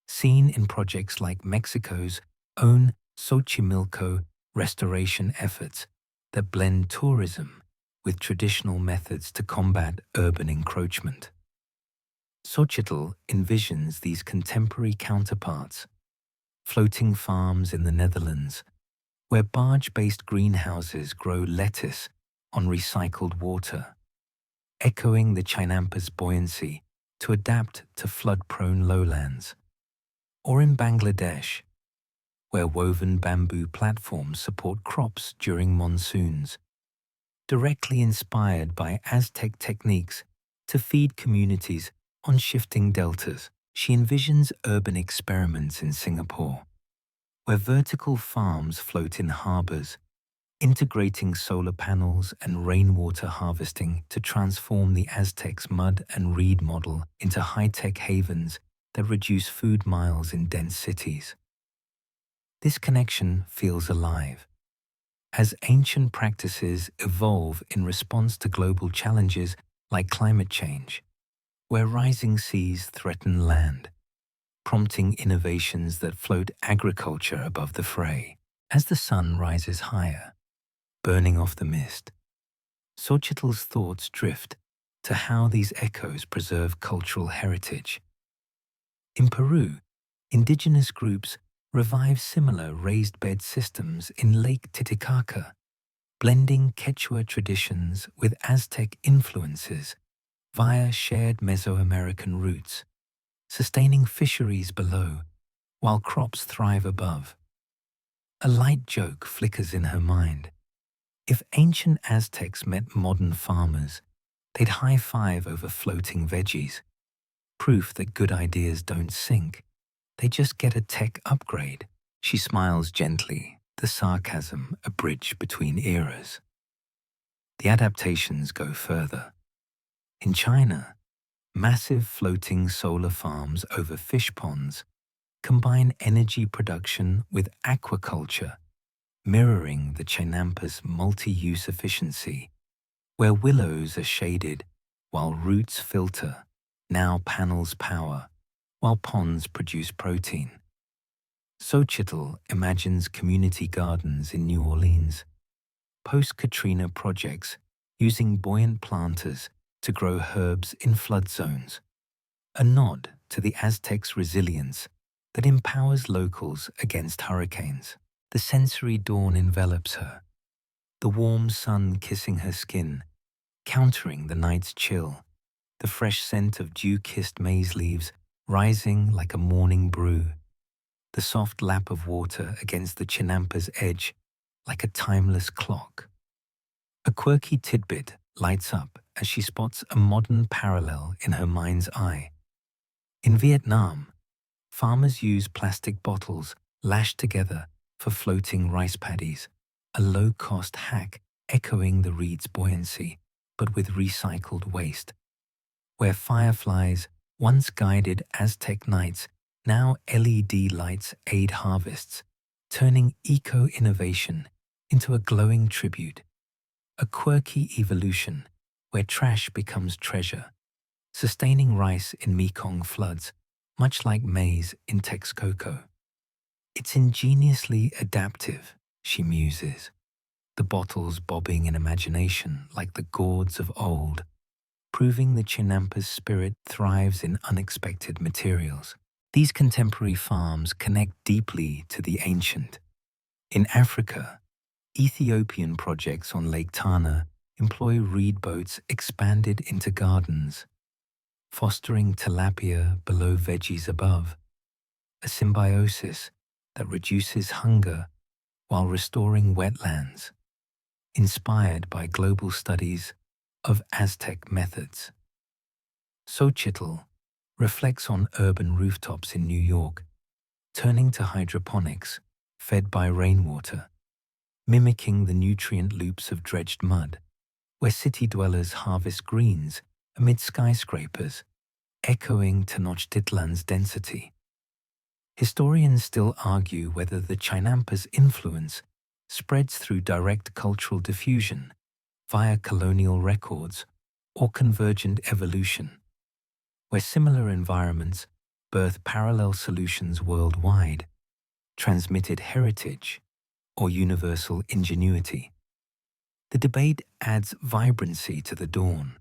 seen in projects like Mexico's own Xochimilco restoration efforts that blend tourism with traditional methods to combat urban encroachment. Xochitl envisions these contemporary counterparts, floating farms in the Netherlands, where barge-based greenhouses grow lettuce on recycled water, echoing the Chinampa's buoyancy to adapt to flood-prone lowlands. Or in Bangladesh, where woven bamboo platforms support crops during monsoons, directly inspired by Aztec techniques to feed communities on shifting deltas. She envisions urban experiments in Singapore, where vertical farms float in harbors, integrating solar panels and rainwater harvesting to transform the Aztecs' mud and reed model into high-tech havens that reduce food miles in dense cities. This connection feels alive, as ancient practices evolve in response to global challenges like climate change, where rising seas threaten land, prompting innovations that float agriculture above the fray. As the sun rises higher, burning off the mist, Xochitl's thoughts drift to how these echoes preserve cultural heritage. In Peru, indigenous groups revive similar raised bed systems in Lake Titicaca, blending Quechua traditions with Aztec influences via shared Mesoamerican roots, sustaining fisheries below while crops thrive above. A light joke flickers in her mind. If ancient Aztecs met modern farmers, they'd high-five over floating veggies, proof that good ideas don't sink. They just get a tech upgrade. She smiles gently, the sarcasm a bridge between eras. The adaptations go further. In China, massive floating solar farms over fish ponds combine energy production with aquaculture, mirroring the Chenampas' multi-use efficiency, where willows are shaded while roots filter, now panels power, while ponds produce protein. Xochitl imagines community gardens in New Orleans, post-Katrina projects using buoyant planters to grow herbs in flood zones, a nod to the Aztecs' resilience that empowers locals against hurricanes. The sensory dawn envelops her, the warm sun kissing her skin, countering the night's chill, the fresh scent of dew-kissed maize leaves rising like a morning brew, the soft lap of water against the Chinampa's edge like a timeless clock. A quirky tidbit lights up as she spots a modern parallel in her mind's eye. In Vietnam, farmers use plastic bottles lashed together for floating rice paddies, a low-cost hack echoing the reed's buoyancy, but with recycled waste. Where fireflies once guided Aztec nights, now LED lights aid harvests, turning eco-innovation into a glowing tribute. A quirky evolution where trash becomes treasure, sustaining rice in Mekong floods, much like maize in Texcoco. It's ingeniously adaptive, she muses, the bottles bobbing in imagination like the gourds of old, proving the Chinampa's spirit thrives in unexpected materials. These contemporary farms connect deeply to the ancient. In Africa, Ethiopian projects on Lake Tana employ reed boats expanded into gardens, fostering tilapia below veggies above, a symbiosis that reduces hunger while restoring wetlands, inspired by global studies of Aztec methods. Xochitl reflects on urban rooftops in New York, turning to hydroponics fed by rainwater, mimicking the nutrient loops of dredged mud, where city dwellers harvest greens amid skyscrapers, echoing Tenochtitlan's density. Historians still argue whether the Chinampa's influence spreads through direct cultural diffusion, via colonial records, or convergent evolution, where similar environments birth parallel solutions worldwide, transmitted heritage, or universal ingenuity. The debate adds vibrancy to the dawn,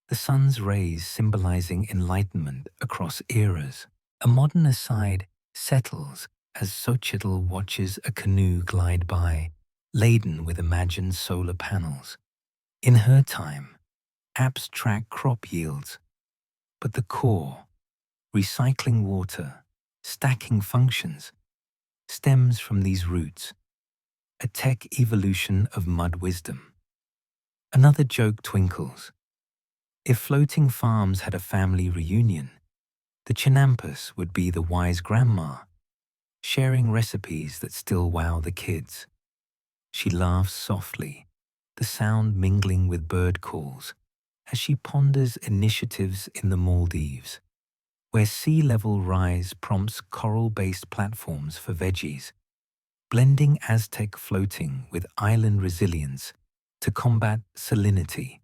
the sun's rays symbolizing enlightenment across eras. A modern aside settles as Xochitl watches a canoe glide by, laden with imagined solar panels. In her time, apps track crop yields, but the core, recycling water, stacking functions, stems from these roots, a tech evolution of mud wisdom. Another joke twinkles. If floating farms had a family reunion, the Chinampas would be the wise grandma, sharing recipes that still wow the kids. She laughs softly, the sound mingling with bird calls, as she ponders initiatives in the Maldives, where sea level rise prompts coral-based platforms for veggies, blending Aztec floating with island resilience to combat salinity,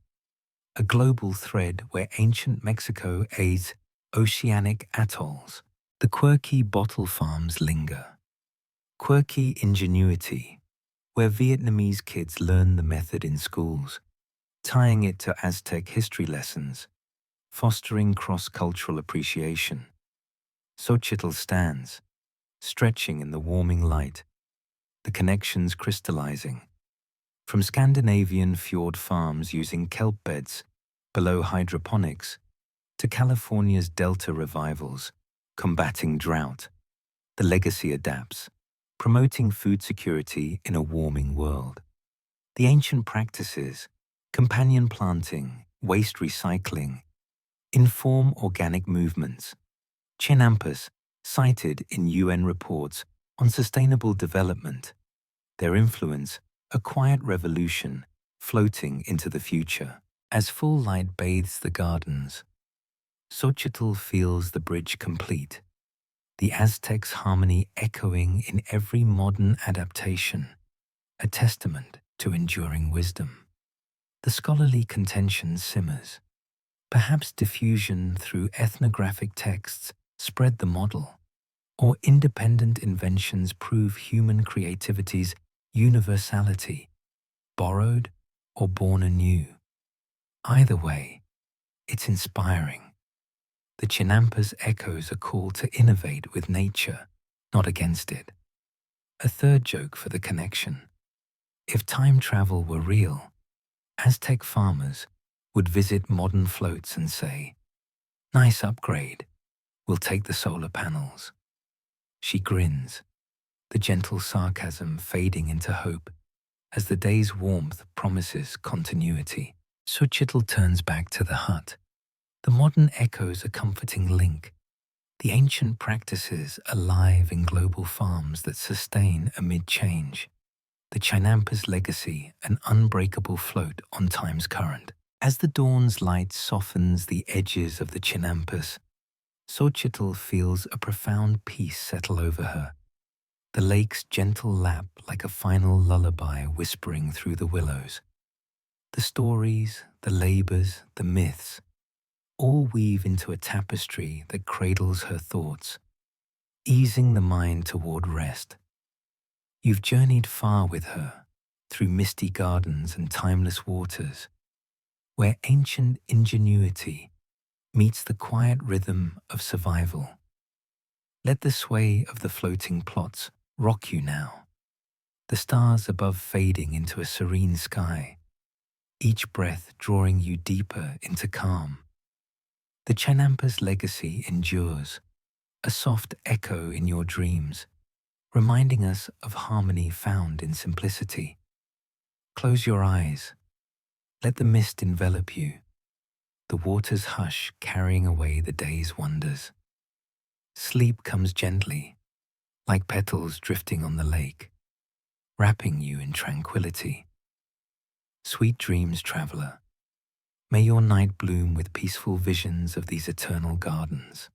a global thread where ancient Mexico aids oceanic atolls. The quirky bottle farms linger. Quirky ingenuity, where Vietnamese kids learn the method in schools, tying it to Aztec history lessons, fostering cross-cultural appreciation. Xochitl stands, stretching in the warming light, the connections crystallizing. From Scandinavian fjord farms using kelp beds below hydroponics to California's delta revivals combating drought, the legacy adapts, promoting food security in a warming world. The ancient practices, companion planting, waste recycling, inform organic movements. Chinampas, cited in UN reports on sustainable development, their influence a quiet revolution floating into the future. As full light bathes the gardens, Xochitl feels the bridge complete, the Aztec's harmony echoing in every modern adaptation, a testament to enduring wisdom. The scholarly contention simmers. Perhaps diffusion through ethnographic texts spread the model, or independent inventions prove human creativity's universality, borrowed or born anew. Either way, it's inspiring. The Chinampas echoes a call to innovate with nature, not against it. A third joke for the connection. If time travel were real, Aztec farmers would visit modern floats and say, "Nice upgrade, we'll take the solar panels." She grins, the gentle sarcasm fading into hope as the day's warmth promises continuity. Xochitl turns back to the hut. The modern echoes a comforting link, the ancient practices alive in global farms that sustain amid change. The Chinampas' legacy, an unbreakable float on time's current. As the dawn's light softens the edges of the Chinampas, Xochitl feels a profound peace settle over her, the lake's gentle lap like a final lullaby whispering through the willows. The stories, the labors, the myths, all weave into a tapestry that cradles her thoughts, easing the mind toward rest. You've journeyed far with her, through misty gardens and timeless waters, where ancient ingenuity meets the quiet rhythm of survival. Let the sway of the floating plots rock you now, the stars above fading into a serene sky, each breath drawing you deeper into calm. The Chinampas' legacy endures, a soft echo in your dreams, reminding us of harmony found in simplicity. Close your eyes. Let the mist envelop you, the water's hush carrying away the day's wonders. Sleep comes gently, like petals drifting on the lake, wrapping you in tranquility. Sweet dreams, traveler. May your night bloom with peaceful visions of these eternal gardens.